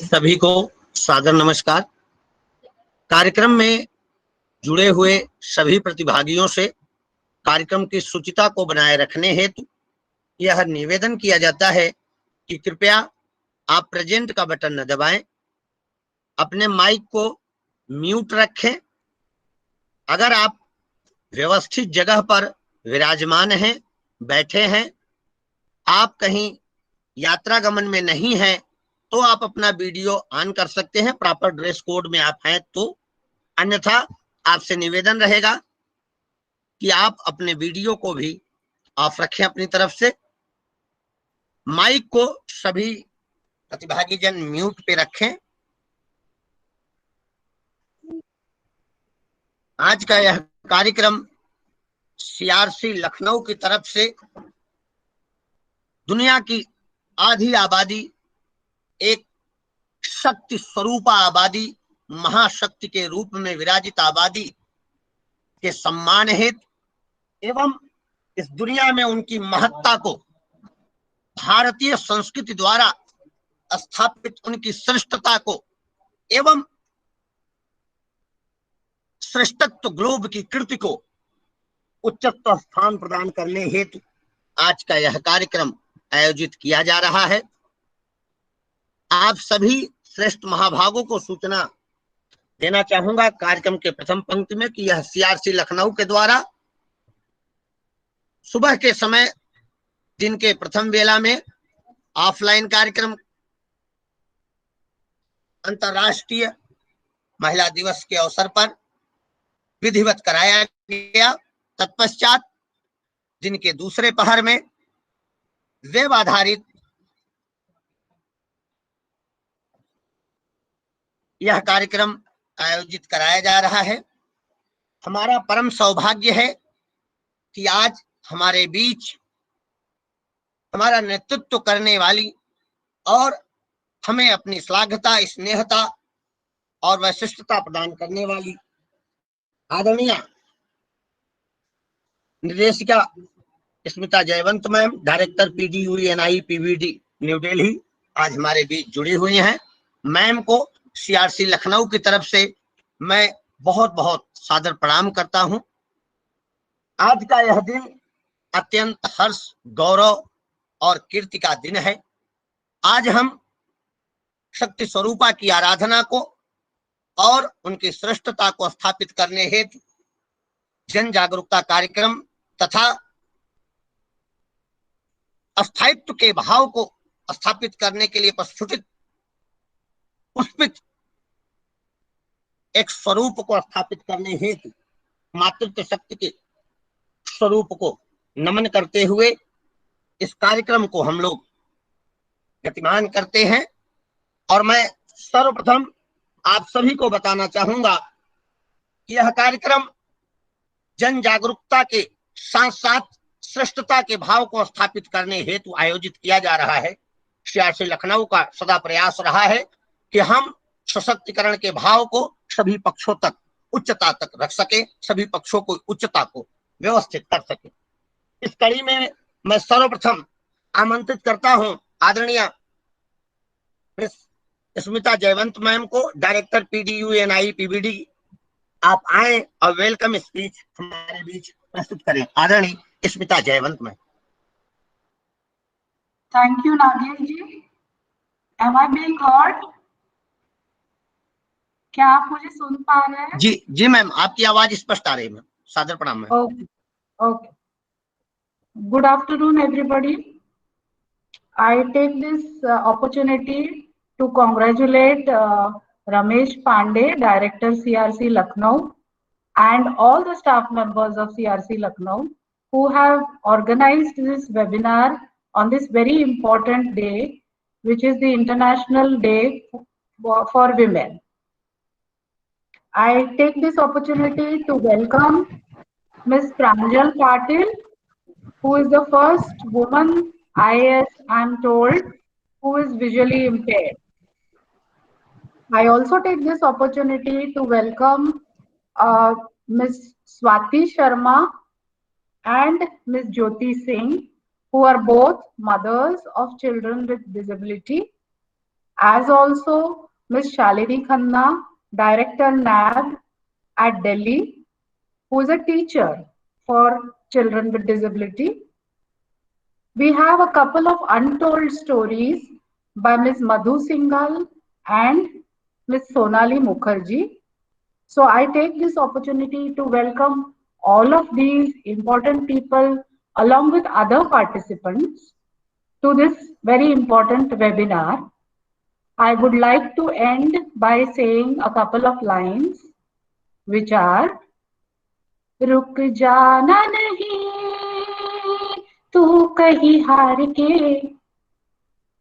सभी को सादर नमस्कार। कार्यक्रम में जुड़े हुए सभी प्रतिभागियों से कार्यक्रम की शुचिता को बनाए रखने हेतु यह निवेदन किया जाता है कि कृपया आप प्रेजेंट का बटन न दबाएं, अपने माइक को म्यूट रखें। अगर आप व्यवस्थित जगह पर विराजमान हैं, बैठे हैं, आप कहीं यात्रा गमन में नहीं हैं, तो आप अपना वीडियो ऑन कर सकते हैं। प्रॉपर ड्रेस कोड में आप हैं तो, अन्यथा आपसे निवेदन रहेगा कि आप अपने वीडियो को भी ऑफ रखें अपनी तरफ से। माइक को सभी प्रतिभागी जन म्यूट पे रखें। आज का यह कार्यक्रम सीआरसी लखनऊ की तरफ से दुनिया की आधी आबादी, एक शक्ति स्वरूपा आबादी, महाशक्ति के रूप में विराजित आबादी के सम्मान हेतु एवं इस दुनिया में उनकी महत्ता को भारतीय संस्कृति द्वारा स्थापित उनकी श्रेष्ठता को एवं श्रेष्ठत्व ग्लोब की कृति को उच्चतम स्थान प्रदान करने हेतु आज का यह कार्यक्रम आयोजित किया जा रहा है। आप सभी श्रेष्ठ महाभागों को सूचना देना चाहूंगा कार्यक्रम के प्रथम पंक्ति में कि यह सीआरसी लखनऊ के द्वारा सुबह के समय दिन के प्रथम वेला में ऑफलाइन कार्यक्रम अंतर्राष्ट्रीय महिला दिवस के अवसर पर विधिवत कराया गया। तत्पश्चात दिन के दूसरे पहर में वेब आधारित यह कार्यक्रम आयोजित कराया जा रहा है। हमारा परम सौभाग्य है कि आज हमारे बीच हमारा नेतृत्व करने वाली और हमें अपनी श्लाघता, स्नेहता और वैशिष्टता प्रदान करने वाली आदरणीय निर्देशिका Smita Jaywant ma'am, director PDUENI PVD New Delhi, आज हमारे बीच जुड़ी हुई हैं। मैम को सीआरसी लखनऊ की तरफ से मैं बहुत बहुत सादर प्रणाम करता हूं। आज का यह दिन अत्यंत हर्ष, गौरव और कीर्ति का दिन है। आज हम शक्ति स्वरूपा की आराधना को और उनकी श्रेष्ठता को स्थापित करने हेतु जन जागरूकता कार्यक्रम तथा अस्थायित्व के भाव को स्थापित करने के लिए प्रस्फुटित पुष्पित एक स्वरूप को स्थापित करने हेतु मातृत्व शक्ति के स्वरूप को नमन करते हुए इस कार्यक्रम को हम लोग गतिमान करते हैं। और मैं सर्वप्रथम आप सभी को बताना चाहूंगा कि यह कार्यक्रम जन जागरूकता के साथ साथ श्रेष्ठता के भाव को स्थापित करने हेतु आयोजित किया जा रहा है। सीआरसी लखनऊ का सदा प्रयास रहा है कि हम सशक्तिकरण के भाव को सभी पक्षों तक, उच्चता तक रख सके, सभी पक्षों को उच्चता को व्यवस्थित कर सके। इस कड़ी में मैं सर्वप्रथम आमंत्रित करता हूं आदरणीय स्मिता जयवंत मैम को, डायरेक्टर PDUENI PVD। आप आए और वेलकम स्पीच हमारे बीच प्रस्तुत करें। आदरणीय Smita Jaywant ma'am. Thank you Nagesh ji. Am I being heard? क्या आप मुझे सुन पा रहे हैं? जी जी मैम, आपकी आवाज स्पष्ट आ रही है मैम। सादर प्रणाम ma'am. Okay okay. Good afternoon everybody. I take this opportunity to congratulate Ramesh Pandey, Director CRC Lucknow, and all the staff members of CRC Lucknow who have organized this webinar on this very important day, which is the International Day for Women. I take this opportunity to welcome Ms. Pranjal Patil, who is the first woman IAS, I'm told, who is visually impaired. I also take this opportunity to welcome Ms. Swati Sharma and Ms. Jyoti Singh, who are both mothers of children with disability. as also Ms. Shalini Khanna, Director NAB at Delhi, who is a teacher for children with disability. We have a couple of untold stories by Ms. Madhu Singhal and Ms. Sonali Mukherjee. So I take this opportunity to welcome all of these important people along with other participants to this very important webinar. I would like to end by saying a couple of lines which are रुक जाना नहीं तू कहीं हार के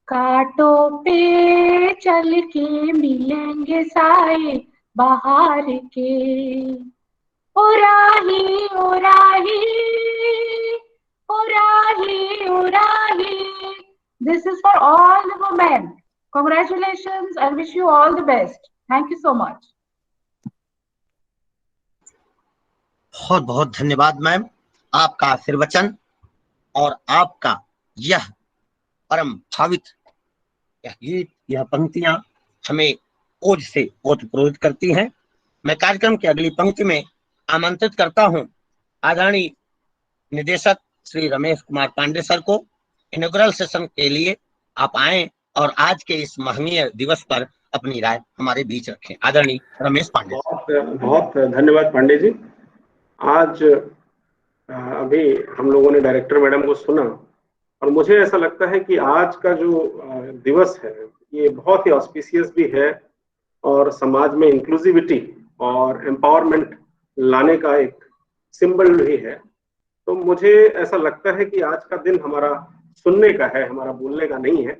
कांटों पे चल के मिलेंगे साए बाहर के ओ राही ओ राही ओ राही ओ राही. This is for all the women. Congratulations and wish you all the best. Thank you so much. बहुत बहुत धन्यवाद मैम, आपका आशीर्वचन और आपका यह परम भावित यह गीत, यह पंक्तियां हमें ओज से ओतप्रोत करती हैं। मैं कार्यक्रम की अगली पंक्ति में आमंत्रित करता हूं आदरणीय निदेशक श्री रमेश कुमार पांडे सर को। इनॉग्रल सेशन के लिए आप आए और आज के इस महनीय दिवस पर अपनी राय हमारे बीच रखें। आदरणीय रमेश पांडे। बहुत बहुत धन्यवाद पांडे जी। आज अभी हम लोगों ने डायरेक्टर मैडम को सुना और मुझे ऐसा लगता है कि आज का जो दिवस है ये बहुत ही ऑस्पिशियस भी है और समाज में इंक्लूसिविटी और एम्पावरमेंट लाने का एक सिंबल भी है। तो मुझे ऐसा लगता है कि आज का दिन हमारा सुनने का है, हमारा बोलने का नहीं है।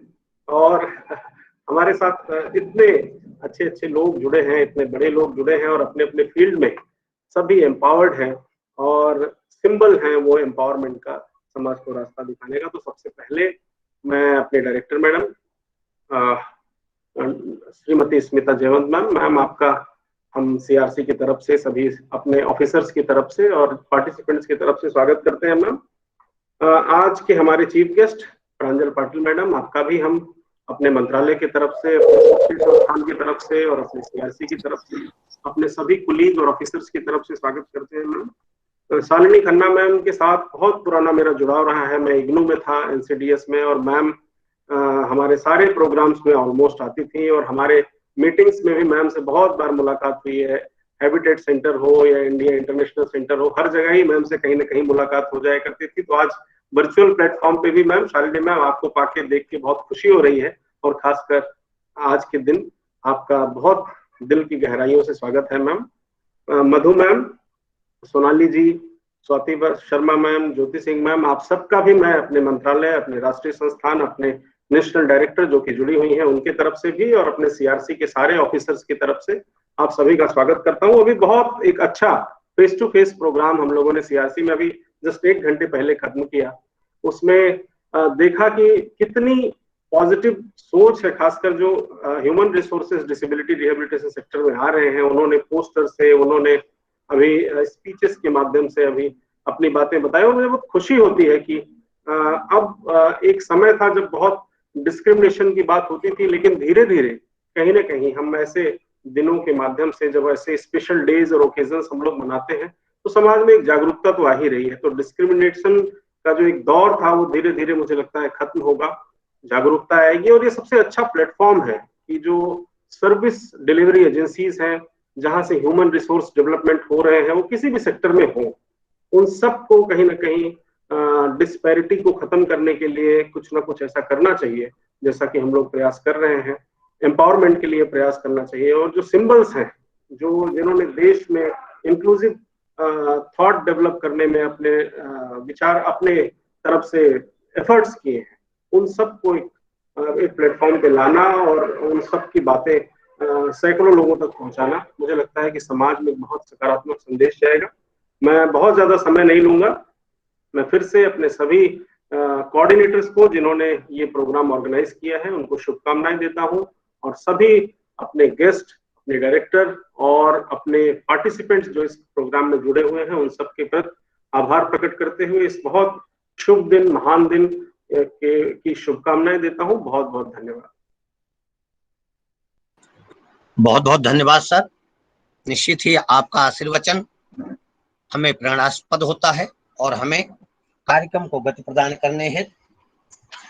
और हमारे साथ इतने अच्छे अच्छे लोग जुड़े हैं, इतने बड़े लोग जुड़े हैं और अपने अपने फील्ड में सभी एम्पावर्ड हैं और सिंबल हैं वो एम्पावरमेंट का, समाज को रास्ता दिखाने का। तो सबसे पहले मैं अपने director madam Shrimati Smita Jaywant ma'am आपका हम सीआरसी की तरफ से, सभी अपने ऑफिसर्स की तरफ से और पार्टिसिपेंट्स की तरफ से स्वागत करते हैं मैम। आज के हमारे चीफ गेस्ट प्रांजल पाटिल मैडम, आपका भी हम अपने मंत्रालय की तरफ से, अपने संस्थान की तरफ से और अपने सीआरसी की तरफ से, अपने सभी कुलीग और ऑफिसर्स की तरफ से स्वागत करते हैं मैम। शालिनी खन्ना मैम के साथ बहुत पुराना मेरा जुड़ाव रहा है। मैं इग्नू में था, एनसीडीएस में, और मैम हमारे सारे प्रोग्राम्स में ऑलमोस्ट आती थी और हमारे मीटिंग्स में भी मैम से बहुत बार मुलाकात हुई है। हैबिटेट सेंटर हो या इंडिया इंटरनेशनल सेंटर हो, हर जगह ही मैम से कहीं ना कहीं मुलाकात हो जाया करती थी। तो आज वर्चुअल प्लेटफॉर्म पे भी मैम, शालिनी मैम आपको पाके देख के बहुत खुशी हो रही है और खासकर आज के दिन आपका बहुत दिल की गहराइयों से स्वागत है मैम। मधु मैम, सोनाली जी, स्वाति शर्मा मैम, ज्योति सिंह मैम, आप सबका भी मैं अपने मंत्रालय, अपने राष्ट्रीय संस्थान, अपने नेशनल डायरेक्टर जो कि जुड़ी हुई हैं उनके तरफ से भी और अपने सीआरसी के सारे ऑफिसर्स की तरफ से आप सभी का स्वागत करता हूं। अभी बहुत एक अच्छा फेस टू फेस प्रोग्राम हम लोगों ने सीआरसी में अभी जस्ट 1 घंटे पहले खत्म किया। उसमें देखा कि कितनी पॉजिटिव सोच है, खासकर जो human resources disability rehabilitation sector में आ रहे हैं। उन्होंने पोस्टर से, उन्होंने अभी स्पीचेस के माध्यम से अभी अपनी बातें बताई और मुझे बहुत खुशी होती है कि अब एक समय था जब बहुत डिस्क्रिमिनेशन की बात होती थी, लेकिन धीरे धीरे कहीं ना कहीं हम ऐसे दिनों के माध्यम से, जब ऐसे स्पेशल डेज और ओकेजन्स हम लोग मनाते हैं, तो समाज में एक जागरूकता तो आ ही रही है। तो डिस्क्रिमिनेशन का जो एक दौर था वो धीरे धीरे मुझे लगता है खत्म होगा, जागरूकता आएगी। और ये सबसे अच्छा प्लेटफॉर्म है कि जो सर्विस डिलीवरी एजेंसीज हैं, जहां से ह्यूमन रिसोर्स डेवलपमेंट हो रहे हैं, वो किसी भी सेक्टर में हो, उन सबको कहीं ना कहीं डिस्पैरिटी को खत्म करने के लिए कुछ ना कुछ ऐसा करना चाहिए, जैसा कि हम लोग प्रयास कर रहे हैं। एम्पावरमेंट के लिए प्रयास करना चाहिए और जो सिंबल्स हैं, जो जिन्होंने देश में इंक्लूसिव थॉट डेवलप करने में अपने विचार अपने तरफ से एफर्ट्स किए हैं, उन सबको एक प्लेटफॉर्म पे लाना और उन सब की बातें सैकड़ों लोगों तक पहुंचाना, मुझे लगता है कि समाज में बहुत सकारात्मक संदेश जाएगा। मैं बहुत ज्यादा समय नहीं लूंगा। मैं फिर से अपने सभी कोऑर्डिनेटर्स को जिन्होंने ये प्रोग्राम ऑर्गेनाइज किया है उनको शुभकामनाएं देता हूं और सभी अपने गेस्ट, अपने डायरेक्टर और अपने पार्टिसिपेंट्स जो इस प्रोग्राम में जुड़े हुए हैं उन सबके प्रति आभार प्रकट करते हुए इस बहुत शुभ दिन, महान दिन की शुभकामनाएं देता हूं। बहुत बहुत धन्यवाद। बहुत बहुत धन्यवाद सर। निश्चित ही आपका आशीर्वचन हमें प्रेरणास्पद होता है और हमें कार्यक्रम को गति प्रदान करने हेतु,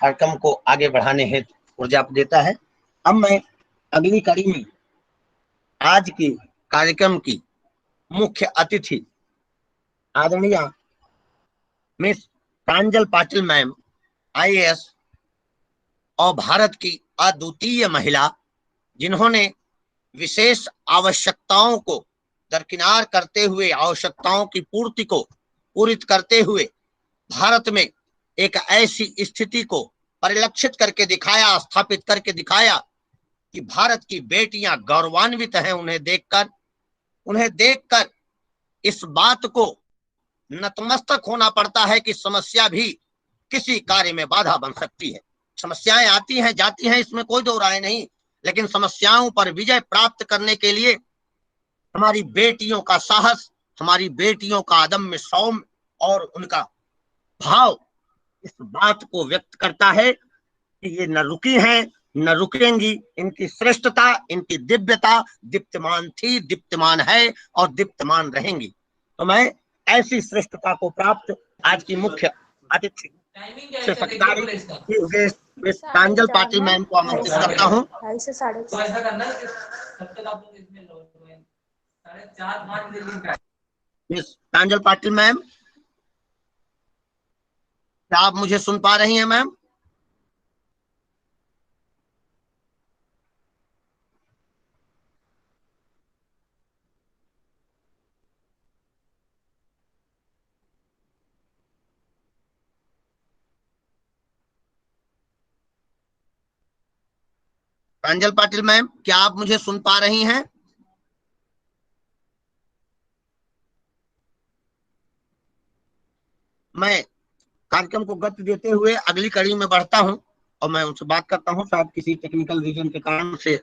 कार्यक्रम को आगे बढ़ाने हेतु ऊर्जा देता है। अब मैं अगली कड़ी में आज की कार्यक्रम की मुख्य अतिथि आदरणीय मिस प्रांजल पाटिल मैम, IAS और भारत की अद्वितीय महिला, जिन्होंने विशेष आवश्यकताओं को दरकिनार करते हुए, आवश्यकताओं की पूर्ति को पूरित करते हुए भारत में एक ऐसी स्थिति को परिलक्षित करके दिखाया, स्थापित करके दिखाया कि भारत की बेटियां गौरवान्वित हैं उन्हें देखकर इस बात को नतमस्तक होना पड़ता है कि समस्या भी किसी कार्य में बाधा बन सकती है। समस्याएं आती हैं, जाती हैं, इसमें कोई दो राय नहीं, लेकिन समस्याओं पर विजय प्राप्त करने के लिए हमारी बेटियों का साहस, हमारी बेटियों का अदम्य शौर्य और उनका भाव इस बात को व्यक्त करता है कि ये न रुकी हैं, न रुकेंगी। इनकी श्रेष्ठता, इनकी दिव्यता दीप्तमान थी, दीप्तमान है और दीप्तमान रहेंगी। तो मैं ऐसी श्रेष्ठता को प्राप्त आज की मुख्य अतिथि से सत्कारी मिस प्रांजल पाटिल मैम को आमंत्रित करता हूँ। मिस प्रांजल पाटिल मैम, क्या आप मुझे सुन पा रही हैं मैम? प्रांजल पाटिल मैम, क्या आप मुझे सुन पा रही हैं? मैं कार्यक्रम को गति देते हुए अगली कड़ी में बढ़ता हूं और मैं उनसे बात करता हूं। शायद किसी टेक्निकल रीजन के कारण से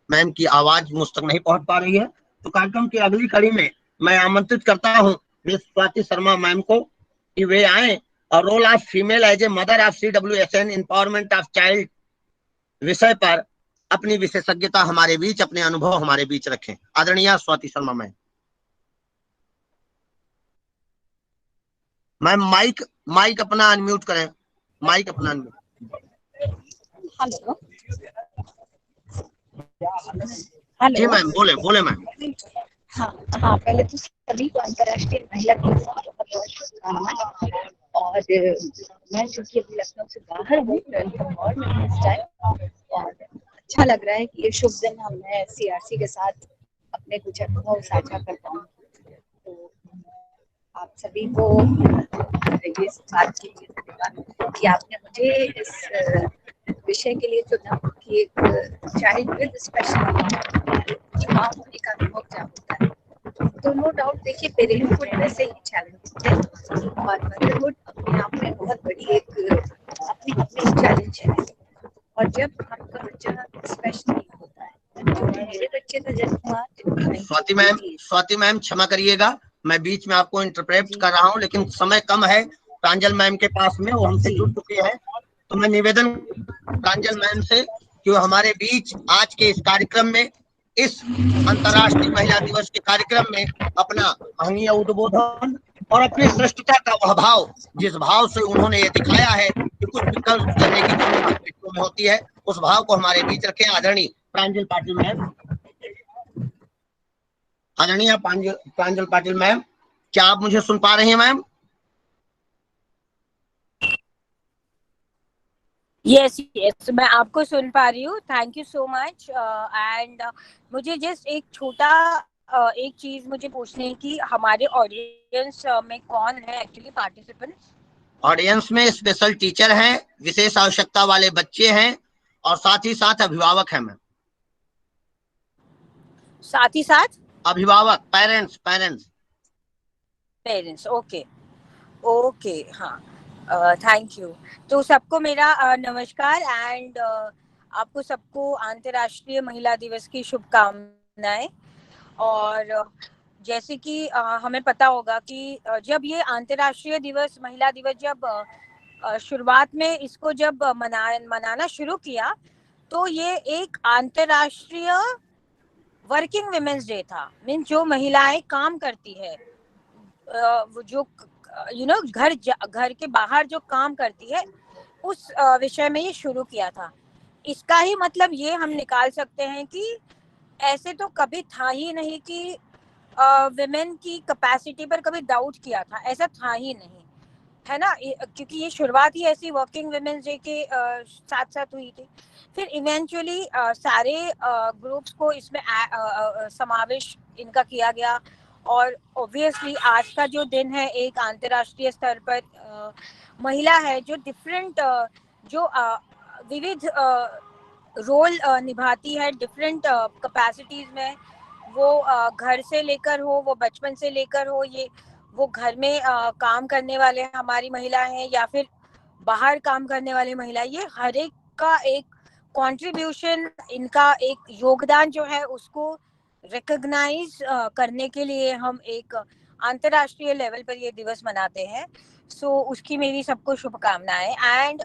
मैम की आवाज मुझ तक नहीं पहुंच पा रही है। तो कार्यक्रम की अगली कड़ी में मैं आमंत्रित करता हूं मिस स्वाति शर्मा मैम को कि वे आए और role of female as a mother of CWSN empowerment of child विषय पर अपनी विशेषज्ञता हमारे बीच, अपने अनुभव हमारे बीच रखें। आदरणीय Swati Sharma ma'am. Ma'am mic अपना अनम्यूट करें, माइक अपना अनम्यूट। हेलो जी मैम, बोले मैम। हाँ, पहले तो सभी को अंतर्राष्ट्रीय महिला दिवस की बहुत शुभकामनाएं। और मैं चूंकि अभी लखनऊ से बाहर हूँ इस टाइम, और अच्छा लग रहा है कि ये शुभ दिन मैं CRC के साथ अपने कुछ अनुभव साझा कर पाऊँ। तो आप सभी को ये बात के लिए धन्यवाद कि आपने मुझे इस विषय के लिए चुना कि एक चाइल्ड विद स्पेशल माँ होने का अनुभव क्या होता है। तो नो डाउट देखिए, पेरेंटहुड वैसे ही चैलेंज है और मदरहुड अपने आप में बहुत बड़ी एक अपनी चैलेंज है। और जब आपका बच्चा स्पेशल होता है, मेरे बच्चे का जन्म हुआ। स्वाति मैम क्षमा करिएगा, मैं बीच में आपको इंटरप्रेट कर रहा हूँ, लेकिन समय कम है प्रांजल मैम के पास में, वो हमसे जुड़ चुके हैं। तो मैं निवेदन प्रांजल मैम से कि हमारे बीच आज के इस कार्यक्रम में, इस अंतर्राष्ट्रीय महिला दिवस के कार्यक्रम में अपना महनीय उद्बोधन और अपनी श्रेष्ठता का वह भाव, जिस भाव से उन्होंने ये दिखाया है कि कुछ विकल्प करने की जरूरत में होती है, उस भाव को हमारे बीच रखें। आदरणीय प्रांजल पाटिल मैम, आदरणीय प्रांजल पाटिल मैम, क्या आप मुझे सुन पा रही हैं मैम? यस, मैं आपको सुन पा रही हूँ। Thank you so much. And मुझे जस्ट एक छोटा एक चीज मुझे पूछनी है कि हमारे ऑडियंस में कौन है एक्चुअली पार्टिसिपेंट्स? ऑडियंस में स्पेशल टीचर हैं, विशेष आवश्यकता वाले बच्चे हैं और साथ ही साथ अभिभावक हैं मैम। साथ ही साथ अभिभावक, पेरेंट्स। ओके, हाँ, थैंक यू। तो सबको मेरा नमस्कार एंड आपको सबको अंतर्राष्ट्रीय महिला दिवस की शुभकामनाएं। और जैसे कि हमें पता होगा कि जब ये अंतर्राष्ट्रीय दिवस, महिला दिवस, जब शुरुआत में इसको जब मनाना शुरू किया, तो ये एक अंतर्राष्ट्रीय वर्किंग विमेंस डे था। मीन जो महिलाएं काम करती है, वो जो घर के बाहर जो काम करती है, उस विषय में ये शुरू किया था। इसका ही मतलब ये हम निकाल सकते हैं कि ऐसे तो कभी था ही नहीं कि विमेन की कैपेसिटी पर कभी डाउट किया था, ऐसा था ही नहीं, है ना। क्योंकि ये शुरुआत ही ऐसी वर्किंग विमेंस डे के साथ साथ हुई थी। फिर इवेंचुअली सारे ग्रुप्स को इसमें समावेश इनका किया गया। और ऑब्वियसली आज का जो दिन है एक अंतर्राष्ट्रीय स्तर पर महिला है जो डिफरेंट जो विविध रोल निभाती है डिफरेंट कैपेसिटीज में। वो घर से लेकर हो, वो बचपन से लेकर हो, ये वो घर में काम करने वाले हमारी महिला हैं या फिर बाहर काम करने वाली महिला, ये हर एक का एक कंट्रीब्यूशन, इनका एक योगदान जो है उसको रिकॉग्नाइज करने के लिए हम एक अंतर्राष्ट्रीय लेवल पर ये दिवस मनाते हैं। सो उसकी मेरी सबको शुभकामनाएं। एंड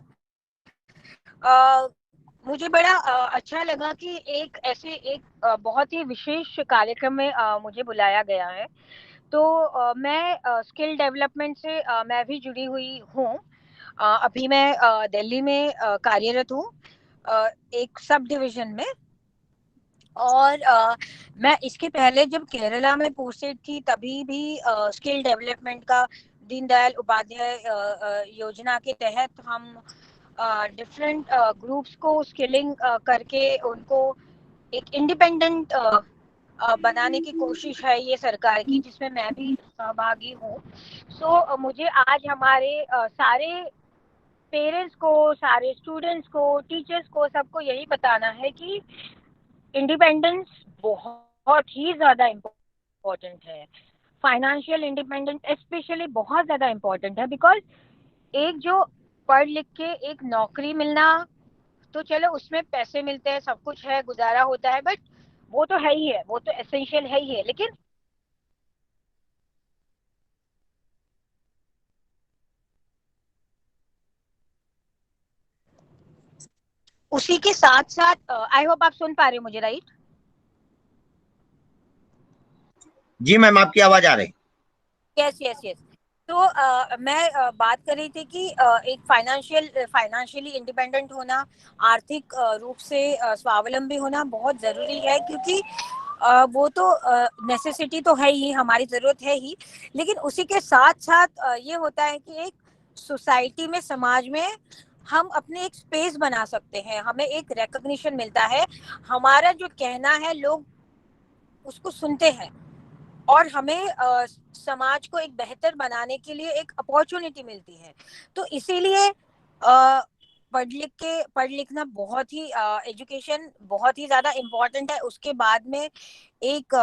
मुझे बड़ा अच्छा लगा कि एक ऐसे एक बहुत ही विशेष कार्यक्रम में मुझे बुलाया गया है। तो मैं स्किल डेवलपमेंट से मैं भी जुड़ी हुई हूँ। अभी मैं दिल्ली में कार्यरत हूँ एक सब डिवीजन में। और मैं इसके पहले जब केरला में पोस्टेड थी तभी भी स्किल डेवलपमेंट का दीनदयाल उपाध्याय योजना के तहत हम डिफरेंट ग्रुप्स को स्किलिंग करके उनको एक इंडिपेंडेंट बनाने की कोशिश है ये सरकार की, जिसमें मैं भी सहभागी हूँ। सो मुझे आज हमारे सारे पेरेंट्स को, सारे स्टूडेंट्स को, टीचर्स को, सबको यही बताना है कि इंडिपेंडेंस बहुत ही ज़्यादा इम्पोर्टेंट है। फाइनेंशियल इंडिपेंडेंस स्पेशली बहुत ज़्यादा इम्पोर्टेंट है। बिकॉज एक जो पढ़ लिख के एक नौकरी मिलना, तो चलो उसमें पैसे मिलते हैं, सब कुछ है, गुजारा होता है, बट वो तो है ही है, वो तो एसेंशियल है ही है। लेकिन उसी के साथ साथ आई होप आप सुन पा रहे हो मुझे, राइट? जी मैम, आपकी आवाज आ रही। Yes yes yes. तो मैं बात कर रही थी कि एक फाइनेंशियली इंडिपेंडेंट होना, आर्थिक रूप से स्वावलंबी होना बहुत ज़रूरी है। क्योंकि वो तो नेसेसिटी तो है ही, हमारी ज़रूरत है ही, लेकिन उसी के साथ साथ ये होता है कि एक सोसाइटी में, समाज में हम अपने एक स्पेस बना सकते हैं, हमें एक रिकॉग्निशन मिलता है, हमारा जो कहना है लोग उसको सुनते हैं, और हमें समाज को एक बेहतर बनाने के लिए एक अपॉर्चुनिटी मिलती है। तो इसीलिए पढ़ लिखना बहुत ही एजुकेशन बहुत ही ज़्यादा इम्पोर्टेंट है। उसके बाद में एक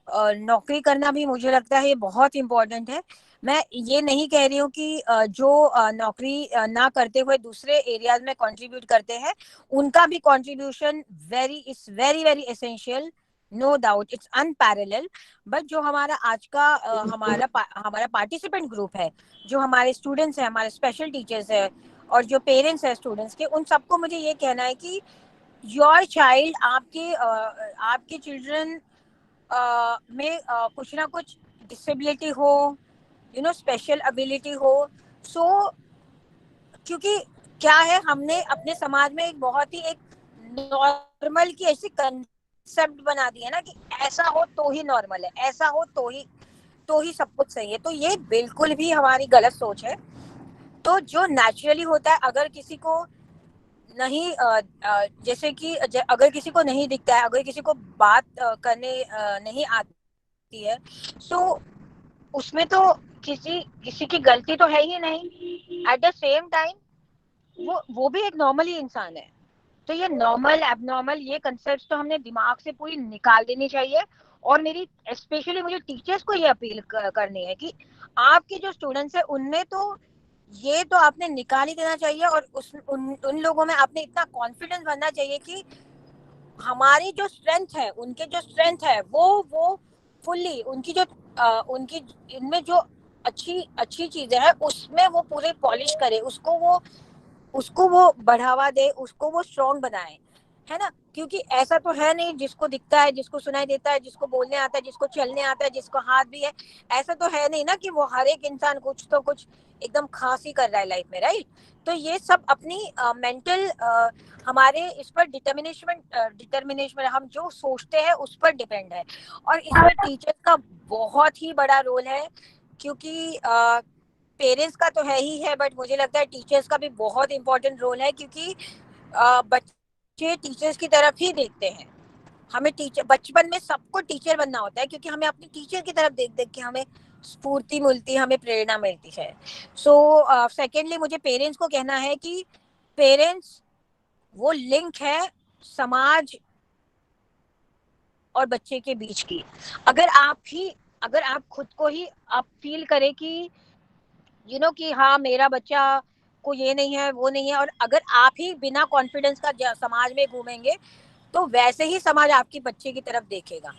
नौकरी करना भी मुझे लगता है ये बहुत इम्पोर्टेंट है। मैं ये नहीं कह रही हूँ कि जो नौकरी ना करते हुए दूसरे एरियाज में कंट्रीब्यूट करते हैं उनका भी contribution it's very very essential, no doubt, it's unparalleled. But जो हमारा आज का हमारा पार्टिसिपेंट ग्रुप है, जो हमारे स्टूडेंट्स हैं, हमारे स्पेशल टीचर्स हैं, और जो पेरेंट्स हैं स्टूडेंट्स के, उन सबको मुझे ये कहना है कि योर चाइल्ड, आपके चिल्ड्रन में कुछ ना कुछ डिसेबिलिटी हो, स्पेशल एबिलिटी हो। सो क्योंकि क्या है, हमने अपने समाज में एक बहुत ही एक नॉर्मल की ऐसी कंसेप्ट बना दी है ना कि ऐसा हो तो ही नॉर्मल है, ऐसा हो तो ही सब कुछ सही है। तो ये बिल्कुल भी हमारी गलत सोच है। तो जो नेचुरली होता है, अगर किसी को नहीं जैसे कि अगर किसी को नहीं दिखता है, अगर किसी को बात करने नहीं आती है, तो उसमें तो किसी की गलती तो है ही नहीं। एट द सेम टाइम वो भी एक नॉर्मल ही इंसान है। तो ये नॉर्मल एबनॉर्मल ये कंसेप्ट तो हमने दिमाग से पूरी निकाल देनी चाहिए। और मेरी स्पेशली मुझे टीचर्स को ये अपील करनी है कि आपके जो स्टूडेंट्स हैं उनमें तो ये तो आपने निकाल ही देना चाहिए, और उन लोगों में आपने इतना कॉन्फिडेंस बनना चाहिए कि हमारी जो स्ट्रेंथ है, उनके जो स्ट्रेंथ है वो फुल्ली उनकी इनमें जो अच्छी चीजें हैं उसमें वो पूरे पॉलिश करे, उसको वो बढ़ावा दे, उसको वो स्ट्रॉन्ग बनाए। है ना, क्योंकि ऐसा तो है नहीं जिसको दिखता है, जिसको सुनाई देता है, जिसको बोलने आता है, जिसको चलने आता है, जिसको हाथ भी है, ऐसा तो है नहीं ना कि वो हर एक इंसान कुछ तो कुछ एकदम खास ही कर रहा है लाइफ में, राइट। तो ये सब अपनी मेंटल हमारे इस पर डिटर्मिनेशन हम जो सोचते हैं उस पर डिपेंड है। और इसमें टीचर्स का बहुत ही बड़ा रोल है, क्योंकि पेरेंट्स का तो है ही है, बट मुझे लगता है टीचर्स का भी बहुत इंपॉर्टेंट रोल है, क्योंकि बच्चे टीचर्स की तरफ ही देखते हैं। हमें टीचर बचपन में सबको टीचर बनना होता है, क्योंकि हमें अपनी टीचर की तरफ देख देख के हमें स्फूर्ति मिलती है, हमें प्रेरणा मिलती है। सो सेकेंडली मुझे पेरेंट्स को कहना है कि पेरेंट्स वो लिंक है समाज और बच्चे के बीच की। अगर आप खुद को ही आप फील करें कि कि हाँ मेरा बच्चा को ये नहीं है वो नहीं है, और अगर आप ही बिना कॉन्फिडेंस का समाज में घूमेंगे तो वैसे ही समाज आपके बच्चे की तरफ देखेगा।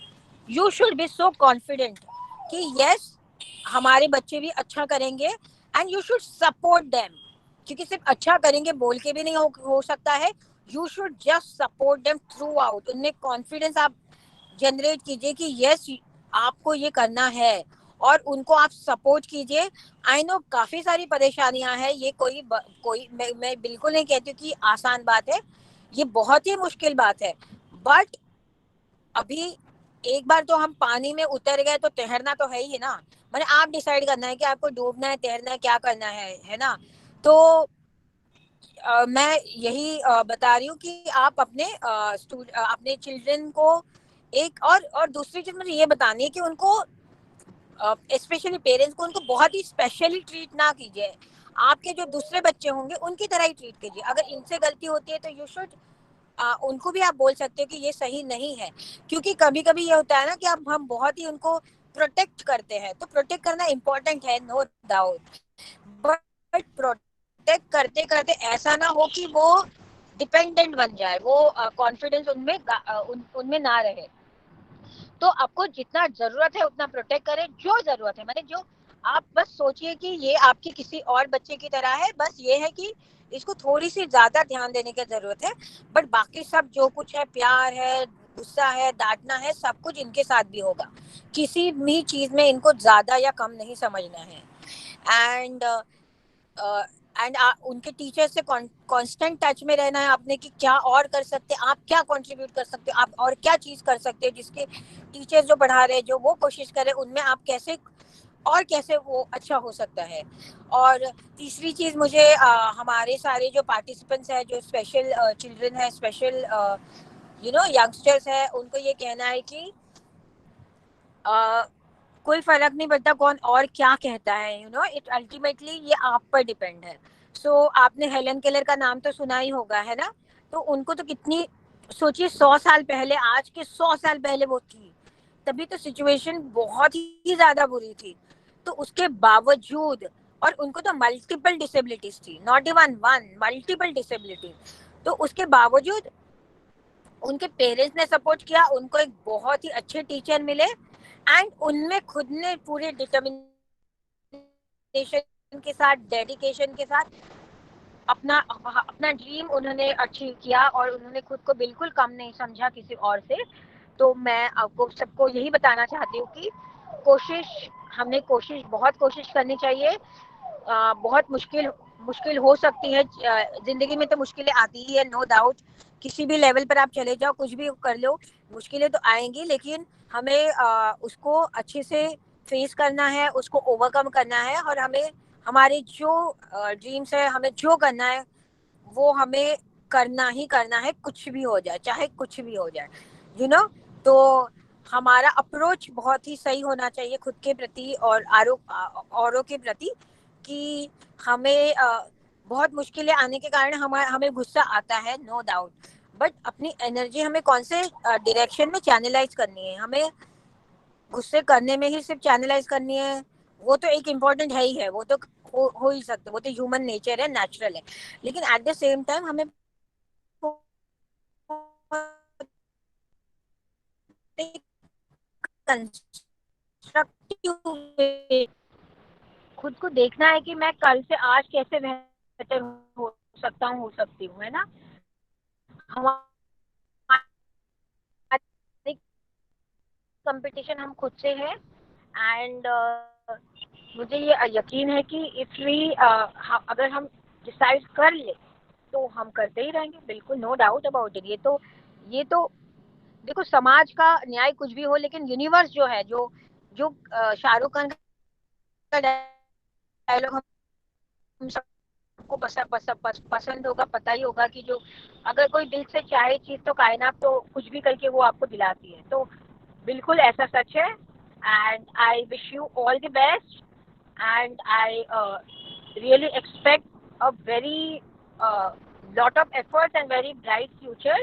You should be so confident कि यस हमारे बच्चे भी अच्छा करेंगे, and you should support them, क्योंकि सिर्फ अच्छा करेंगे बोल के भी नहीं हो सकता है। You should just support them through out. उनमें कॉन्फिडेंस आप जनरेट कीजिए कि यस आपको ये करना है, और उनको आप सपोर्ट कीजिए। आई नो काफी सारी परेशानियां हैं, ये कोई मैं बिल्कुल नहीं कहती कि आसान बात है, ये बहुत ही मुश्किल बात है। बट अभी एक बार तो हम पानी में उतर गए तो तैरना तो है ही है ना। मैंने आप डिसाइड करना है कि आपको डूबना है, तैरना है, क्या करना है ना। तो मैं यही बता रही हूँ कि आप अपने चिल्ड्रन को एक और दूसरी चीज मुझे ये बतानी है कि उनको स्पेशली पेरेंट्स को उनको बहुत ही स्पेशली ट्रीट ना कीजिए। आपके जो दूसरे बच्चे होंगे उनकी तरह ही ट्रीट कीजिए। अगर इनसे गलती होती है तो यू शुड उनको भी आप बोल सकते हो कि ये सही नहीं है, क्योंकि कभी कभी ये होता है ना कि हम बहुत ही उनको प्रोटेक्ट करते हैं। तो प्रोटेक्ट करना इम्पोर्टेंट है, नो डाउट, बट प्रोटेक्ट करते करते ऐसा ना हो कि वो डिपेंडेंट बन जाए, वो कॉन्फिडेंस उनमें ना रहे। तो आपको जितना जरूरत है उतना प्रोटेक्ट करें, जो जरूरत है मैंने जो आप बस सोचिए कि ये आपके किसी और बच्चे की तरह है, बस ये है कि इसको थोड़ी सी ज्यादा ध्यान देने की जरूरत है। बट बाकी सब जो कुछ है, प्यार है, गुस्सा है, डांटना है, सब कुछ इनके साथ भी होगा। किसी भी चीज में इनको ज्यादा या कम नहीं समझना है। एंड उनके टीचर से कांस्टेंट टच में रहना है आपने कि क्या और कर सकते हैं, आप क्या कंट्रीब्यूट कर सकते हो, आप और क्या चीज कर सकते हो जिसके टीचर्स जो पढ़ा रहे हैं जो वो कोशिश करे उनमें आप कैसे वो अच्छा हो सकता है। और तीसरी चीज मुझे हमारे सारे जो पार्टिसिपेंट्स हैं, जो स्पेशल चिल्ड्रन है, स्पेशल यंगस्टर्स है, उनको ये कहना है कि कोई फर्क नहीं पड़ता कौन और क्या कहता है, इट अल्टीमेटली ये आप पर डिपेंड है। सो आपने हेलन केलर का नाम तो सुना ही होगा, है ना। तो उनको तो कितनी सोचिए 100 साल पहले, आज के 100 साल पहले वो थी, तभी तो सिचुएशन बहुत ही ज्यादा बुरी थी। तो उसके बावजूद, और उनको तो मल्टीपल डिसेबिलिटीज थी, not even one, multiple disability. तो उसके बावजूद उनके पेरेंट्स ने सपोर्ट किया, उनको एक बहुत ही अच्छे टीचर मिले, एंड उनमें खुद ने पूरे डिटर्मिनेशन के साथ, डेडिकेशन के साथ अपना अपना ड्रीम उन्होंने अचीव किया, और उन्होंने खुद को बिल्कुल कम नहीं समझा किसी और से। तो मैं आपको सबको यही बताना चाहती हूँ कि बहुत कोशिश करनी चाहिए। बहुत मुश्किल हो सकती है, जिंदगी में तो मुश्किलें आती ही है, नो डाउट। किसी भी लेवल पर आप चले जाओ, कुछ भी कर लो, मुश्किलें तो आएंगी, लेकिन हमें उसको अच्छे से फेस करना है, उसको ओवरकम करना है, और हमें हमारे जो ड्रीम्स है, हमें जो करना है वो हमें करना ही करना है, कुछ भी हो जाए, चाहे कुछ भी हो जाए, तो हमारा अप्रोच बहुत ही सही होना चाहिए खुद के प्रति और औरों के प्रति, कि हमें बहुत मुश्किलें आने के कारण हमें गुस्सा आता है, नो डाउट, बट अपनी एनर्जी हमें कौन से डायरेक्शन में चैनलाइज करनी है, हमें गुस्से करने में ही सिर्फ चैनलाइज करनी है, वो तो एक इम्पोर्टेंट है ही है, वो तो हो ही सकता है, वो तो ह्यूमन नेचर है, नेचुरल है। लेकिन एट द सेम टाइम हमें कंस्ट्रक्टिव खुद को देखना है कि मैं कल से आज कैसे बेहतर हो सकता हूँ, हो सकती हूँ, है ना। कंपटीशन हम खुद से है एंड मुझे ये यकीन है कि इफ वी अगर हम डिसाइड कर ले तो हम करते ही रहेंगे, बिल्कुल नो डाउट अबाउट इट। ये तो देखो समाज का न्याय कुछ भी हो, लेकिन यूनिवर्स जो है, जो जो शाहरुख खान का डायलॉग हम सबको पसंद होगा, पता ही होगा कि जो अगर कोई दिल से चाहे चीज तो कायनात तो कुछ भी करके वो आपको दिलाती है। तो बिल्कुल ऐसा सच है and I wish you all the best and I really expect a very lot of efforts and very bright future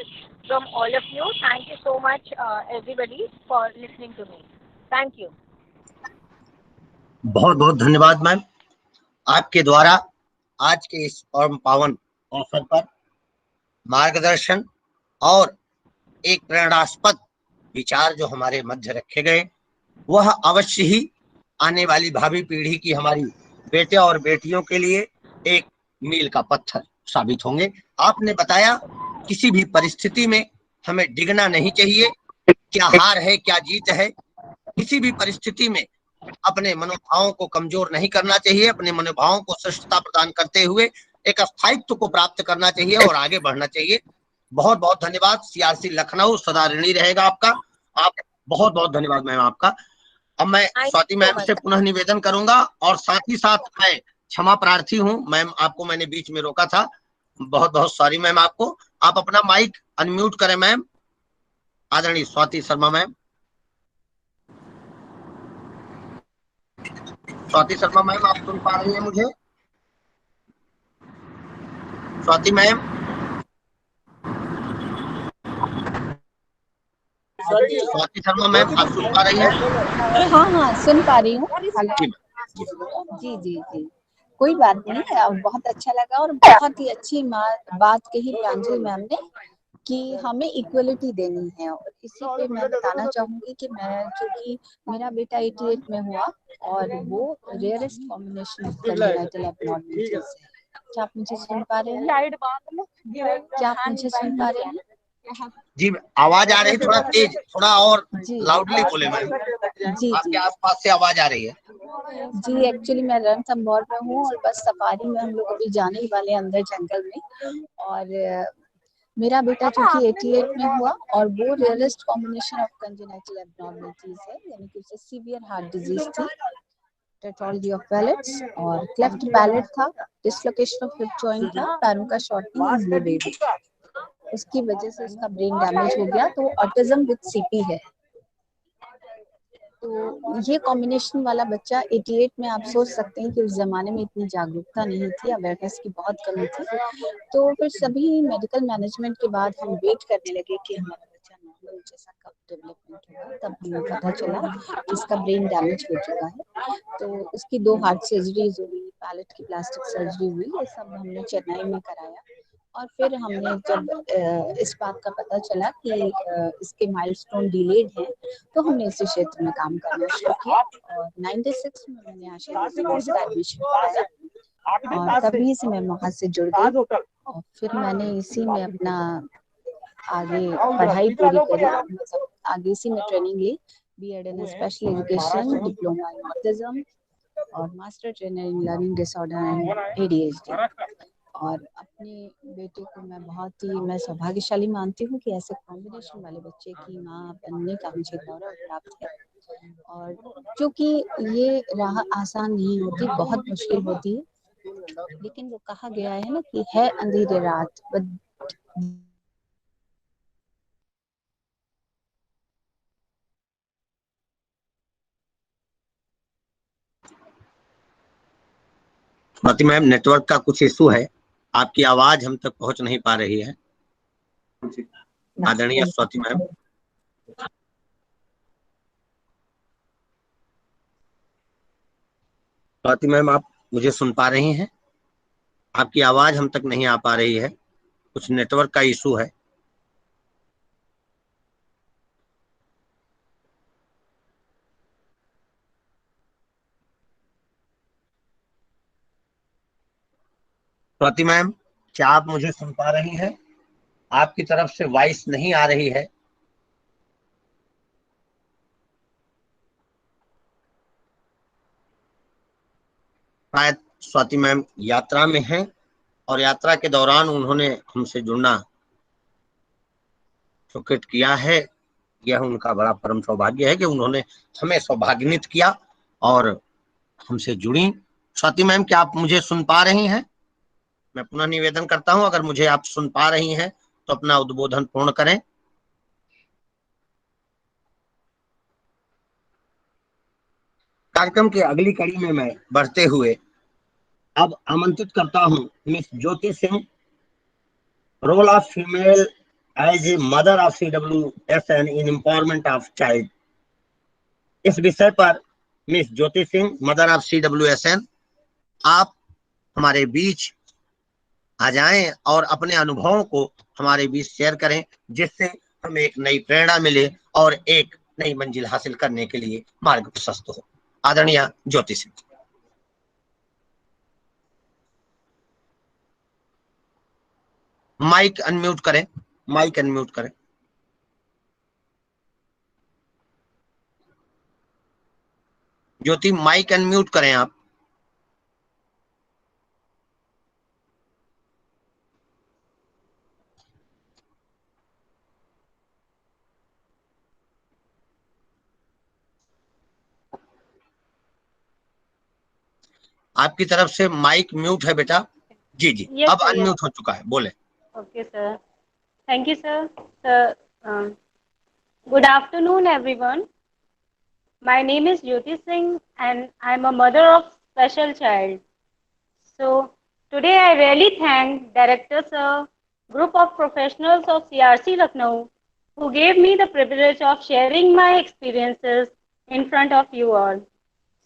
from all of you. Thank you so much everybody for listening to me. Thank you. बहुत बहुत धन्यवाद ma'am, आपके द्वारा आज के इस परम पावन अवसर पर मार्गदर्शन और एक प्रेरणास्पद विचार जो हमारे मध्य रखे गए, वह अवश्य ही आने वाली भावी पीढ़ी की हमारी बेटे और बेटियों के लिए एक मील का पत्थर साबित होंगे। आपने बताया किसी भी परिस्थिति में हमें डिगना नहीं चाहिए, क्या हार है क्या जीत है, किसी भी परिस्थिति में अपने मनोभावों को कमजोर नहीं करना चाहिए, अपने मनोभावों को श्रेष्ठता प्रदान करते हुए एक स्थायित्व को प्राप्त करना चाहिए और आगे बढ़ना चाहिए। बहुत बहुत धन्यवाद। सीआरसी लखनऊ सदा ऋणी रहेगा आपका। आप बहुत बहुत धन्यवाद मैम आपका। अब मैं स्वाति मैम से पुनः निवेदन करूंगा और साथ ही साथ मैं क्षमा प्रार्थी हूं मैम, आपको मैंने बीच में रोका था, बहुत बहुत सॉरी मैम आपको। आप अपना माइक अनम्यूट करें मैम, आदरणीय स्वाति शर्मा मैम। स्वाति शर्मा मैम, आप सुन पा रही हैं मुझे? स्वाति मैम, स्वाति शर्मा मैम, आप सुन पा रही हैं? हाँ सुन पा रही हूँ। जी जी जी, कोई बात नहीं, बहुत अच्छा लगा और बहुत ही अच्छी बात कही प्रांजलि मैम ने कि हमें इक्वलिटी देनी है। और इसी पे मैं बताना चाहूंगी कि मैं, क्योंकि मेरा बेटा 88 में हुआ और वो rarest combination of congenital abnormalities है। क्या आप मुझे सुन पा रहे हैं? क्या आप मुझे सुन पा रहे हैं? जी आवाज आ रही है, थोड़ा तेज, थोड़ा और लाउडली बोले मैम। जी आपके आसपास से आवाज आ रही है। जी, एक्चुअली मैं रणथंभौर में हूँ और बस सफारी में हम लोग अभी जाने ही वाले हैं अंदर जंगल में। और मेरा बेटा चूंकि 88 में हुआ और वो rarest combination of congenital abnormalities है, यानी कि उसे सीवियर हार्ट डिजीज थी, टेट्रोलॉजी ऑफ पैलेट्स और क्लेफ्ट पैलेट था, डिसलोकेशन ऑफ हिप जॉइंट था, पैरों का शॉर्टनिंग और ब्लू बेबी। उसकी वजह से उसका ब्रेन डैमेज हो गया, तो ऑटिज्म विद सीपी है। तो ये कॉम्बिनेशन वाला बच्चा 88 में, आप सोच सकते हैं कि उस जमाने में इतनी जागरूकता नहीं थी, अवेयरनेस की बहुत कमी थी। तो फिर सभी मेडिकल मैनेजमेंट के बाद हम वेट करने लगे कि हमारा बच्चा नॉर्मल जैसा कब डेवलपमेंट होगा। तब हमें पता चला कि इसका ब्रेन डैमेज हो चुका है। तो उसकी 2 हार्ट सर्जरीज हुई, पैलेट की प्लास्टिक सर्जरी हुई, ये सब हमने चेन्नई में कराया। और फिर हमने जब इस बात का पता चला कि इसके माइलस्टोन डिलेड हैं, तो हमने इसी क्षेत्र में काम करना शुरू किया। और 96 में मैंने आशा इसका एडमिशन कराया और तभी से मैं वहाँ से जुड़ गई। और फिर मैंने इसी में अपना आगे पढ़ाई पूरी करी, मतलब आगे इसी में ट्रेनिंग ली, BEd in special education, diploma in autism और master trainer in learning disorder and ADHD. और अपने बेटे को मैं सौभाग्यशाली मानती हूँ कि ऐसे कॉम्बिनेशन वाले बच्चे की माँ बनने का मुझे गौरव प्राप्त है। और क्योंकि ये राह आसान नहीं होती, बहुत मुश्किल होती है, लेकिन वो कहा गया है ना कि है अंधेरी रात, स्वाति मैम, नेटवर्क का कुछ इशू है, आपकी आवाज हम तक पहुंच नहीं पा रही है। आदरणीय स्वाति मैम, स्वाति मैम, आप मुझे सुन पा रही हैं? आपकी आवाज हम तक नहीं आ पा रही है, कुछ नेटवर्क का इशू है। स्वाति मैम, क्या आप मुझे सुन पा रही हैं? आपकी तरफ से वॉइस नहीं आ रही है। शायद स्वाति मैम यात्रा में हैं और यात्रा के दौरान उन्होंने हमसे जुड़ना सुकृत किया है। यह उनका बड़ा परम सौभाग्य है कि उन्होंने हमें सौभाग्यनित किया और हमसे जुड़ी। स्वाति मैम, क्या आप मुझे सुन पा रही हैं? मैं पुनः निवेदन करता हूं, अगर मुझे आप सुन पा रही हैं तो अपना उद्बोधन पूर्ण करें। कार्यक्रम की अगली कड़ी में मैं बढ़ते हुए अब आमंत्रित करता हूं miss Jyoti Singh, role of female as a mother of CWSN in empowerment of child. इस विषय पर miss Jyoti Singh, mother of CWSN, आप हमारे बीच आ जाएं और अपने अनुभवों को हमारे बीच शेयर करें, जिससे हमें एक नई प्रेरणा मिले और एक नई मंजिल हासिल करने के लिए मार्ग प्रशस्त हो। आदरणीय ज्योति सिंह। माइक अनम्यूट करें, माइक अनम्यूट करें। ज्योति, माइक अनम्यूट करें आप। आपकी तरफ से माइक म्यूट है बेटा। जी जी, Yes, अब sir, अनम्यूट हो चुका है, बोले। Okay, sir. Thank you, sir. Sir, good afternoon, everyone. My name is Jyoti Singh, and I'm a mother of special child. So today, I really thank Director Sir, group of professionals of CRC Lucknow, who gave me the privilege of sharing my experiences in front of you all.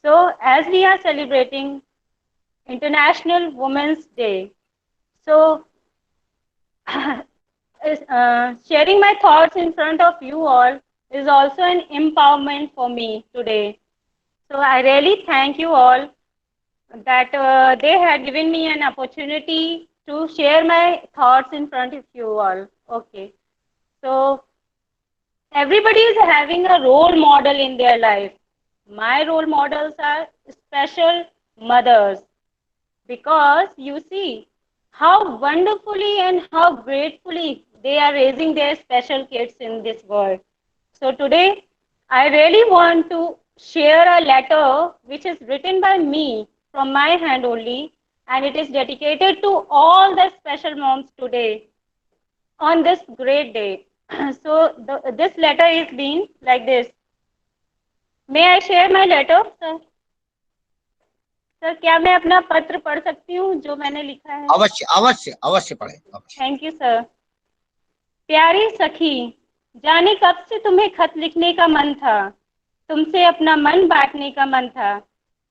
So, as we are celebrating International Women's Day, so sharing my thoughts in front of you all is also an empowerment for me today. So I really thank you all that they had given me an opportunity to share my thoughts in front of you all. Okay. So everybody is having a role model in their life. My role models are special mothers, because you see how wonderfully and how gratefully they are raising their special kids in this world. So today, I really want to share a letter which is written by me from my hand only, and it is dedicated to all the special moms today on this great day. So this letter is being like this. May I share my letter, sir? Sir, क्या मैं अपना पत्र पढ़ सकती हूँ जो मैंने लिखा है? अवश्य अवश्य अवश्य पढ़ें। Thank you sir. प्यारी सखी, जाने कब से तुम्हें खत लिखने का मन था, तुमसे अपना मन बांटने का मन था।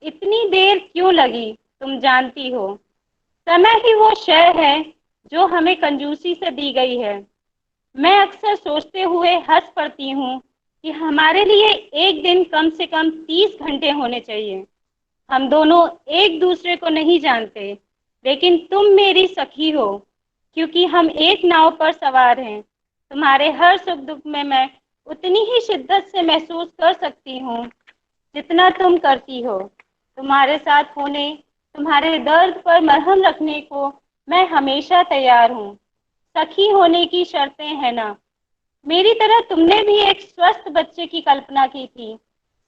इतनी देर क्यों लगी तुम जानती हो। समय ही वो शय है जो हमें कंजूसी से दी गई है। मैं अक्सर सोचते हुए हंस पड़ती हूँ कि हमारे लिए एक दिन कम से कम 30 घंटे होने चाहिए। हम दोनों एक दूसरे को नहीं जानते, लेकिन तुम मेरी सखी हो, क्योंकि हम एक नाव पर सवार हैं। तुम्हारे हर सुख दुख में मैं उतनी ही शिद्दत से महसूस कर सकती हूँ जितना तुम करती हो। तुम्हारे साथ होने, तुम्हारे दर्द पर मरहम रखने को मैं हमेशा तैयार हूँ। सखी होने की शर्तें हैं ना। मेरी तरह तुमने भी एक स्वस्थ बच्चे की कल्पना की थी।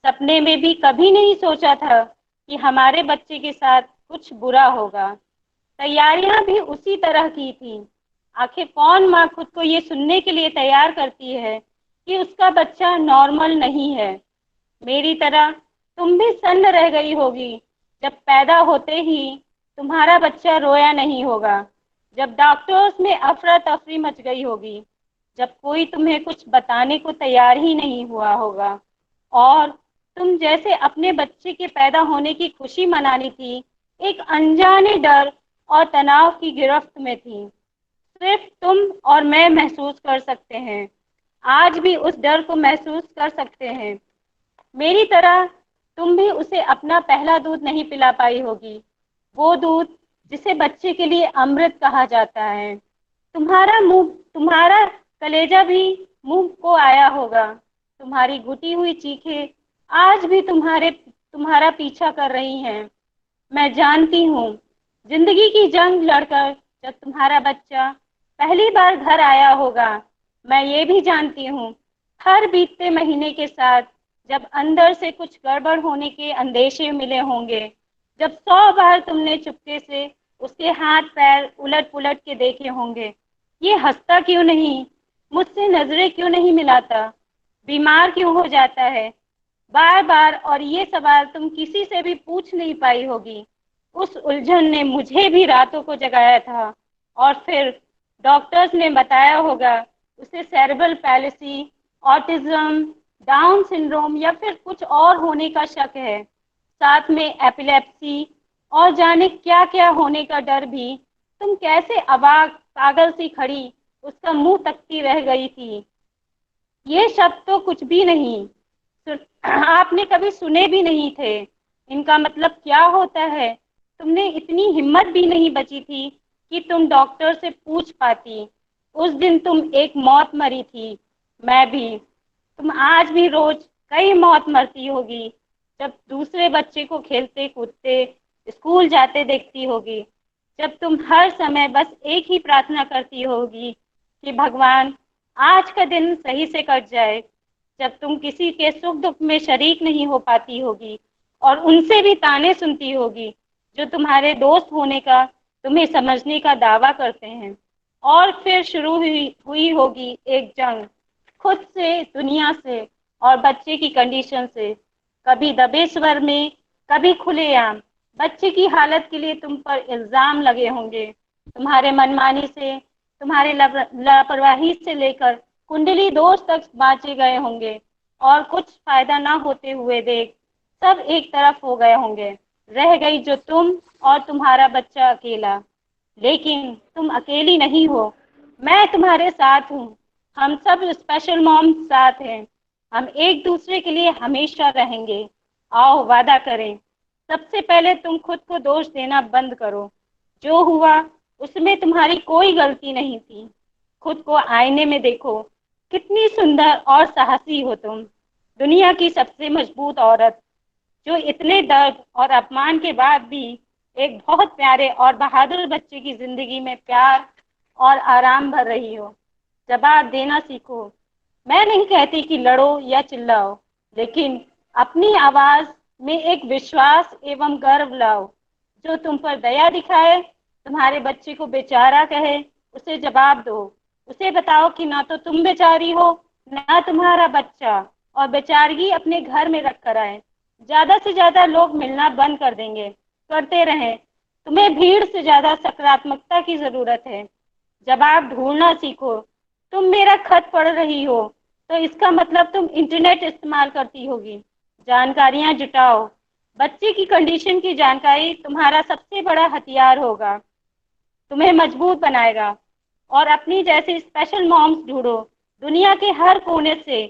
सपने में भी कभी नहीं सोचा था कि हमारे बच्चे के साथ कुछ बुरा होगा। तैयारियां भी उसी तरह की थी। आखिर कौन माँ खुद को ये सुनने के लिए तैयार करती है कि उसका बच्चा नॉर्मल नहीं है। मेरी तरह तुम भी सन्न रह गई होगी जब पैदा होते ही तुम्हारा बच्चा रोया नहीं होगा, जब डॉक्टर्स में अफरा तफरी मच गई होगी, जब कोई तुम्हें कुछ बताने को तैयार ही नहीं हुआ होगा, और तुम जैसे अपने बच्चे के पैदा होने की खुशी मनानी थी, एक अनजाने डर और तनाव की गिरफ्त में थी। सिर्फ तुम और मैं महसूस कर सकते हैं। आज भी उस डर को महसूस कर सकते हैं। मेरी तरह तुम भी उसे अपना पहला दूध नहीं पिला पाई होगी, वो दूध जिसे बच्चे के लिए अमृत कहा जाता है। तुम्हारा कलेजा भी मुंह को आया होगा। तुम्हारी घुटी हुई चीखें आज भी तुम्हारा पीछा कर रही हैं। मैं जानती हूँ जिंदगी की जंग लड़कर जब तुम्हारा बच्चा पहली बार घर आया होगा, मैं ये भी जानती हूँ हर बीतते महीने के साथ जब अंदर से कुछ गड़बड़ होने के अंदेशे मिले होंगे, जब 100 बार तुमने चुपके से उसके हाथ पैर उलट पुलट के देखे होंगे, ये हंसता क्यों नहीं, मुझसे नजरें क्यों नहीं मिलाता, बीमार क्यों हो जाता है बार बार, और ये सवाल तुम किसी से भी पूछ नहीं पाई होगी। उस उलझन ने मुझे भी रातों को जगाया था और फिर डॉक्टर्स ने बताया होगा उसे cerebral policy, autism, down syndrome या फिर कुछ और होने का शक है, साथ में एपिलेप्सी और जाने क्या क्या होने का डर भी। तुम कैसे अवाक पागल सी खड़ी उसका मुंह तकती रह गई थी। ये शब्द तो कुछ भी नहीं, आपने कभी सुने भी नहीं थे। इनका मतलब क्या होता है, तुमने इतनी हिम्मत भी नहीं बची थी कि तुम डॉक्टर से पूछ पाती। उस दिन तुम एक मौत मरी थी, मैं भी। तुम आज भी रोज कई मौत मरती होगी जब दूसरे बच्चे को खेलते कूदते स्कूल जाते देखती होगी, जब तुम हर समय बस एक ही प्रार्थना करती होगी कि भगवान आज का दिन सही से कट जाए, जब तुम किसी के सुख दुख में शरीक नहीं हो पाती होगी और उनसे भी ताने सुनती होगी जो तुम्हारे दोस्त होने का, तुम्हें समझने का दावा करते हैं। और फिर शुरू हुई होगी एक जंग, खुद से, दुनिया से और बच्चे की कंडीशन से, कभी दबे स्वर में, कभी खुलेआम। बच्चे की हालत के लिए तुम पर इल्जाम लगे होंगे, तुम्हारे मनमानी से, तुम्हारे लापरवाही से लेकर कुंडली दोष तक बांचे गए होंगे, और कुछ फायदा ना होते हुए देख सब एक तरफ हो गए होंगे। रह गई जो तुम और तुम्हारा बच्चा अकेला। लेकिन तुम अकेली नहीं हो, मैं तुम्हारे साथ हूँ। हम सब स्पेशल मॉम साथ हैं। हम एक दूसरे के लिए हमेशा रहेंगे। आओ वादा करें। सबसे पहले तुम खुद को दोष देना बंद करो। जो हुआ उसमें तुम्हारी कोई गलती नहीं थी। खुद को आईने में देखो, कितनी सुंदर और साहसी हो तुम, दुनिया की सबसे मजबूत औरत, जो इतने दर्द और अपमान के बाद भी एक बहुत प्यारे और बहादुर बच्चे की जिंदगी में प्यार और आराम भर रही हो। जवाब देना सीखो। मैं नहीं कहती कि लड़ो या चिल्लाओ, लेकिन अपनी आवाज में एक विश्वास एवं गर्व लाओ। जो तुम पर दया दिखाए, तुम्हारे बच्चे को बेचारा कहे, उसे जवाब दो। उसे बताओ कि ना तो तुम बेचारी हो, ना तुम्हारा बच्चा, और बेचारगी अपने घर में रख कर आए। ज्यादा से ज्यादा लोग मिलना बंद कर देंगे, करते रहें। तुम्हें भीड़ से ज्यादा सकारात्मकता की जरूरत है। जवाब ढूंढना सीखो। तुम मेरा खत पढ़ रही हो तो इसका मतलब तुम इंटरनेट इस्तेमाल करती होगी। जानकारियां जुटाओ। बच्चे की कंडीशन की जानकारी तुम्हारा सबसे बड़ा हथियार होगा, तुम्हें मजबूत बनाएगा। और अपनी जैसी स्पेशल मॉम्स ढूंढो दुनिया के हर कोने से।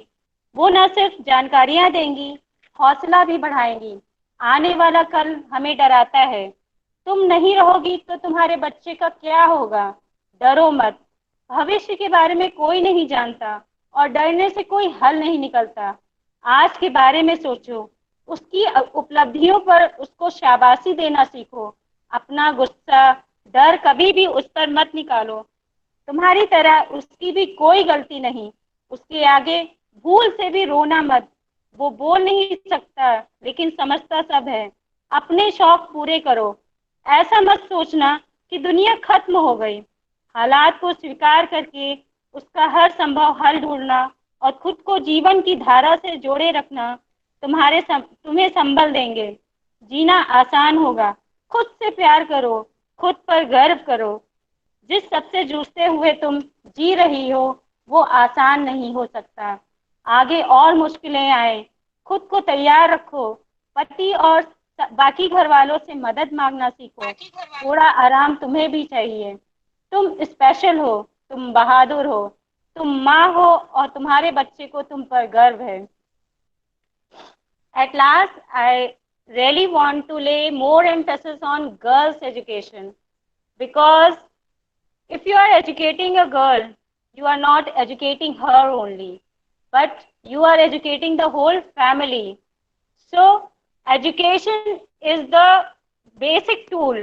वो न सिर्फ जानकारियां देंगी, हौसला भी बढ़ाएंगी। आने वाला कल हमें डराता है। तुम नहीं रहोगी तो तुम्हारे बच्चे का क्या होगा। डरो मत। भविष्य के बारे में कोई नहीं जानता और डरने से कोई हल नहीं निकलता। आज के बारे में सोचो, उसकी उपलब्धियों पर उसको शाबाशी देना सीखो। अपना गुस्सा, डर कभी भी उस पर मत निकालो। तुम्हारी तरह उसकी भी कोई गलती नहीं। उसके आगे भूल से भी रोना मत। वो बोल नहीं सकता लेकिन समझता सब है। अपने शौक पूरे करो। ऐसा मत सोचना कि दुनिया खत्म हो गई। हालात को स्वीकार करके उसका हर संभव हल ढूंढना और खुद को जीवन की धारा से जोड़े रखना तुम्हें संबल देंगे। जीना आसान होगा। खुद से प्यार करो, खुद पर गर्व करो। जिस सबसे जूझते हुए तुम जी रही हो वो आसान नहीं हो सकता। आगे और मुश्किलें आए, खुद को तैयार रखो। पति और बाकी घर वालों से मदद मांगना सीखो। थोड़ा आराम तुम्हें भी चाहिए। तुम स्पेशल हो, तुम बहादुर हो, तुम माँ हो और तुम्हारे बच्चे को तुम पर गर्व है। At last, I really want to lay more emphasis on girls' education, because if you are educating a girl, you are not educating her only, but you are educating the whole family. So education is the basic tool.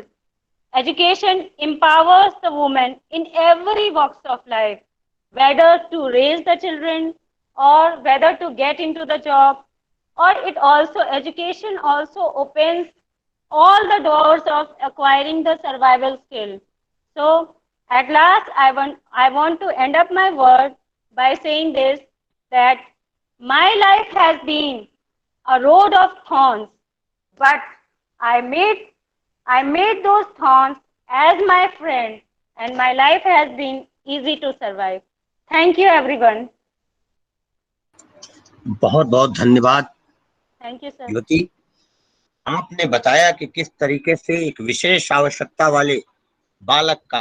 Education empowers the woman in every walks of life, whether to raise the children or whether to get into the job, or education also opens all the doors of acquiring the survival skill. So at last, I want to end up my word by saying this, that my life has been a road of thorns, but I made those thorns as my friend, and my life has been easy to survive. Thank you, everyone. बहुत बहुत धन्यवाद Thank you, sir. युवती। आपने बताया कि किस तरीके से एक विशेष आवश्यकता वाले बालक का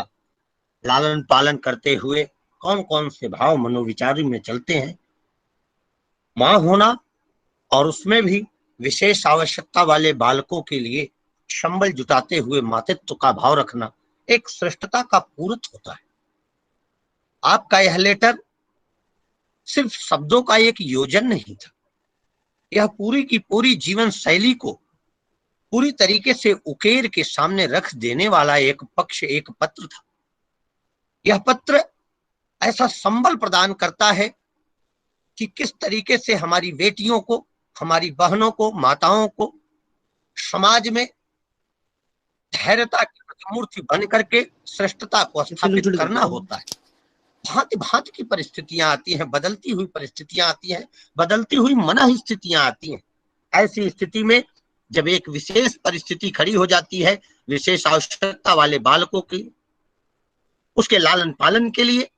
लालन पालन करते हुए कौन कौन से भाव मनोविचारी में चलते हैं। मां होना और उसमें भी विशेष आवश्यकता वाले बालकों के लिए संबल जुटाते हुए मातृत्व का भाव रखना एक श्रेष्ठता का पूरक होता है। आपका यह लेटर सिर्फ शब्दों का एक योजन नहीं था, यह पूरी की पूरी जीवन शैली को पूरी तरीके से उकेर के सामने रख देने वाला एक पत्र था। यह पत्र ऐसा संबल प्रदान करता है कि किस तरीके से हमारी बेटियों को, हमारी बहनों को, माताओं को समाज में धैर्यता की प्रतिमूर्ति बन करके श्रेष्ठता को स्थापित करना होता है। भांति भांति की परिस्थितियां आती हैं, बदलती हुई परिस्थितियां आती हैं, बदलती हुई मन स्थितियां आती हैं। ऐसी स्थिति में जब एक विशेष परिस्थिति खड़ी हो जाती है विशेष आवश्यकता वाले बालकों की, उसके लालन पालन के लिए,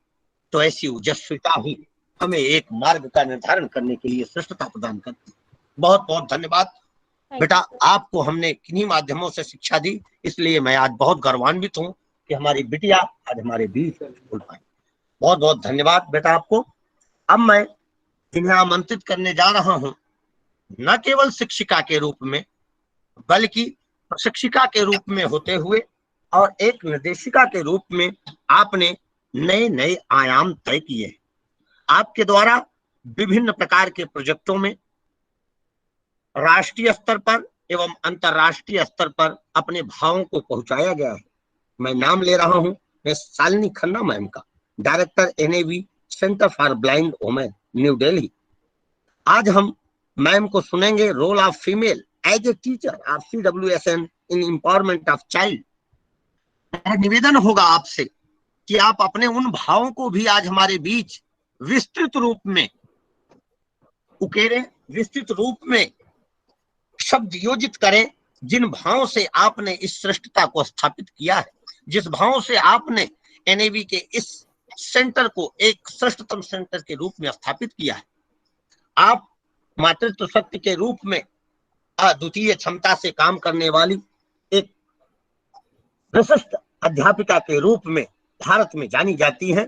तो ऐसी ओजस्विता ही हमें एक मार्ग का निर्धारण करने के लिए श्रेष्ठता प्रदान करती है। बहुत बहुत धन्यवाद बेटा, आपको हमने किन्हीं माध्यमों से शिक्षा दी, इसलिए मैं आज बहुत गर्वान्वित हूँ कि हमारी बिटिया आज हमारे बीच बोल पाई। बहुत बहुत धन्यवाद बेटा आपको। अब मैं जिन्हें आमंत्रित करने जा रहा हूँ, न केवल शिक्षिका के रूप में बल्कि प्रशिक्षिका के रूप में होते हुए और एक निर्देशिका के रूप में आपने नए नए आयाम तय किए। आपके द्वारा विभिन्न प्रकार के प्रोजेक्टों में राष्ट्रीय स्तर पर एवं अंतर्राष्ट्रीय स्तर पर अपने भावों को पहुंचाया गया है। मैं नाम ले रहा हूं शालिनी खन्ना मैम का, director NAV centre for blind women, New Delhi. आज हम मैम को सुनेंगे role of female as a teacher of CWSN in empowerment of child. निवेदन होगा आपसे कि आप अपने उन भावों को भी आज हमारे बीच विस्तृत रूप में उकेरें, विस्तृत रूप में शब्द योजित करें, जिन भावों से आपने इस श्रेष्ठता को स्थापित किया है, जिस भावों से आपने NAV के इस सेंटर को एक श्रेष्ठतम सेंटर के रूप में स्थापित किया है। आप मातृत्व शक्ति के रूप में अद्वितीय क्षमता से काम करने वाली एक विशिष्ट अध्यापिका के रूप में भारत में जानी जाती हैं।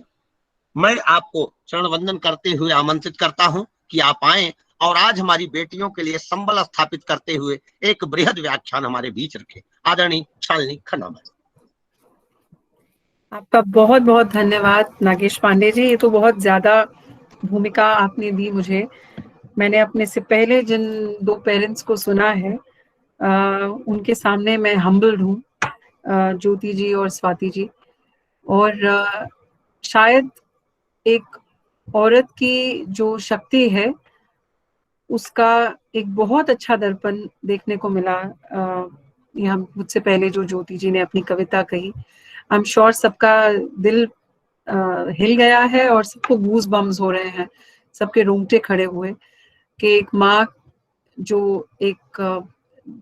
मैं आपको चरण वंदन करते हुए आमंत्रित करता हूं कि आप आएं और आज हमारी बेटियों के लिए संबल स्थापित करते हुए एक बृहद व्याख्यान हमारे बीच रखें। आदरणीय शालिनी खन्ना मैम। आपका बहुत बहुत धन्यवाद नागेश पांडे जी। ये तो बहुत ज्यादा भूमिका आपने दी मुझे। मैंने अपने से पहले जिन दो पेरेंट्स को सुना है उनके सामने मैं हम्बल्ड हूँ, ज्योति जी और स्वाति जी। और शायद एक औरत की जो शक्ति है उसका एक बहुत अच्छा दर्पण देखने को मिला। यहाँ मुझसे पहले जो ज्योति जी ने अपनी कविता कही, आई एम श्योर सबका दिल हिल गया है और सबको गूज बम्स हो रहे हैं, सबके रोंगटे खड़े हुए कि एक माँ जो एक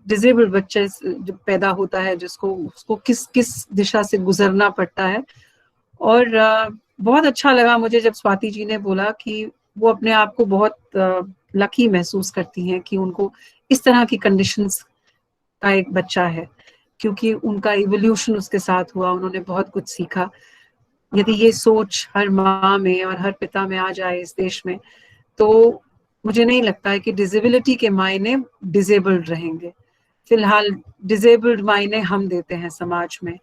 डिसेबल्ड बच्चे जो पैदा होता है जिसको उसको किस किस दिशा से गुजरना पड़ता है। और बहुत अच्छा लगा मुझे जब स्वाति जी ने बोला कि वो अपने आप को बहुत लकी महसूस करती हैं कि उनको इस तरह की कंडीशंस का एक बच्चा है, क्योंकि उनका इवोल्यूशन उसके साथ हुआ, उन्होंने बहुत कुछ सीखा। यदि ये सोच हर माँ में और हर पिता में आ जाए इस देश में, तो मुझे नहीं लगता है कि डिसेबिलिटी के मायने डिसेबल्ड रहेंगे। फिलहाल डिसेबल्ड मायने हम देते हैं समाज में।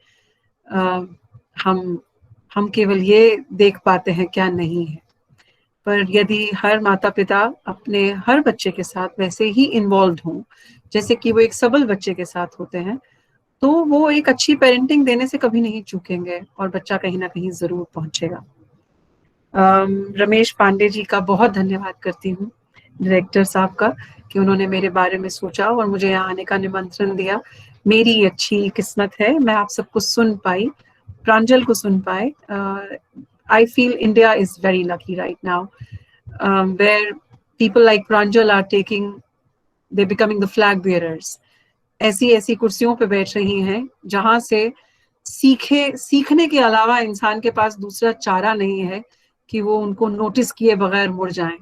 हम केवल ये देख पाते हैं क्या नहीं है। पर यदि हर माता पिता अपने हर बच्चे के साथ वैसे ही इन्वॉल्व हों जैसे कि वो एक सबल बच्चे के साथ होते हैं, तो वो एक अच्छी पेरेंटिंग देने से कभी नहीं चूकेंगे और बच्चा कहीं ना कहीं जरूर पहुंचेगा। रमेश पांडे जी का बहुत धन्यवाद करती हूँ, डायरेक्टर साहब का, कि उन्होंने मेरे बारे में सोचा और मुझे यहाँ आने का निमंत्रण दिया। मेरी अच्छी किस्मत है, मैं आप सबको सुन पाई, प्रांजल को सुन पाए। I feel India is very lucky right now, where people like Pranjal are they're becoming the flag bearers. ऐसी ऐसी कुर्सियों पे बैठ रही हैं जहां से सीखने के अलावा इंसान के पास दूसरा चारा नहीं है कि वो उनको नोटिस किए बगैर मुड़ जाएं।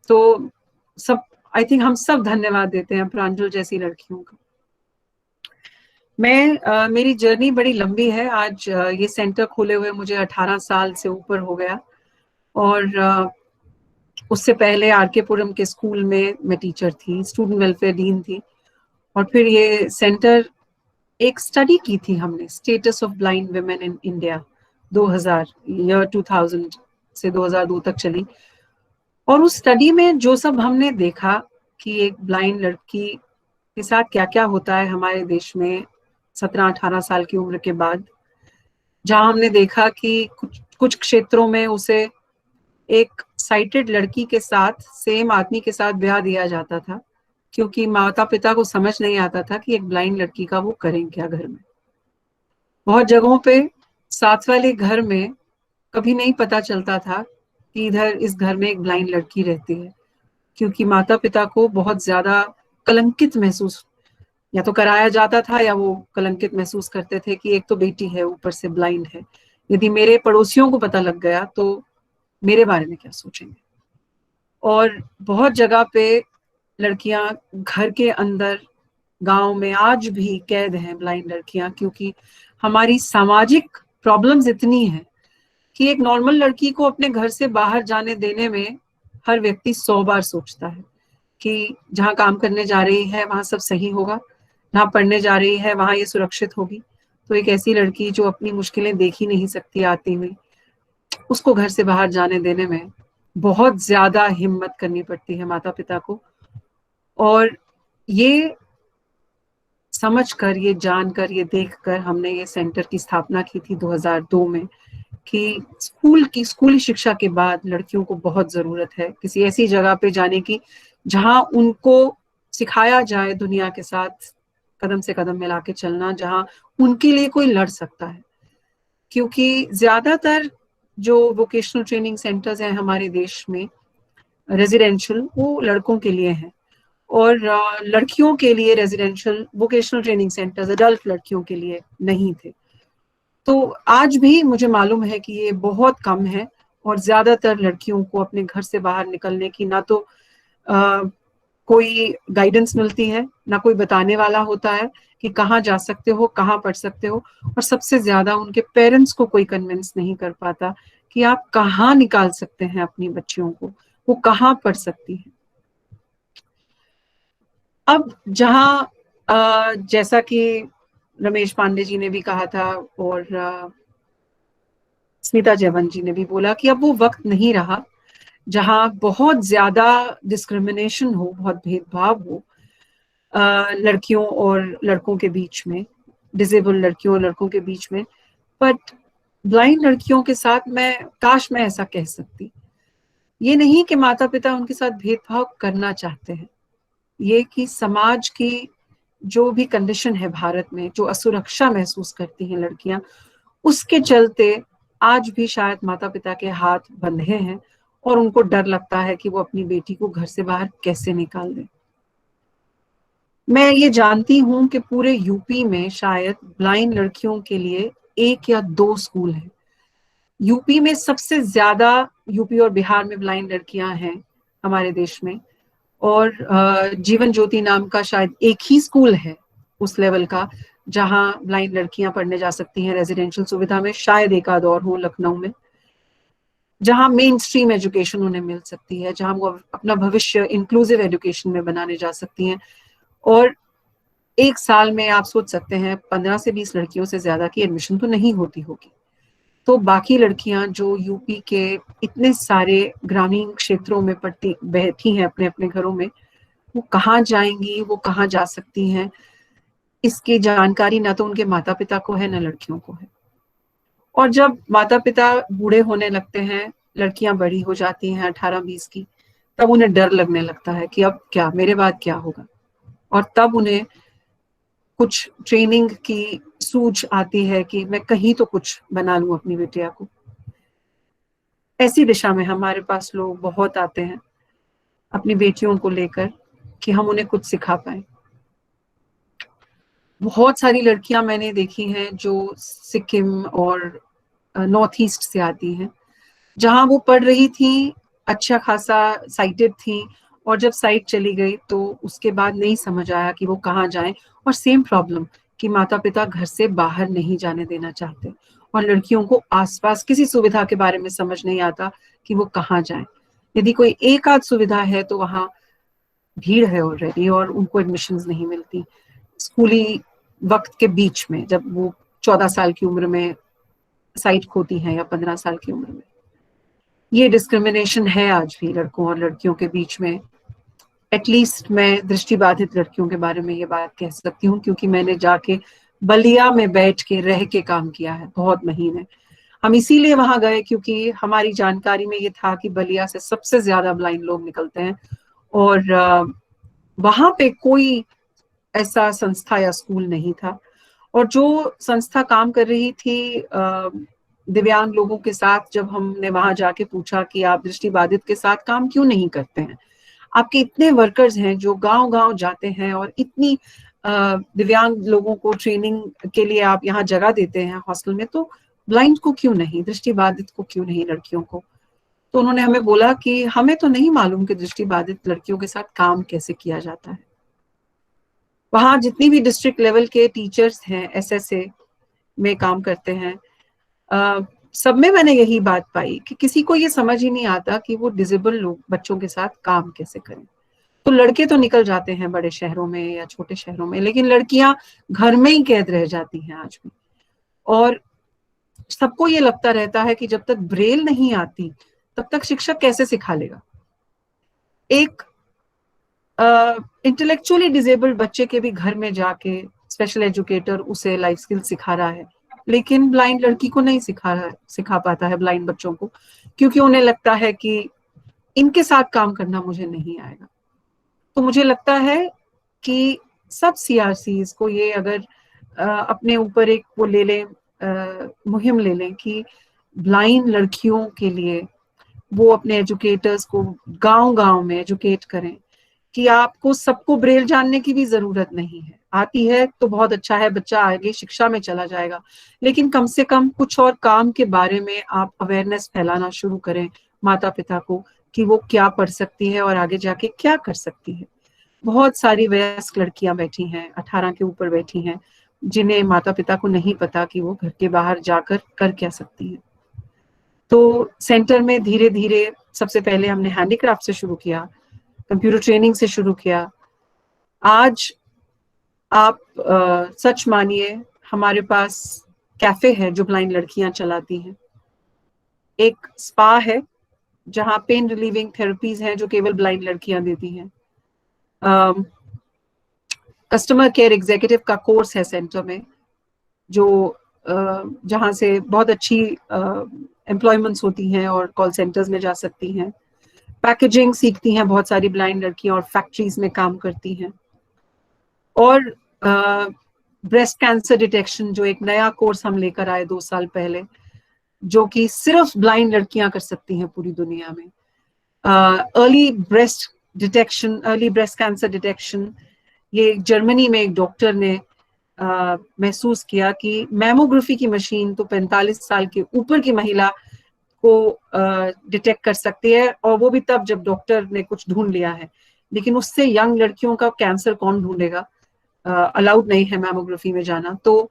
तो सब, आई थिंक हम सब धन्यवाद देते हैं प्रांजल जैसी लड़कियों का। मेरी जर्नी बड़ी लंबी है। आज ये सेंटर खोले हुए मुझे 18 साल से ऊपर हो गया, और उससे पहले आरके पुरम के स्कूल में मैं टीचर थी, स्टूडेंट वेलफेयर डीन थी। और फिर ये सेंटर, एक स्टडी की थी हमने, status of blind women in India, 2000 से 2002 तक चली। और उस स्टडी में जो सब हमने देखा कि एक ब्लाइंड लड़की के साथ क्या क्या होता है हमारे देश में 17-18 साल की उम्र के बाद, जहां हमने देखा कि कुछ क्षेत्रों में उसे एक साइटेड लड़की के साथ, सेम आदमी के साथ ब्याह दिया जाता था, क्योंकि माता पिता को समझ नहीं आता था कि एक ब्लाइंड लड़की का वो करें क्या घर में। बहुत जगहों पे साथ वाले घर में कभी नहीं पता चलता था कि इधर इस घर में एक ब्लाइंड लड़की रहती है, क्योंकि माता पिता को बहुत ज्यादा कलंकित महसूस या तो कराया जाता था, या वो कलंकित महसूस करते थे कि एक तो बेटी है, ऊपर से ब्लाइंड है, यदि मेरे पड़ोसियों को पता लग गया तो मेरे बारे में क्या सोचेंगे। और बहुत जगह पे लड़कियां घर के अंदर, गांव में आज भी कैद हैं ब्लाइंड लड़कियां, क्योंकि हमारी सामाजिक प्रॉब्लम्स इतनी है कि एक नॉर्मल लड़की को अपने घर से बाहर जाने देने में हर व्यक्ति 100 बार सोचता है कि जहाँ काम करने जा रही है वहां सब सही होगा, जहाँ पढ़ने जा रही है वहां ये सुरक्षित होगी। तो एक ऐसी लड़की जो अपनी मुश्किलें देख ही नहीं सकती आती हुई, उसको घर से बाहर जाने देने में बहुत ज्यादा हिम्मत करनी पड़ती है माता पिता को। और ये समझकर, ये जानकर, ये देखकर हमने ये सेंटर की स्थापना की थी 2002 में, कि स्कूली शिक्षा के बाद लड़कियों को बहुत जरूरत है किसी ऐसी जगह पे जाने की जहां उनको सिखाया जाए दुनिया के साथ कदम से कदम मिला के चलना, जहां उनके लिए कोई लड़ सकता है। क्योंकि ज्यादातर जो वोकेशनल ट्रेनिंग सेंटर्स हैं हमारे देश में रेजिडेंशियल, वो लड़कों के लिए हैं, और लड़कियों के लिए residential vocational training centres adult लड़कियों के लिए नहीं थे। तो आज भी मुझे मालूम है कि ये बहुत कम है, और ज्यादातर लड़कियों को अपने घर से बाहर निकलने की ना तो कोई गाइडेंस मिलती है, ना कोई बताने वाला होता है कि कहाँ जा सकते हो, कहाँ पढ़ सकते हो, और सबसे ज्यादा उनके पेरेंट्स को कोई कन्विंस नहीं कर पाता कि आप कहाँ निकाल सकते हैं अपनी बच्चियों को, वो कहाँ पढ़ सकती हैं। अब जहाँ जैसा कि रमेश पांडे जी ने भी कहा था और स्मिता जयवंत जी ने भी बोला कि अब वो वक्त नहीं रहा जहाँ बहुत ज्यादा डिस्क्रिमिनेशन हो, बहुत भेदभाव हो लड़कियों और लड़कों के बीच में, डिसेबल लड़कियों और लड़कों के बीच में। बट ब्लाइंड लड़कियों के साथ काश मैं ऐसा कह सकती। ये नहीं कि माता पिता उनके साथ भेदभाव करना चाहते हैं, ये कि समाज की जो भी कंडीशन है भारत में, जो असुरक्षा महसूस करती हैं लड़कियां, उसके चलते आज भी शायद माता पिता के हाथ बंधे हैं और उनको डर लगता है कि वो अपनी बेटी को घर से बाहर कैसे निकाल दें। मैं ये जानती हूं कि पूरे यूपी में शायद ब्लाइंड लड़कियों के लिए 1 या 2 स्कूल हैं। यूपी में सबसे ज्यादा, यूपी और बिहार में ब्लाइंड लड़कियां हैं हमारे देश में, और जीवन ज्योति नाम का शायद एक ही स्कूल है उस लेवल का जहां ब्लाइंड लड़कियां पढ़ने जा सकती हैं रेजिडेंशियल सुविधा में, शायद एक आध और हो लखनऊ में, जहां मेन स्ट्रीम एजुकेशन उन्हें मिल सकती है, जहां वो अपना भविष्य इंक्लूसिव एजुकेशन में बनाने जा सकती हैं। और एक साल में आप सोच सकते हैं 15 से 20 लड़कियों से ज्यादा की एडमिशन तो नहीं होती होगी। तो बाकी लड़कियां जो यूपी के इतने सारे ग्रामीण क्षेत्रों में बैठी हैं अपने अपने घरों में, वो कहाँ जाएंगी, वो कहाँ जा सकती हैं। इसकी जानकारी ना तो उनके माता पिता को है, ना लड़कियों को है। और जब माता पिता बूढ़े होने लगते हैं, लड़कियां बड़ी हो जाती हैं 18-20 की, तब उन्हें डर लगने लगता है कि अब क्या, मेरे बाद क्या होगा। और तब उन्हें कुछ ट्रेनिंग की सूझ आती है कि मैं कहीं तो कुछ बना लूं अपनी बेटिया को। ऐसी दिशा में हमारे पास लोग बहुत आते हैं अपनी बेटियों को लेकर कि हम उन्हें कुछ सिखा पाए। बहुत सारी लड़कियां मैंने देखी हैं जो सिक्किम और नॉर्थ ईस्ट से आती हैं, जहां वो पढ़ रही थी, अच्छा खासा साइटेड थी, और जब साइट चली गई तो उसके बाद नहीं समझ आया कि वो कहाँ जाएं। और सेम प्रॉब्लम कि माता पिता घर से बाहर नहीं जाने देना चाहते, और लड़कियों को आसपास किसी सुविधा के बारे में समझ नहीं आता कि वो कहाँ जाएं। यदि कोई एक आध सुविधा है तो वहाँ भीड़ है ऑलरेडी और उनको एडमिशंस नहीं मिलती। स्कूली वक्त के बीच में, जब वो 14 साल की उम्र में साइट खोती हैं या 15 साल की उम्र में, ये डिस्क्रिमिनेशन है आज भी लड़कों और लड़कियों के बीच में। एटलीस्ट मैं दृष्टिबाधित लड़कियों के बारे में ये बात कह सकती हूँ, क्योंकि मैंने जाके बलिया में बैठ के रह के काम किया है बहुत महीने। हम इसीलिए वहां गए क्योंकि हमारी जानकारी में ये था कि बलिया से सबसे ज्यादा ब्लाइंड लोग निकलते हैं, और वहां पे कोई ऐसा संस्था या स्कूल नहीं था। और जो संस्था काम कर रही थी दिव्यांग लोगों के साथ, जब हमने वहां जाके पूछा कि आप दृष्टिबाधित के साथ काम क्यों नहीं करते हैं, आपके इतने वर्कर्स हैं जो गांव-गांव जाते हैं और इतनी दिव्यांग लोगों को ट्रेनिंग के लिए आप यहाँ जगह देते हैं हॉस्टल में, तो ब्लाइंड को क्यों नहीं, दृष्टिबाधित को क्यों नहीं, लड़कियों को। तो उन्होंने हमें बोला कि हमें तो नहीं मालूम कि दृष्टिबाधित लड़कियों के साथ काम कैसे किया जाता है। वहां जितनी भी डिस्ट्रिक्ट लेवल के टीचर्स हैं, SSA में काम करते हैं, सब में मैंने यही बात पाई कि किसी को ये समझ ही नहीं आता कि वो डिसेबल लोग बच्चों के साथ काम कैसे करें। तो लड़के तो निकल जाते हैं बड़े शहरों में या छोटे शहरों में, लेकिन लड़कियां घर में ही कैद रह जाती हैं आज भी। और सबको ये लगता रहता है कि जब तक ब्रेल नहीं आती तब तक शिक्षक कैसे सिखा लेगा। एक इंटेलेक्चुअली डिसेबल्ड बच्चे के भी घर में जाके स्पेशल एजुकेटर उसे लाइफ स्किल सिखा रहा है, लेकिन ब्लाइंड लड़की को नहीं सिखा पाता है, ब्लाइंड बच्चों को, क्योंकि उन्हें लगता है कि इनके साथ काम करना मुझे नहीं आएगा। तो मुझे लगता है कि सब CRCs को ये अगर अपने ऊपर एक वो ले लें, मुहिम ले लें कि ब्लाइंड लड़कियों के लिए वो अपने एजुकेटर्स को गांव-गांव में एजुकेट करें कि आपको सबको ब्रेल जानने की भी जरूरत नहीं है। आती है तो बहुत अच्छा है, बच्चा आगे शिक्षा में चला जाएगा, लेकिन कम से कम कुछ और काम के बारे में आप अवेयरनेस फैलाना शुरू करें माता पिता को कि वो क्या पढ़ सकती है और आगे जाके क्या कर सकती है। बहुत सारी वयस्क लड़कियां बैठी हैं, 18 के ऊपर बैठी हैं, जिन्हें माता पिता को नहीं पता कि वो घर के बाहर जाकर कर क्या सकती है। तो सेंटर में धीरे धीरे सबसे पहले हमने हैंडीक्राफ्ट से शुरू किया, कंप्यूटर ट्रेनिंग से शुरू किया। आज आप सच मानिए, हमारे पास कैफे है जो ब्लाइंड लड़कियां चलाती हैं, एक स्पा है जहां पेन रिलीविंग थेरेपीज हैं जो केवल ब्लाइंड लड़कियां देती हैं, कस्टमर केयर एग्जीक्यूटिव का कोर्स है सेंटर में, जो जहां से बहुत अच्छी एम्प्लॉयमेंट्स होती हैं और कॉल सेंटर्स में जा सकती हैं। पैकेजिंग सीखती हैं बहुत सारी ब्लाइंड लड़कियां और फैक्ट्रीज में काम करती हैं। और ब्रेस्ट कैंसर डिटेक्शन जो एक नया कोर्स हम लेकर आए 2 साल पहले, जो कि सिर्फ ब्लाइंड लड़कियां कर सकती हैं पूरी दुनिया में। Early breast detection, early breast cancer detection, ये जर्मनी में एक डॉक्टर ने महसूस किया कि मैमोग्राफी की मशीन तो 45 साल के ऊपर की महिला को डिटेक्ट कर सकती है, और वो भी तब जब डॉक्टर ने कुछ ढूंढ लिया है, लेकिन उससे यंग लड़कियों का कैंसर कौन ढूंढेगा, अलाउड नहीं है मैमोग्राफी में जाना। तो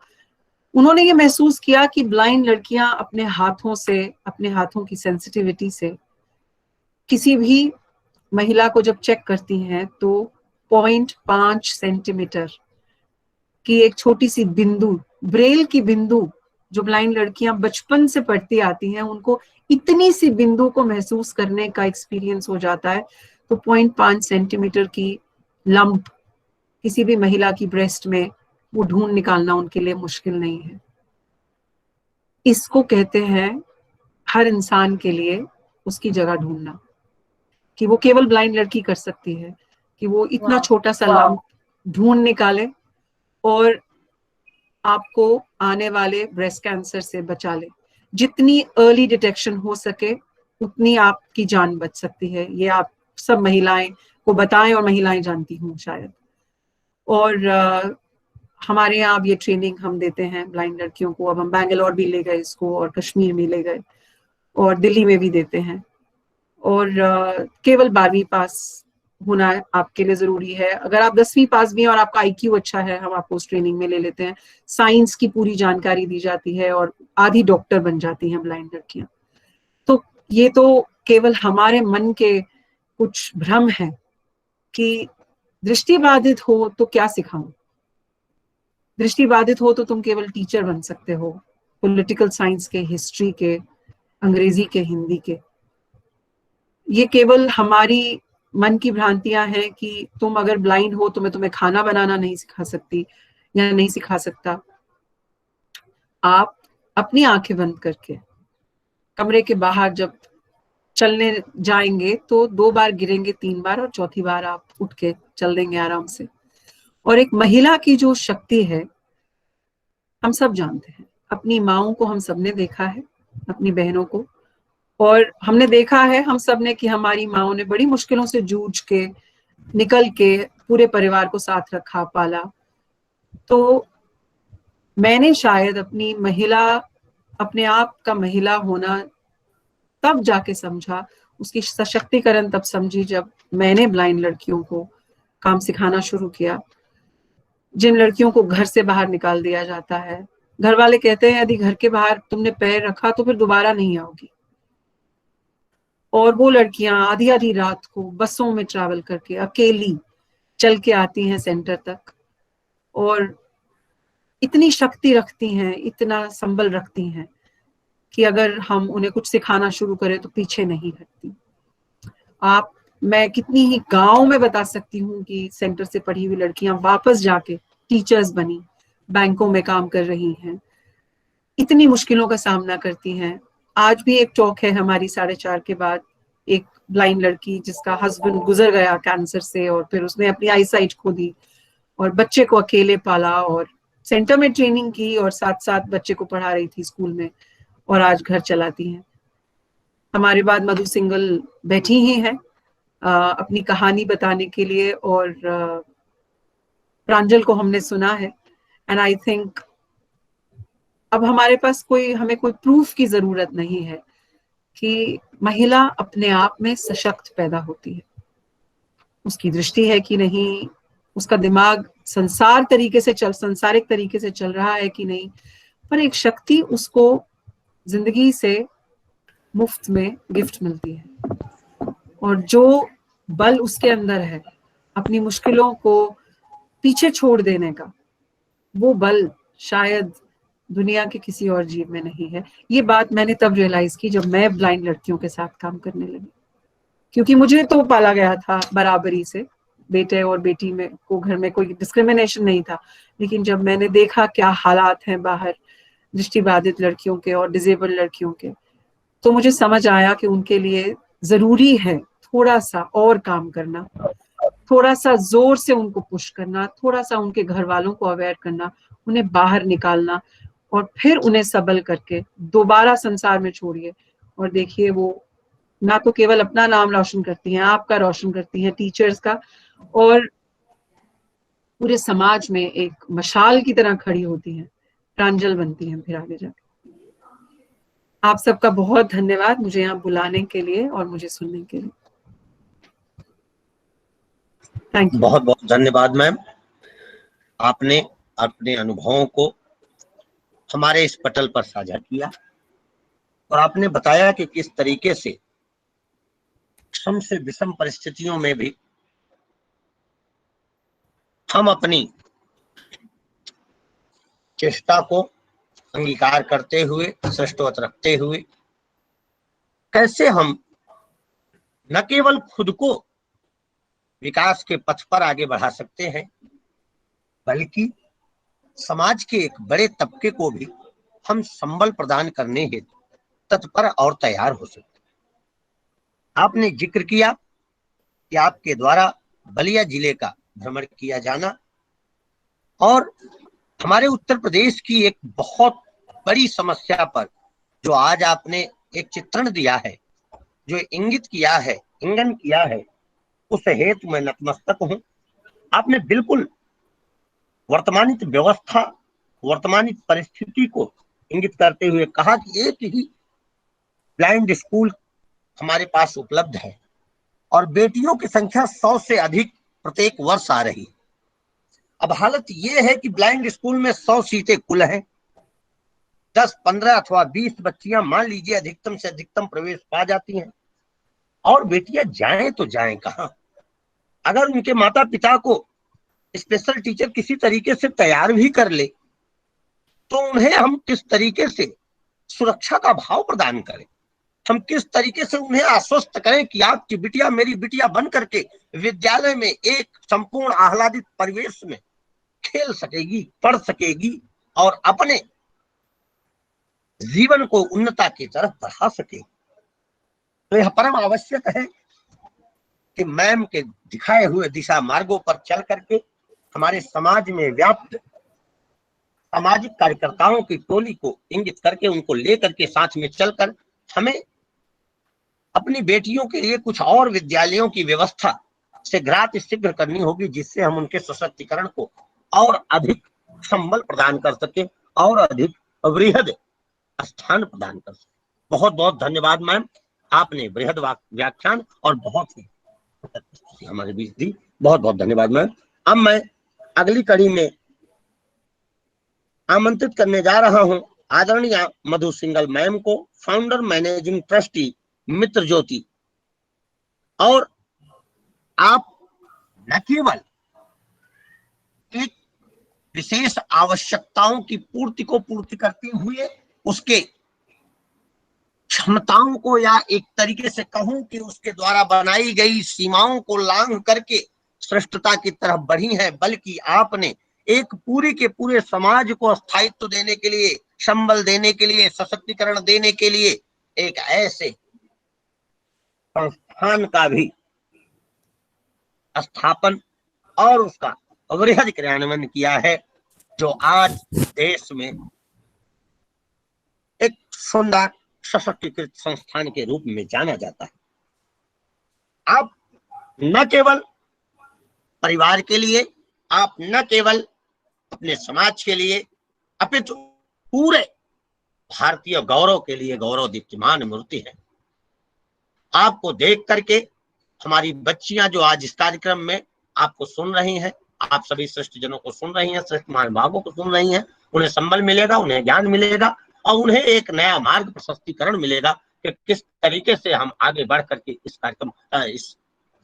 उन्होंने ये महसूस किया कि ब्लाइंड लड़कियां अपने हाथों से, अपने हाथों की सेंसिटिविटी से किसी भी महिला को जब चेक करती हैं तो 0.5 सेंटीमीटर की एक छोटी सी बिंदु, ब्रेल की बिंदु, जो ब्लाइंड लड़कियां बचपन से पढ़ती आती हैं, उनको इतनी सी बिंदु को महसूस करने का एक्सपीरियंस हो जाता है। तो 0.5 सेंटीमीटर की लंप किसी भी महिला की ब्रेस्ट में वो ढूंढ निकालना उनके लिए मुश्किल नहीं है। इसको कहते हैं हर इंसान के लिए उसकी जगह ढूंढना, कि वो केवल ब्लाइंड लड़की कर सकती है कि वो इतना वाह, छोटा सा लम्ब ढूंढ निकाले और आपको आने वाले ब्रेस्ट कैंसर से बचा ले। जितनी अर्ली डिटेक्शन हो सके उतनी आपकी जान बच सकती है। ये आप सब महिलाएं को बताएं, और महिलाएं जानती हूँ शायद। और हमारे यहाँ अब ये ट्रेनिंग हम देते हैं ब्लाइंड लड़कियों को। अब हम बैंगलोर भी ले गए इसको, और कश्मीर में ले गए, और दिल्ली में भी देते हैं। और केवल 12वीं पास होना आपके लिए जरूरी है। अगर आप 10वीं पास भी हैं और आपका IQ अच्छा है, हम आपको उस ट्रेनिंग में ले लेते हैं। साइंस की पूरी जानकारी दी जाती है और आधी डॉक्टर बन जाती हैं ब्लाइंड लड़कियां। तो ये तो केवल हमारे मन के कुछ भ्रम है कि दृष्टिबाधित हो तो क्या सिखाऊं। दृष्टिबाधित हो तो तुम केवल टीचर बन सकते हो, पॉलिटिकल साइंस के, हिस्ट्री के, अंग्रेजी के, हिंदी के। ये केवल हमारी मन की भ्रांतियां हैं कि तुम अगर ब्लाइंड हो तो मैं तुम्हें खाना बनाना नहीं सिखा सकती या नहीं सिखा सकता। आप अपनी आंखें बंद करके कमरे के बाहर जब चलने जाएंगे तो 2 बार गिरेंगे, 3 बार, और चौथी बार आप उठ के चल देंगे आराम से। और एक महिला की जो शक्ति है हम सब जानते हैं। अपनी माओं को हम सबने देखा है, अपनी बहनों को, और हमने देखा है हम सब ने कि हमारी माओं ने बड़ी मुश्किलों से जूझ के निकल के पूरे परिवार को साथ रखा, पाला। तो मैंने शायद अपने आप का महिला होना तब जाके समझा, उसकी सशक्तिकरण तब समझी जब मैंने ब्लाइंड लड़कियों को काम सिखाना शुरू किया। जिन लड़कियों को घर से बाहर निकाल दिया जाता है, घर वाले कहते हैं यदि घर के बाहर तुमने पैर रखा तो फिर दोबारा नहीं आओगी। और वो लड़कियां आधी आधी रात को बसों में ट्रैवल करके अकेली चल के आती हैं सेंटर तक, और इतनी शक्ति रखती हैं, इतना संबल रखती हैं कि अगर हम उन्हें कुछ सिखाना शुरू करें तो पीछे नहीं हटती। मैं कितनी ही गांव में बता सकती हूँ कि सेंटर से पढ़ी हुई लड़कियां वापस जाके टीचर्स बनी, बैंकों में काम कर रही हैं, इतनी मुश्किलों का सामना करती हैं। आज भी एक टॉक है हमारी 4:30 के बाद, एक ब्लाइंड लड़की जिसका हस्बैंड गुजर गया कैंसर से, और फिर उसने अपनी आई साइट खो दी और बच्चे को अकेले पाला, और सेंटर में ट्रेनिंग की, और साथ साथ बच्चे को पढ़ा रही थी स्कूल में, और आज घर चलाती हैं। हमारे बाद मधु सिंगल बैठी ही हैं अपनी कहानी बताने के लिए, और प्रांजल को हमने सुना है। एंड आई थिंक अब हमारे पास हमें कोई प्रूफ की जरूरत नहीं है कि महिला अपने आप में सशक्त पैदा होती है। उसकी दृष्टि है कि नहीं, उसका दिमाग संसारिक तरीके से चल रहा है कि नहीं, पर एक शक्ति उसको जिंदगी से मुफ्त में गिफ्ट मिलती है। और जो बल उसके अंदर है अपनी मुश्किलों को पीछे छोड़ देने का, वो बल शायद दुनिया के किसी और जीव में नहीं है। ये बात मैंने तब रियलाइज की जब मैं ब्लाइंड लड़कियों के साथ काम करने लगी, क्योंकि मुझे तो पाला गया था बराबरी से, बेटे और बेटी में को घर में कोई डिस्क्रिमिनेशन नहीं था। लेकिन जब मैंने देखा क्या हालात हैं बाहर दृष्टिबाधित लड़कियों के और डिजेबल लड़कियों के, तो मुझे समझ आया कि उनके लिए जरूरी है थोड़ा सा और काम करना, थोड़ा सा जोर से उनको पुश करना, थोड़ा सा उनके घर वालों को अवेयर करना, उन्हें बाहर निकालना, और फिर उन्हें सबल करके दोबारा संसार में छोड़िए। और देखिए वो ना तो केवल अपना नाम रोशन करती हैं, आपका रोशन करती हैं, टीचर्स का, और पूरे समाज में एक मशाल की तरह खड़ी होती हैं, प्रांजल बनती हैं फिर आगे जाके। आप सबका बहुत धन्यवाद मुझे यहाँ बुलाने के लिए और मुझे सुनने के लिए। Thank you. बहुत बहुत धन्यवाद मैम, आपने अपने अनुभवों को हमारे इस पटल पर साझा किया, और आपने बताया कि किस तरीके से विषम से विषम परिस्थितियों में भी हम अपनी चेष्टा को अंगीकार करते हुए, श्रेष्ठवत रखते हुए, कैसे हम न केवल खुद को विकास के पथ पर आगे बढ़ा सकते हैं, बल्कि समाज के एक बड़े तबके को भी हम संबल प्रदान करने हेतु तत्पर और तैयार हो सकते। आपने जिक्र किया कि आपके द्वारा बलिया जिले का भ्रमण किया जाना और हमारे उत्तर प्रदेश की एक बहुत बड़ी समस्या पर जो आज आपने एक चित्रण दिया है, जो इंगित किया है, इंगन किया है, उस हेतु मैं नतमस्तक हूं। आपने बिल्कुल वर्तमानित व्यवस्था, वर्तमानित परिस्थिति को इंगित करते हुए कहा कि एक ही ब्लाइंड स्कूल हमारे पास उपलब्ध है और बेटियों की संख्या 100 से अधिक प्रत्येक वर्ष आ रही है। अब हालत यह है कि ब्लाइंड स्कूल में 100 सीटें कुल हैं, 10, 15 अथवा 20 बच्चियां मान लीजिए अधिकतम से अधिकतम प्रवेश पा जाती हैं और बेटियां जाएं तो जाएं कहां? अगर उनके माता पिता को स्पेशल टीचर किसी तरीके से तैयार भी कर ले तो उन्हें हम किस तरीके से सुरक्षा का भाव प्रदान करें, हम किस तरीके से उन्हें आश्वस्त करें कि आपकी बिटिया मेरी बिटिया बन करके विद्यालय में एक संपूर्ण आह्लादित परिवेश में खेल सकेगी, पढ़ सकेगी और अपने जीवन को उन्नता की तरफ बढ़ा सकेगी। तो यह परम आवश्यक है कि मैम के दिखाए हुए दिशा मार्गों पर चल करके हमारे समाज में व्याप्त सामाजिक कार्यकर्ताओं की टोली को इंगित करके उनको लेकर के साथ में चलकर हमें अपनी बेटियों के लिए कुछ और विद्यालयों की व्यवस्था शीघ्र करनी होगी, जिससे हम उनके सशक्तिकरण को और अधिक संबल प्रदान कर सके और अधिक वृहद स्थान प्रदान कर सके। बहुत बहुत धन्यवाद मैम, आपने वृहद व्याख्यान और बहुत ही हमारे बीच दी। बहुत बहुत धन्यवाद मैम। अब मैं अगली कड़ी में आमंत्रित करने जा रहा हूं आदरणीय मधु सिंगल मैम को, फाउंडर मैनेजिंग ट्रस्टी मित्र ज्योति। और आप न केवल एक विशेष आवश्यकताओं की पूर्ति करते हुए उसके क्षमताओं को या एक तरीके से कहूं कि उसके द्वारा बनाई गई सीमाओं को लांघ करके श्रेष्ठता की तरफ बढ़ी है, बल्कि आपने एक पूरे के पूरे समाज को स्थायित्व देने के लिए, संबल देने के लिए, सशक्तिकरण देने के लिए एक ऐसे संस्थान का भी स्थापन और उसका वृहद क्रियान्वयन किया है, जो आज देश में एक सुंदर सशक्तिकृत संस्थान के रूप में जाना जाता है। आप न केवल परिवार के लिए, आप न केवल अपने समाज के लिए, अपितु पूरे भारतीय गौरव के लिए गौरव दीप्तिमान मूर्ति है। आपको देख करके हमारी बच्चियां जो आज इस कार्यक्रम में आपको सुन रही हैं, आप सभी श्रेष्ठ जनों को सुन रही हैं, श्रेष्ठ महानुभावों को सुन रही हैं, उन्हें संबल मिलेगा, उन्हें ज्ञान मिलेगा और उन्हें एक नया मार्ग प्रशस्तीकरण मिलेगा कि किस तरीके से हम आगे बढ़ करके इस कार्यक्रम, इस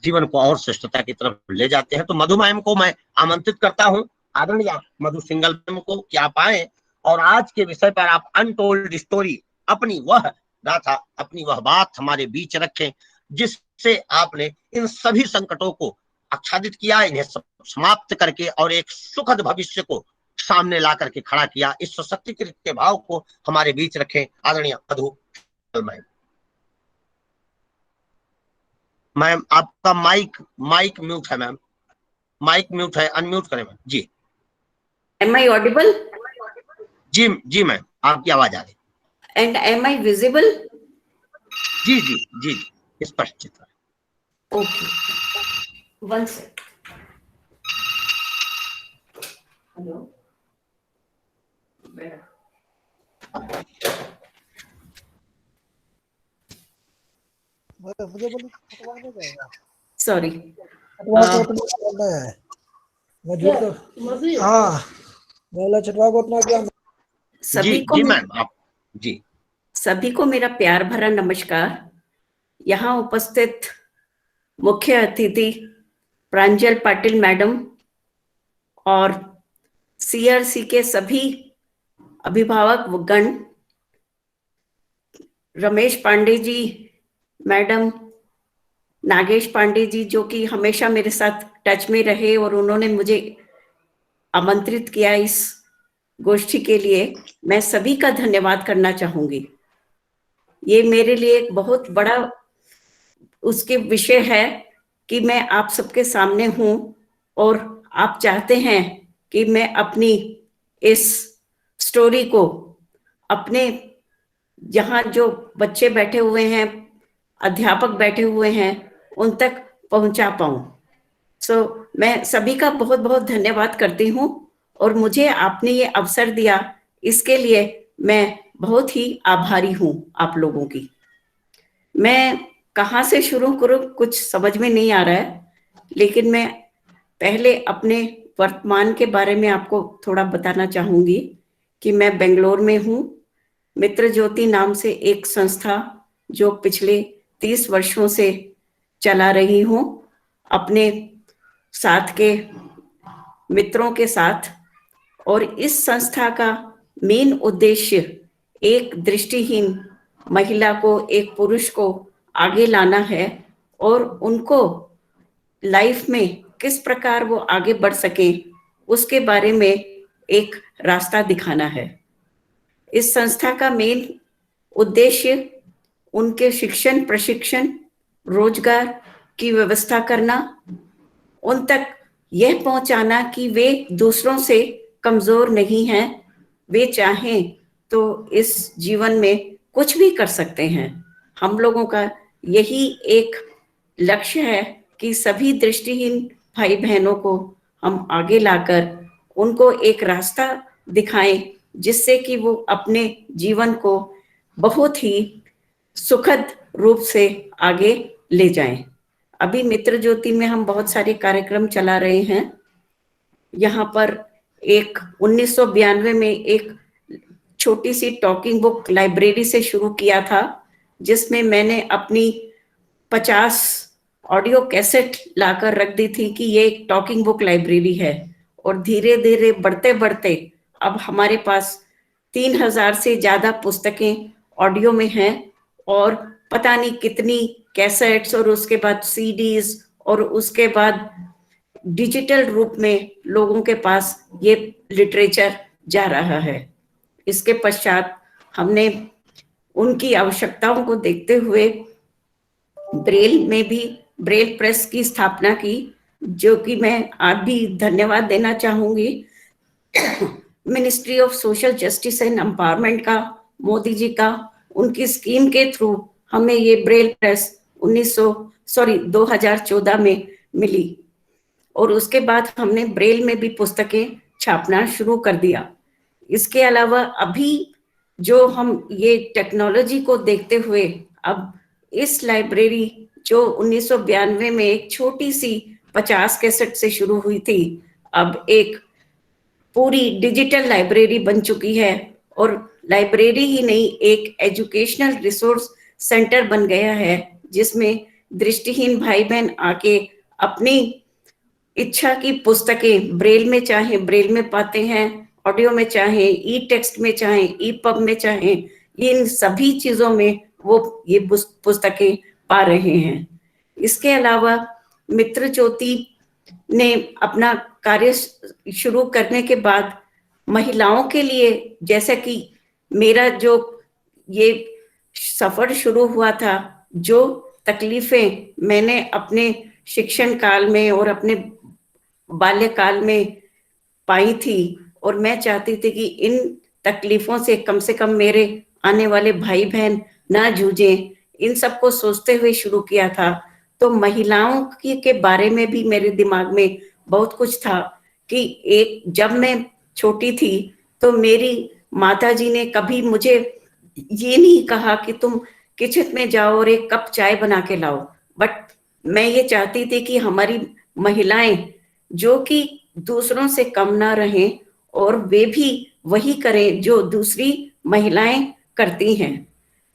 जीवन को और श्रेष्ठता की तरफ ले जाते हैं। तो मधु मैम को मैं आमंत्रित करता हूं, आदरणीय मधु सिंगल मैम को, कि आप आए और आज के विषय पर आप अनटोल्ड स्टोरी, अपनी वह गाथा, अपनी वह बात हमारे बीच रखें जिससे आपने इन सभी संकटों को आच्छादित किया, इन्हें समाप्त करके और एक सुखद भविष्य को सामने ला करके खड़ा किया। इस सशक्तिकृत के भाव को हमारे बीच रखें आदरणीय मधु मैम। मैम आपका माइक म्यूट है मैम, माइक म्यूट है, अनम्यूट करें मैम जी। Am I audible? जी मैम, आपकी आवाज आ रही। And am I visible? जी जी जी जी, स्पष्ट चित्र। Okay. One sec. Hello. मुझे बोली छटवाने जाएगा। Sorry. छटवा है मुझे तो, हाँ बोला छटवा को उतना क्या। सभी को जी मैम, आप जी। सभी को मेरा प्यार भरा नमस्कार। यहाँ उपस्थित मुख्य अतिथि प्रांजल पाटिल मैडम और सीआरसी के सभी अभिभावक गण, रमेश पांडे जी मैडम, नागेश पांडे जी जो कि हमेशा मेरे साथ टच में रहे और उन्होंने मुझे आमंत्रित किया इस गोष्ठी के लिए मैं सभी का धन्यवाद करना चाहूंगी। ये मेरे लिए एक बहुत बड़ा उसके विषय है कि मैं आप सबके सामने हूं और आप चाहते हैं कि मैं अपनी इस स्टोरी को अपने जहां जो बच्चे बैठे हुए हैं, अध्यापक बैठे हुए हैं, उन तक पहुंचा पाऊं। मैं सभी का बहुत बहुत धन्यवाद करती हूं और मुझे आपने ये अवसर दिया, इसके लिए मैं बहुत ही आभारी हूं आप लोगों की। मैं कहाँ से शुरू करूं कुछ समझ में नहीं आ रहा है, लेकिन मैं पहले अपने वर्तमान के बारे में आपको थोड़ा बताना चाहूंगी कि मैं बेंगलोर में हूँ। मित्र ज्योति नाम से एक संस्था जो पिछले 30 वर्षों से चला रही हूँ अपने साथ के मित्रों के साथ। और इस संस्था का मेन उद्देश्य एक दृष्टिहीन महिला को, एक पुरुष को आगे लाना है और उनको लाइफ में किस प्रकार वो आगे बढ़ सके उसके बारे में एक रास्ता दिखाना है। इस संस्था का मेन उद्देश्य उनके शिक्षण, प्रशिक्षण, रोजगार की व्यवस्था करना, उन तक यह पहुंचाना कि वे दूसरों से कमजोर नहीं हैं, वे चाहें तो इस जीवन में कुछ भी कर सकते हैं। हम लोगों का यही एक लक्ष्य है कि सभी दृष्टिहीन भाई बहनों को हम आगे लाकर उनको एक रास्ता दिखाएं जिससे कि वो अपने जीवन को बहुत ही सुखद रूप से आगे ले जाएं। अभी मित्र ज्योति में हम बहुत सारे कार्यक्रम चला रहे हैं। यहाँ पर एक 1992 में एक छोटी सी टॉकिंग बुक लाइब्रेरी से शुरू किया था, जिसमें मैंने अपनी 50 ऑडियो कैसेट लाकर रख दी थी कि ये एक टॉकिंग बुक लाइब्रेरी है। और धीरे धीरे बढ़ते बढ़ते अब हमारे पास 3000 से ज्यादा पुस्तकें ऑडियो में हैं और पता नहीं कितनी कैसेट्स और उसके बाद सीडीज और उसके बाद डिजिटल रूप में लोगों के पास ये लिटरेचर जा रहा है। इसके पश्चात हमने उनकी आवश्यकताओं को देखते हुए ब्रेल में भी ब्रेल प्रेस की स्थापना की, जो कि मैं आज भी धन्यवाद देना चाहूंगी ministry of social justice and empowerment का, मोदी जी का। उनकी स्कीम के थ्रू हमें ये ब्रेल प्रेस 2014 में मिली और उसके बाद हमने ब्रेल में भी पुस्तकें छापना शुरू कर दिया। इसके अलावा अभी जो हम ये टेक्नोलॉजी को देखते हुए अब इस लाइब्रेरी जो 1992 में एक छोटी सी 50 कैसेट से शुरू हुई थी, अब एक पूरी डिजिटल लाइब्रेरी बन चुकी है। और लाइब्रेरी ही नहीं, एक एजुकेशनल रिसोर्स सेंटर बन गया है जिसमें दृष्टिहीन भाई बहन आके अपनी इच्छा की पुस्तकें ब्रेल में चाहे ब्रेल में पाते हैं, ऑडियो में चाहे ई टेक्स्ट में चाहे ई पब में चाहे, इन सभी चीजों में वो ये पुस्तकें पा रहे हैं। इसके अलावा मित्र ज्योति ने अपना कार्य शुरू करने के बाद महिलाओं के लिए, जैसा कि मेरा जो ये सफर शुरू हुआ था, जो तकलीफें मैंने अपने शिक्षण काल में और अपने बाल्यकाल में पाई थी, और मैं चाहती थी कि इन तकलीफों से कम मेरे आने वाले भाई बहन ना जूझें, इन सबको सोचते हुए शुरू किया था। तो महिलाओं के बारे में भी मेरे दिमाग में बहुत कुछ था कि एक जब मैं छोटी थी तो मेरी माता जी ने कभी मुझे ये नहीं कहा कि तुम किचन में जाओ और एक कप चाय बना के लाओ, बट मैं ये चाहती थी कि हमारी महिलाएं जो कि दूसरों से कम ना रहें और वे भी वही करें जो दूसरी महिलाएं करती हैं।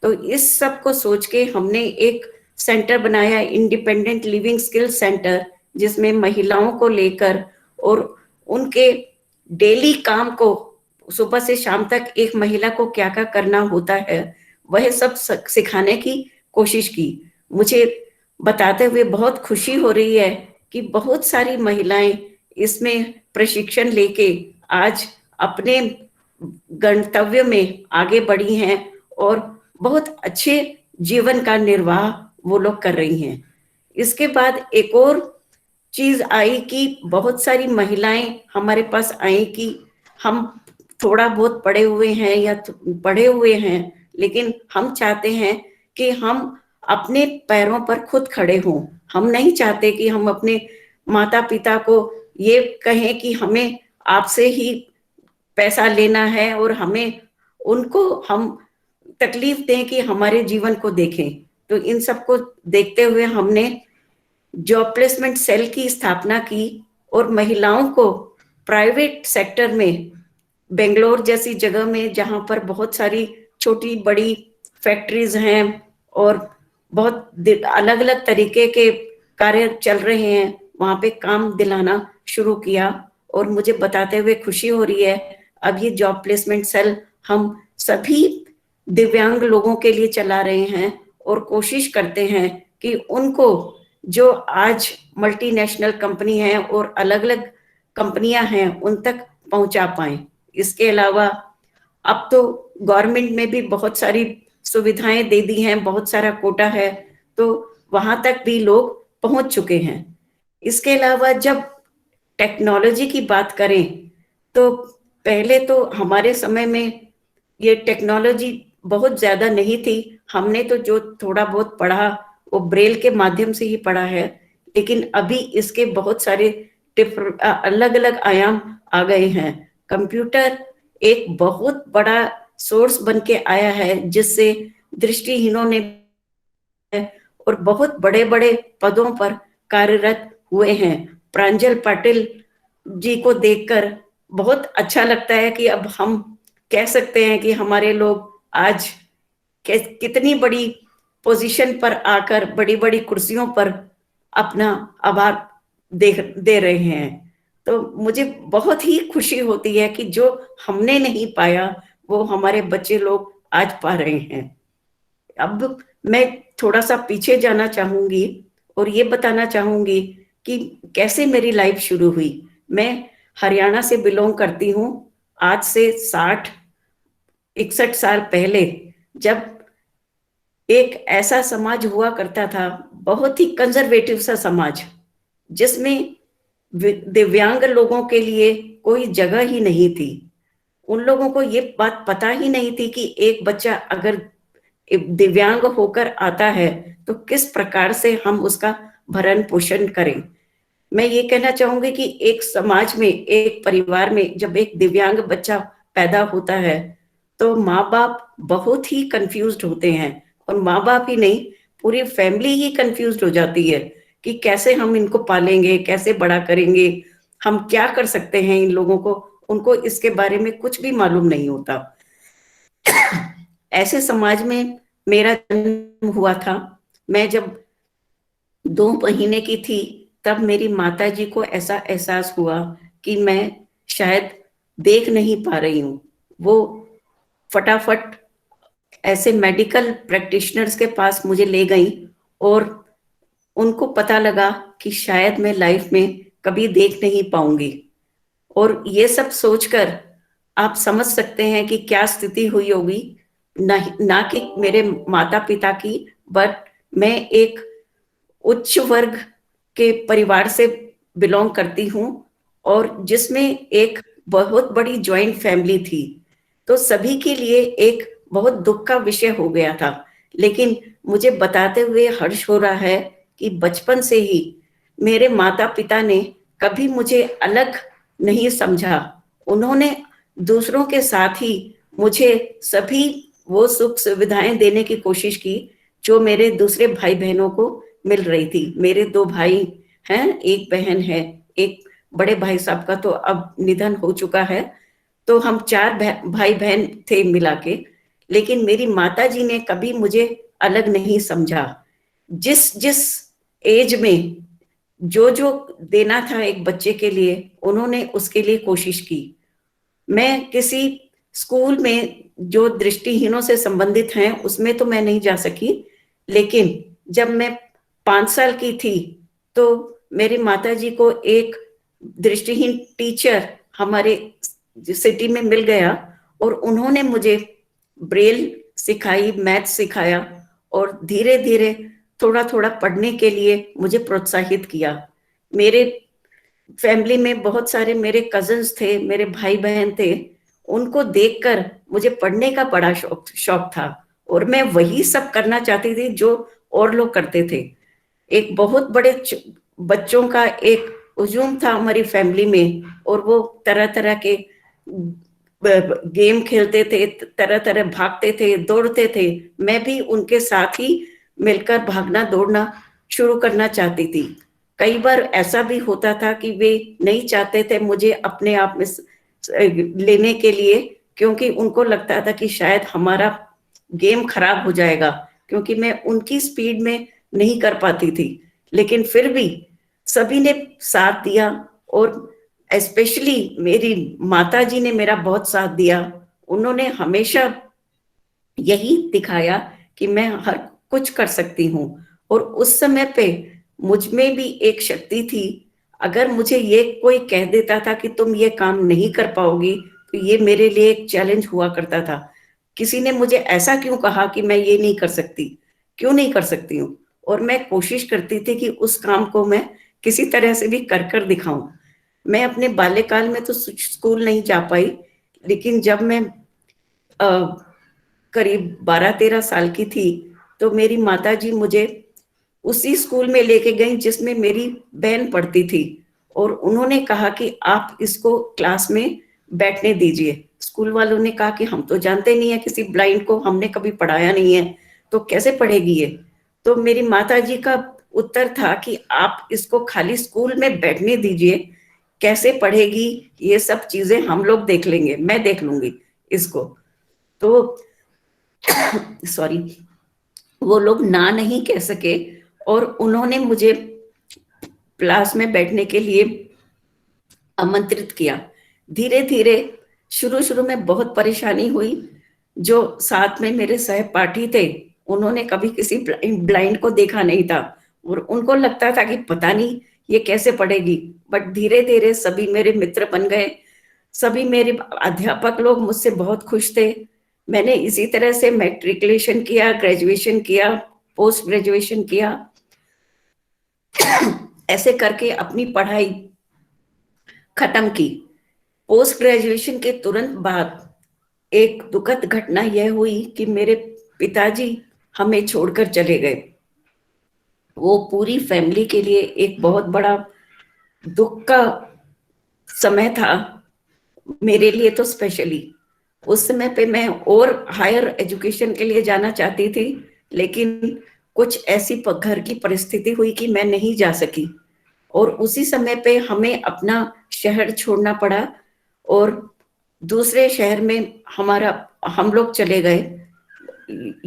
तो इस सब को सोच के हमने एक सेंटर बनाया, इंडिपेंडेंट लिविंग स्किल सेंटर, जिसमें महिलाओं को लेकर और उनके डेली काम को, सुबह से शाम तक एक महिला को क्या क्या करना होता है, वह सब सिखाने की कोशिश की। मुझे बताते हुए बहुत खुशी हो रही है कि बहुत सारी महिलाएं इसमें प्रशिक्षण लेके आज अपने गंतव्य में आगे बढ़ी हैं और बहुत अच्छे जीवन का निर्वाह वो लोग कर रही हैं। इसके बाद एक और चीज आई कि बहुत सारी महिलाएं हमारे पास आई कि हम थोड़ा बहुत पढ़े हुए हैं या पढ़े हुए हैं, लेकिन हम चाहते हैं कि हम अपने पैरों पर खुद खड़े हों। हम नहीं चाहते कि हम अपने माता पिता को ये कहें कि हमें आपसे ही पैसा लेना है और हमें उनको हम तकलीफ दें कि हमारे जीवन को देखें। तो इन सबको देखते हुए हमने जॉब प्लेसमेंट सेल की स्थापना की और महिलाओं को प्राइवेट सेक्टर में, बेंगलोर जैसी जगह में जहां पर बहुत सारी छोटी बड़ी फैक्ट्रीज हैं और बहुत अलग अलग तरीके के कार्य चल रहे हैं, वहां पे काम दिलाना शुरू किया। और मुझे बताते हुए खुशी हो रही है, अब ये जॉब प्लेसमेंट सेल हम सभी दिव्यांग लोगों के लिए चला रहे हैं और कोशिश करते हैं कि उनको जो आज मल्टीनेशनल कंपनी है और अलग अलग कंपनियां हैं उन तक पहुंचा पाए। इसके अलावा अब तो गवर्नमेंट में भी बहुत सारी सुविधाएं दे दी हैं, बहुत सारा कोटा है, तो वहां तक भी लोग पहुंच चुके हैं। इसके अलावा जब टेक्नोलॉजी की बात करें तो पहले तो हमारे समय में ये टेक्नोलॉजी बहुत ज्यादा नहीं थी। हमने तो जो थोड़ा बहुत पढ़ा वो ब्रेल के माध्यम से ही पढ़ा है, लेकिन अभी इसके बहुत सारे अलग अलग आयाम आ गए हैं। कंप्यूटर एक बहुत बड़ा सोर्स बन के आया है जिससे दृष्टिहीनों ने और बहुत बड़े बड़े पदों पर कार्यरत हुए हैं। प्रांजल पाटिल जी को देखकर बहुत अच्छा लगता है कि अब हम कह सकते हैं कि हमारे लोग आज कितनी बड़ी पोजीशन पर आकर बड़ी बड़ी कुर्सियों पर अपना आभार दे रहे हैं। तो मुझे बहुत ही खुशी होती है कि जो हमने नहीं पाया वो हमारे बच्चे लोग आज पा रहे हैं। अब मैं थोड़ा सा पीछे जाना चाहूंगी और ये बताना चाहूंगी कि कैसे मेरी लाइफ शुरू हुई। मैं हरियाणा से बिलोंग करती हूँ। आज से 60-61 साल पहले जब एक ऐसा समाज हुआ करता था, बहुत ही कंजर्वेटिव सा समाज, जिसमें दिव्यांग लोगों के लिए कोई जगह ही नहीं थी। उन लोगों को ये बात पता ही नहीं थी कि एक बच्चा अगर दिव्यांग होकर आता है तो किस प्रकार से हम उसका भरण पोषण करें। मैं ये कहना चाहूंगी कि एक समाज में, एक परिवार में जब एक दिव्यांग बच्चा पैदा होता है तो माँ बाप बहुत ही कंफ्यूज्ड होते हैं, और माँ बाप ही नहीं, पूरी फैमिली ही कंफ्यूज्ड हो जाती है कि कैसे हम इनको पालेंगे, कैसे बड़ा करेंगे, हम क्या कर सकते हैं इन लोगों को। उनको इसके बारे में कुछ भी मालूम नहीं होता। ऐसे समाज में मेरा जन्म हुआ था। मैं जब 2 महीने की थी तब मेरी माता जी को ऐसा एहसास हुआ कि मैं शायद देख नहीं पा रही हूँ। वो फटाफट ऐसे मेडिकल प्रैक्टिशनर्स के पास मुझे ले गई और उनको पता लगा कि शायद मैं लाइफ में कभी देख नहीं पाऊंगी। और ये सब सोचकर आप समझ सकते हैं कि क्या स्थिति हुई होगी, ना कि मेरे माता पिता की, बट मैं एक उच्च वर्ग के परिवार से बिलोंग करती हूँ और जिसमें एक बहुत बड़ी जॉइंट फैमिली थी। तो सभी के लिए एक बहुत दुख का विषय हो गया था। लेकिन मुझे बताते हुए हर्ष हो रहा है कि बचपन से ही मेरे माता पिता ने कभी मुझे अलग नहीं समझा। उन्होंने दूसरों के साथ ही मुझे सभी वो सुख सुविधाएं देने की कोशिश की जो मेरे दूसरे भाई बहनों को मिल रही थी। मेरे 2 भाई हैं, 1 बहन है। एक बड़े भाई साहब का तो अब निधन हो चुका है, तो हम 4 भाई बहन थे मिला के। लेकिन मेरी माता जी ने कभी मुझे अलग नहीं समझा। जिस जिस एज में जो जो देना था एक बच्चे के लिए, उन्होंने उसके लिए कोशिश की। मैं किसी स्कूल में जो दृष्टिहीनों से संबंधित हैं उसमें तो मैं नहीं जा सकी, लेकिन जब मैं 5 साल की थी तो मेरी माताजी को एक दृष्टिहीन टीचर हमारे सिटी में मिल गया और उन्होंने मुझे ब्रेल सिखाई, मैथ सिखाया और धीरे धीरे थोड़ा थोड़ा पढ़ने के लिए मुझे प्रोत्साहित किया। मेरे फैमिली में बहुत सारे मेरे कजन्स थे, मेरे भाई बहन थे, उनको देखकर मुझे पढ़ने का बड़ा शौक था और मैं वही सब करना चाहती थी जो और लोग करते थे। एक बहुत बड़े बच्चों का एक हुजूम था हमारी फैमिली में और वो तरह तरह के गेम खेलते थे, तरह तरह भागते थे, दौड़ते थे। मैं भी उनके साथ ही मिलकर भागना दौड़ना शुरू करना चाहती थी। कई बार ऐसा भी होता था कि वे नहीं चाहते थे मुझे अपने आप में लेने के लिए, क्योंकि उनको लगता था कि शायद हमारा गेम खराब हो जाएगा, क्योंकि मैं उनकी स्पीड में नहीं कर पाती थी। लेकिन फिर भी सभी ने साथ दिया और स्पेशली मेरी माता जी ने मेरा बहुत साथ दिया। उन्होंने हमेशा यही दिखाया कि मैं हर कुछ कर सकती हूँ। और उस समय पे मुझ में भी एक शक्ति थी। अगर मुझे ये कोई कह देता था कि तुम ये काम नहीं कर पाओगी, तो ये मेरे लिए एक चैलेंज हुआ करता था। किसी ने मुझे ऐसा क्यों कहा कि मैं ये नहीं कर सकती, क्यों नहीं कर सकती हूँ। और मैं कोशिश करती थी कि उस काम को मैं किसी तरह से भी कर दिखाऊं। मैं अपने बाल्यकाल में तो स्कूल नहीं जा पाई, लेकिन जब मैं करीब 12-13 साल की थी तो मेरी माताजी मुझे उसी स्कूल में लेके गई जिसमें मेरी बहन पढ़ती थी, और उन्होंने कहा कि आप इसको क्लास में बैठने दीजिए। स्कूल वालों ने कहा कि हम तो जानते नहीं है किसी ब्लाइंड को, हमने कभी पढ़ाया नहीं है, तो कैसे पढ़ेगी ये। तो मेरी माताजी का उत्तर था कि आप इसको खाली स्कूल में बैठने दीजिए, कैसे पढ़ेगी ये सब चीजें हम लोग देख लेंगे, मैं देख लूंगी इसको। तो सॉरी, वो लोग ना नहीं कह सके और उन्होंने मुझे क्लास में बैठने के लिए आमंत्रित किया। धीरे धीरे शुरू में बहुत परेशानी हुई। जो साथ में मेरे सहपाठी थे उन्होंने कभी किसी ब्लाइंड को देखा नहीं था और उनको लगता था कि पता नहीं ये कैसे पढ़ेगी। बट धीरे धीरे सभी मेरे मित्र बन गए। सभी मेरे अध्यापक लोग मुझसे बहुत खुश थे। मैंने इसी तरह से मैट्रिकुलेशन किया, ग्रेजुएशन किया, पोस्ट ग्रेजुएशन किया। ऐसे करके अपनी पढ़ाई खत्म की। पोस्ट ग्रेजुएशन के तुरंत बाद एक दुखद घटना यह हुई कि मेरे पिताजी हमें छोड़कर चले गए। वो पूरी फैमिली के लिए एक बहुत बड़ा दुख का समय था, मेरे लिए तो स्पेशली। उस समय पे मैं और हायर एजुकेशन के लिए जाना चाहती थी, लेकिन कुछ ऐसी घर की परिस्थिति हुई कि मैं नहीं जा सकी और उसी समय पे हमें अपना शहर छोड़ना पड़ा और दूसरे शहर में हम लोग चले गए।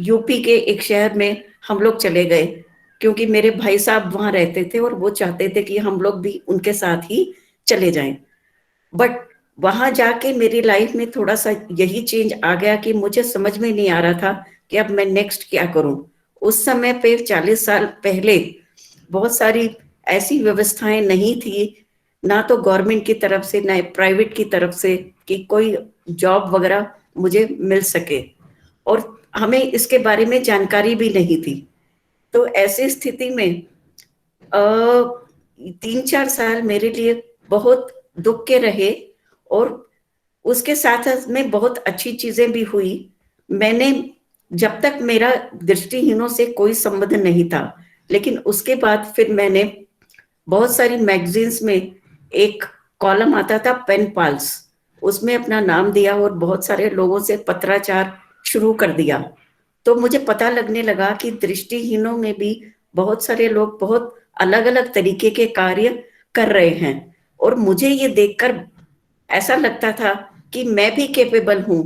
यूपी के एक शहर में हम लोग चले गए, क्योंकि मेरे भाई साहब वहां रहते थे और वो चाहते थे कि हम लोग भी उनके साथ ही चले जाएं। बट वहां जाके मेरी लाइफ में थोड़ा सा यही चेंज आ गया कि मुझे समझ में नहीं आ रहा था कि अब मैं नेक्स्ट क्या करूं। उस समय पे 40 साल पहले बहुत सारी ऐसी व्यवस्थाएं नहीं थी, ना तो गवर्नमेंट की तरफ से ना प्राइवेट की तरफ से, कि कोई जॉब वगैरह मुझे मिल सके, और हमें इसके बारे में जानकारी भी नहीं थी। तो ऐसी स्थिति में 3-4 साल मेरे लिए बहुत दुख के रहे और उसके साथ साथ में बहुत अच्छी चीजें भी हुई। मैंने, जब तक मेरा दृष्टिहीनों से कोई संबंध नहीं था, लेकिन उसके बाद फिर मैंने बहुत सारी मैगजीन्स में एक कॉलम आता था पेन पाल्स, उसमें अपना नाम दिया और बहुत सारे लोगों से पत्राचार शुरू कर दिया। तो मुझे पता लगने लगा कि दृष्टिहीनों में भी बहुत सारे लोग बहुत अलग अलग तरीके के कार्य कर रहे हैं, और मुझे ये देखकर ऐसा लगता था कि मैं भी कैपेबल हूं।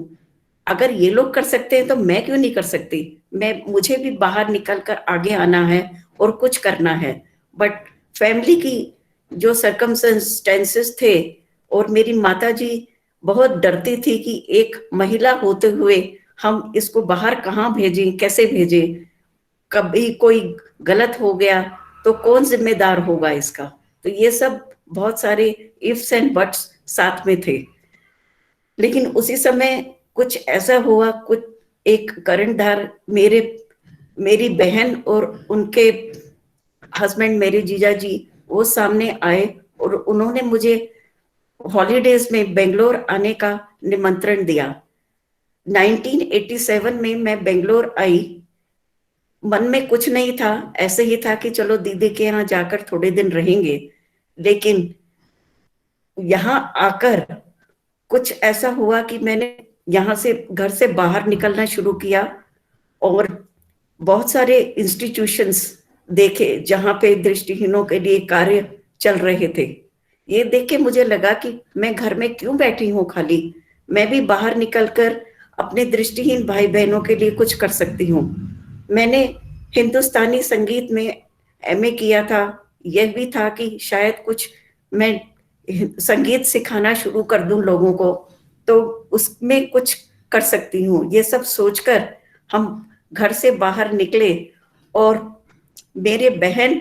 अगर ये लोग कर सकते हैं तो मैं क्यों नहीं कर सकती। मुझे भी बाहर निकलकर आगे आना है और कुछ करना है। बट फैमिली की जो सर्कमस्टेंसेस थे, और मेरी माताजी बहुत डरती थी कि एक महिला होते हुए हम इसको बाहर कहाँ भेजें, कैसे भेजें, कभी कोई गलत हो गया तो कौन जिम्मेदार होगा इसका। तो ये सब बहुत सारे इफ्स एंड बट्स साथ में थे। लेकिन उसी समय कुछ ऐसा हुआ, कुछ एक करंटधार मेरी बहन और उनके हस्बैंड, मेरे जीजा जी, वो सामने आए और उन्होंने मुझे हॉलीडेज में बेंगलोर आने का निमंत्रण दिया। 1987 में मैं बेंगलोर आई। मन में कुछ नहीं था, ऐसे ही था कि चलो दीदी के यहाँ जाकर थोड़े दिन रहेंगे। लेकिन यहाँ आकर कुछ ऐसा हुआ कि मैंने यहाँ से घर से बाहर निकलना शुरू किया और बहुत सारे इंस्टीट्यूशंस देखे जहाँ पे दृष्टिहीनों के लिए कार्य चल रहे थे। ये देख के मुझे लगा कि मैं घर में क्यों बैठी हूँ खाली, मैं भी बाहर निकलकर अपने दृष्टिहीन भाई बहनों के लिए कुछ कर सकती हूँ। मैंने हिंदुस्तानी संगीत में एमए किया था। यह भी था कि शायद कुछ मैं संगीत सिखाना शुरू कर दूं लोगों को, तो उसमें कुछ कर सकती हूँ। ये सब सोचकर हम घर से बाहर निकले और मेरे बहन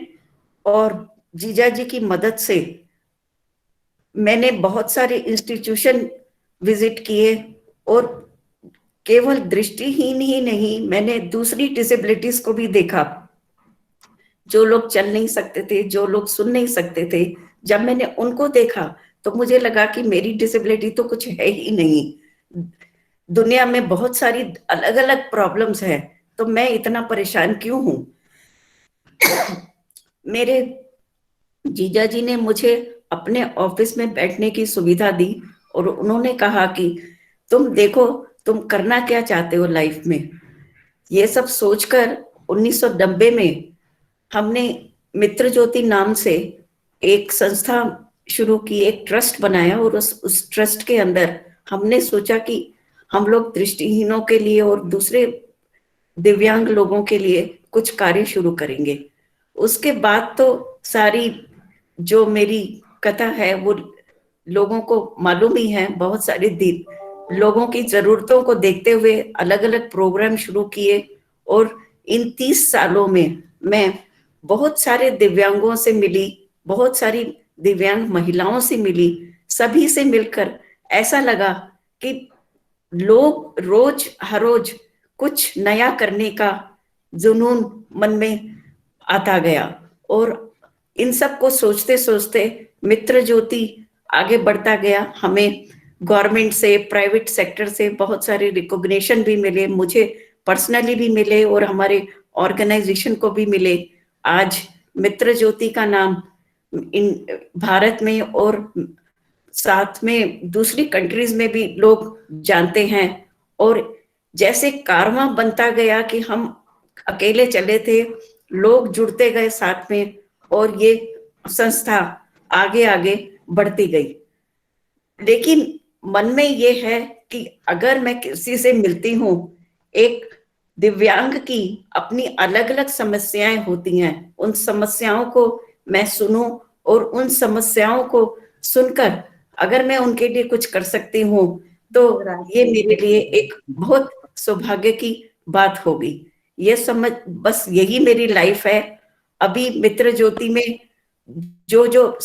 और जीजा जी की मदद से मैंने बहुत सारे इंस्टीट्यूशन विजिट किए और केवल दृष्टिहीन ही नहीं, मैंने दूसरी डिसेबिलिटीज को भी देखा। जो लोग चल नहीं सकते थे, जो लोग सुन नहीं सकते थे, जब मैंने उनको देखा तो मुझे लगा कि मेरी डिसेबिलिटी तो कुछ है ही नहीं। दुनिया में बहुत सारी अलग अलग प्रॉब्लम्स हैं, तो मैं इतना परेशान क्यों हूं। मेरे जीजा जी ने मुझे अपने ऑफिस में बैठने की सुविधा दी और उन्होंने कहा कि तुम देखो तुम करना क्या चाहते हो लाइफ में। ये सब सोचकर 1990 में हमने मित्र ज्योति नाम से एक संस्था शुरू की, एक ट्रस्ट बनाया और उस ट्रस्ट के अंदर हमने सोचा कि हम लोग दृष्टिहीनों के लिए और दूसरे दिव्यांग लोगों के लिए कुछ कार्य शुरू करेंगे। उसके बाद तो सारी जो मेरी कथा है वो लोगों को मालूम ही है। बहुत सारे लोगों की जरूरतों को देखते हुए अलग अलग प्रोग्राम शुरू किए और इन 30 सालों में मैं बहुत सारे दिव्यांगों से मिली, बहुत सारी दिव्यांग महिलाओं से मिली। सभी से मिलकर ऐसा लगा कि लोग हर रोज कुछ नया करने का जुनून मन में आता गया और इन सब को सोचते सोचते मित्र ज्योति आगे बढ़ता गया। हमें गवर्नमेंट से, प्राइवेट सेक्टर से बहुत सारे रिकॉग्निशन भी मिले, मुझे पर्सनली भी मिले और हमारे ऑर्गेनाइजेशन को भी मिले। आज मित्र ज्योति का नाम इन भारत में और साथ में दूसरी कंट्रीज में भी लोग जानते हैं और जैसे कारवां बनता गया कि हम अकेले चले थे, लोग जुड़ते गए साथ में और ये संस्था आगे आगे बढ़ती गई। लेकिन मन में ये है कि अगर मैं किसी से मिलती हूँ, एक दिव्यांग की अपनी अलग अलग समस्याएं होती हैं, उन समस्याओं को मैं सुनूं और उन समस्याओं को सुनकर अगर मैं उनके लिए कुछ कर सकती हूँ तो ये मेरे लिए एक बहुत सौभाग्य की बात होगी। ये समझ, बस यही मेरी लाइफ है। अभी मित्र ज्योति में जो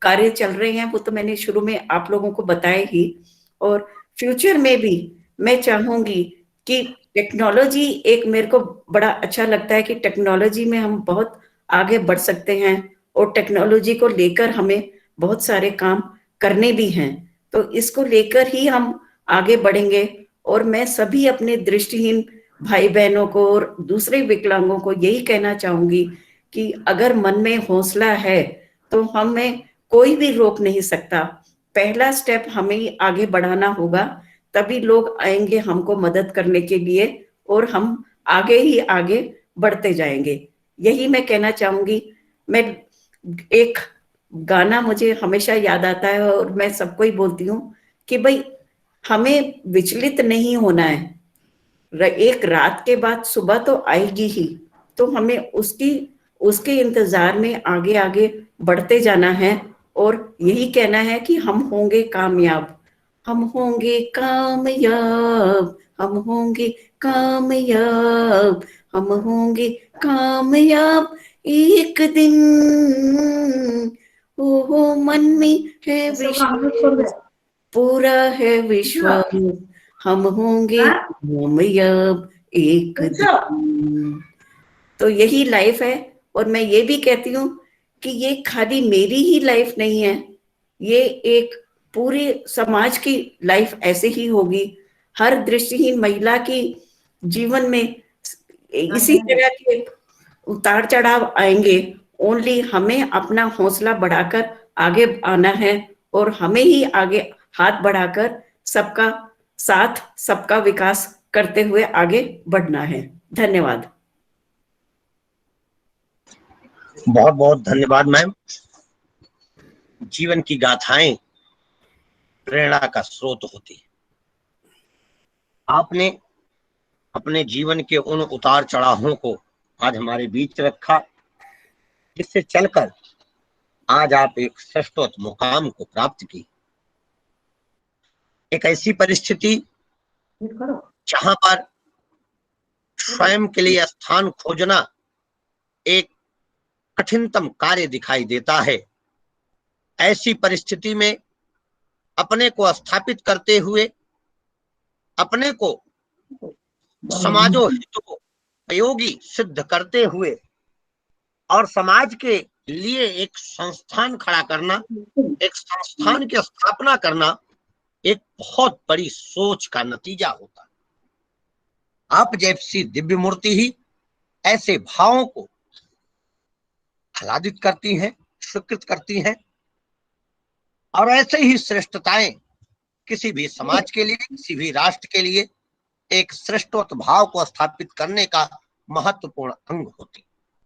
कार्य चल रहे हैं वो तो मैंने शुरू में आप लोगों को बताया ही, और फ्यूचर में भी मैं चाहूंगी कि टेक्नोलॉजी, एक मेरे को बड़ा अच्छा लगता है कि टेक्नोलॉजी में हम बहुत आगे बढ़ सकते हैं और टेक्नोलॉजी को लेकर हमें बहुत सारे काम करने भी हैं, तो इसको लेकर ही हम आगे बढ़ेंगे। और मैं सभी अपने दृष्टिहीन भाई बहनों को और दूसरे विकलांगों को यही कहना चाहूंगी कि अगर मन में हौसला है तो हमें कोई भी रोक नहीं सकता। पहला स्टेप हमें ही आगे बढ़ाना होगा, तभी लोग आएंगे हमको मदद करने के लिए और हम आगे ही आगे बढ़ते जाएंगे। यही मैं कहना चाहूंगी। मैं एक गाना मुझे हमेशा याद आता है और मैं सबको ही बोलती हूँ कि भाई हमें विचलित नहीं होना है। एक रात के बाद सुबह तो आएगी ही, तो हमें उसके इंतजार में आगे आगे बढ़ते जाना है और यही कहना है कि हम होंगे कामयाब, हम होंगे कामयाब, हम होंगे कामयाब, हम होंगे कामयाब एक दिन। ओ मन में है विश्वास, पूरा है विश्वास, हम होंगे कामयाब एक दिन। तो यही लाइफ है। और मैं ये भी कहती हूँ कि ये खाली मेरी ही लाइफ नहीं है, ये एक पूरे समाज की लाइफ ऐसे ही होगी। हर दृष्टिहीन महिला की जीवन में इसी तरह के उतार चढ़ाव आएंगे। ओनली हमें अपना हौसला बढ़ाकर आगे आना है और हमें ही आगे हाथ बढ़ाकर सबका साथ, सबका विकास करते हुए आगे बढ़ना है। धन्यवाद। बहुत बहुत धन्यवाद मैम। जीवन की गाथाएं प्रेरणा का स्रोत होती है। आपने अपने जीवन के उन उतार चढ़ावों को आज हमारे बीच रखा, जिससे चलकर आज आप एक श्रेष्ठोत्तम मुकाम को प्राप्त की। एक ऐसी परिस्थिति जहां पर स्वयं के लिए स्थान खोजना एक कठिनतम कार्य दिखाई देता है, ऐसी परिस्थिति में अपने को स्थापित करते हुए, अपने को समाजोहित को उपयोगी सिद्ध करते हुए और समाज के लिए एक संस्थान खड़ा करना, एक संस्थान की स्थापना करना एक बहुत बड़ी सोच का नतीजा होता है। आप जैसी दिव्य मूर्ति ही ऐसे भावों को आह्लादित करती हैं, स्वीकृत करती हैं, और ऐसे ही श्रेष्ठताएं किसी भी समाज के लिए, किसी भी राष्ट्र के लिए एक श्रेष्ठत्व भाव को स्थापित करने का महत्वपूर्ण अंग होती।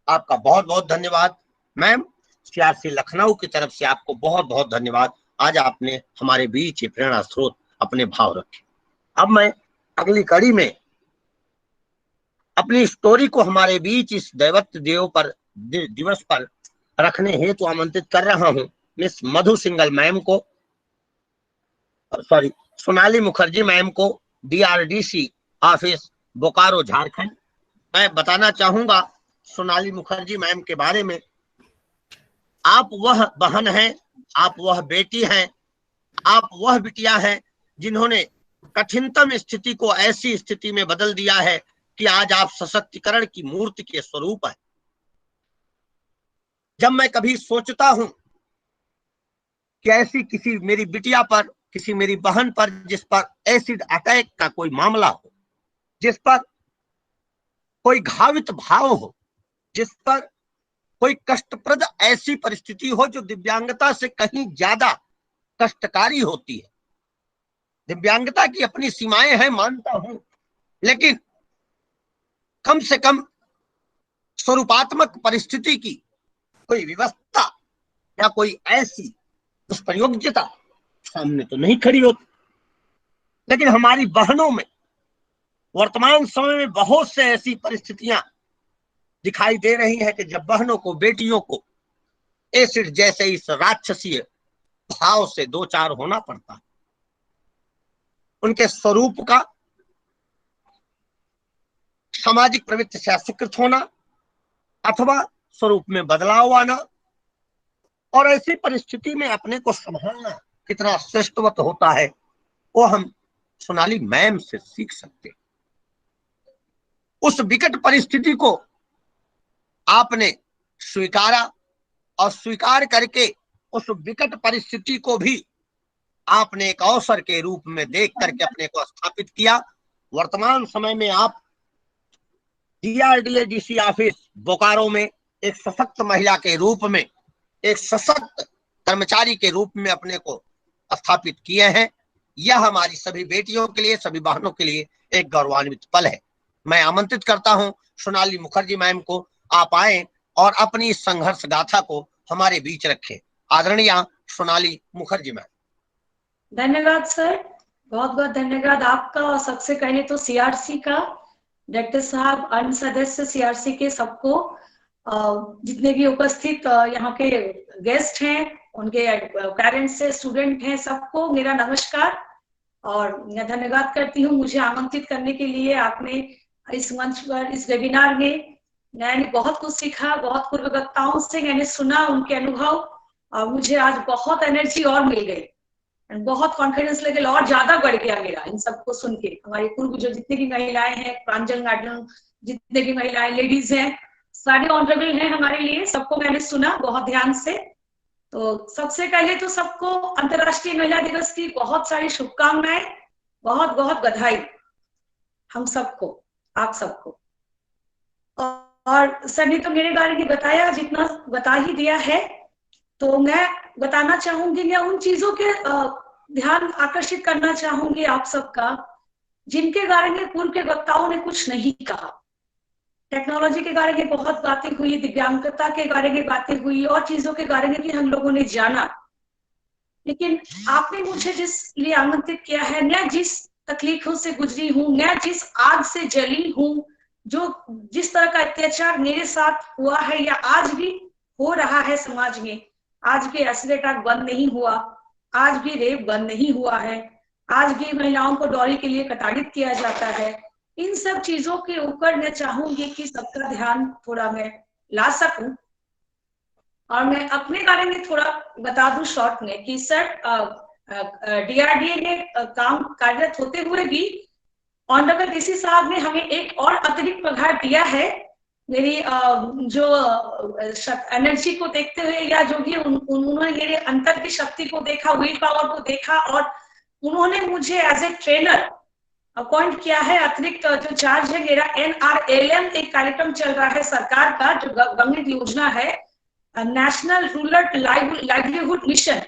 आपका बहुत बहुत धन्यवाद मैम। सीआरसी लखनऊ की तरफ से आपको बहुत बहुत धन्यवाद। आज आपने हमारे बीच ये प्रेरणा स्रोत अपने भाव रखे। अब मैं अगली कड़ी में अपनी स्टोरी को हमारे बीच इस दैवत दिवस पर रखने हेतु आमंत्रित कर रहा हूं मिस मधु सिंगल मैम को, सॉरी सोनाली मुखर्जी मैम को, DRDC ऑफिस बोकारो झारखंड। मैं बताना चाहूंगा सोनाली मुखर्जी मैम के बारे में। आप वह बहन हैं, आप वह बेटी हैं, आप वह बिटिया हैं जिन्होंने कठिनतम स्थिति को ऐसी स्थिति में बदल दिया है कि आज आप सशक्तिकरण की मूर्ति के स्वरूप है। जब मैं कभी सोचता हूं कि ऐसी किसी मेरी बिटिया पर, किसी मेरी बहन पर जिस पर एसिड अटैक का कोई मामला हो, जिस पर कोई घावित भाव हो, जिस पर कोई कष्टप्रद ऐसी परिस्थिति हो जो दिव्यांगता से कहीं ज्यादा कष्टकारी होती है। दिव्यांगता की अपनी सीमाएं हैं, मानता हूं, लेकिन कम से कम स्वरूपात्मक परिस्थिति की कोई व्यवस्था या कोई ऐसी दुष्प्रयोज्यता सामने तो नहीं खड़ी होती। लेकिन हमारी बहनों में वर्तमान समय में बहुत से ऐसी परिस्थितियां दिखाई दे रही है कि जब बहनों को, बेटियों को एसिड जैसे इस राक्षसीय भाव से दो चार होना पड़ता है। उनके स्वरूप का सामाजिक प्रवृत्ति से अस्वीकृत होना अथवा स्वरूप में बदलाव आना, और ऐसी परिस्थिति में अपने को संभालना कितना श्रेष्ठवत होता है, वो हम सोनाली मैम से सीख सकते हैं। उस विकट परिस्थिति को आपने स्वीकारा और स्वीकार करके उस विकट परिस्थिति को भी आपने एक अवसर के रूप में देख करके अपने को स्थापित किया। वर्तमान समय में आप DRDC ऑफिस बोकारो में एक सशक्त महिला के रूप में, एक सशक्त कर्मचारी के रूप में अपने को स्थापित किए हैं। यह हमारी सभी बेटियों के लिए, सभी बहनों के लिए एक गौरवान्वित पल है। मैं आमंत्रित करता हूं सोनाली मुखर्जी मैम को, आप आए और अपनी इस संघर्ष गाथा को हमारे बीच रखें। आदरणीय सोनाली मुखर्जी मैम। धन्यवाद सर, बहुत बहुत धन्यवाद आपका, और सबसे पहले तो CRC का, डायरेक्टर साहब, अन्य सदस्य CRC के सबको, जितने भी उपस्थित यहाँ के गेस्ट हैं, उनके पेरेंट्स से, स्टूडेंट हैं, सबको मेरा नमस्कार और धन्यवाद करती हूँ मुझे आमंत्रित करने के लिए। आपने इस मंच पर, इस वेबिनार में मैंने बहुत कुछ सीखा, बहुत पूर्व वक्ताओं से मैंने सुना उनके अनुभव, और मुझे आज बहुत एनर्जी और मिल गई। बहुत कॉन्फिडेंस लेवल और ज्यादा बढ़ गया मेरा इन सबको सुन के। हमारी पूर्व जो जितने भी महिलाएं हैं, प्रांजल मैडम, जितने भी महिलाएं लेडीज हैं, सारे ऑनरेबल हैं हमारे लिए, सबको मैंने सुना बहुत ध्यान से। तो सबसे पहले तो सबको अंतर्राष्ट्रीय महिला दिवस की बहुत सारी शुभकामनाएं, बहुत बहुत बधाई हम सबको, आप सबको। और सर ने तो मेरे बारे में बताया, जितना बता ही दिया है, तो मैं बताना चाहूंगी, मैं उन चीजों के ध्यान आकर्षित करना चाहूंगी आप सबका जिनके बारे में पूर्व के वक्ताओं ने कुछ नहीं कहा। टेक्नोलॉजी के बारे में बहुत बातें हुई, दिव्यांगता के बारे में बातें हुई, और चीजों के बारे में भी हम लोगों ने जाना। लेकिन आपने मुझे जिस लिए आमंत्रित किया है, मैं जिस तकलीफों से गुजरी हूँ, मैं जिस आग से जली हूँ, जो जिस तरह का अत्याचार मेरे साथ हुआ है या आज भी हो रहा है समाज में, आज भी एसिड अटैक बंद नहीं हुआ, आज भी रेप बंद नहीं हुआ है, आज भी महिलाओं को डॉरी के लिए प्रताड़ित किया जाता है, इन सब चीजों के ऊपर मैं चाहूंगी कि सबका ध्यान थोड़ा मैं ला सकूं। और मैं अपने बारे में थोड़ा बता दूं शॉर्ट में कि सर DRDA में काम कार्यरत होते हुए भी ऑनरेबल डीसी साहब ने हमें एक और अतिरिक्त पगार दिया है। मेरी जो एनर्जी को देखते हुए या जो भी उन्होंने मेरे अंतर की शक्ति को देखा, विल पावर को देखा, और उन्होंने मुझे एज ए ट्रेनर अपॉइंट किया है। अतिरिक्त जो चार्ज है मेरा NRLM एक कार्यक्रम चल रहा है सरकार का, जो गवर्नमेंट योजना है, नेशनल रूरल लाइवलीहुड मिशन,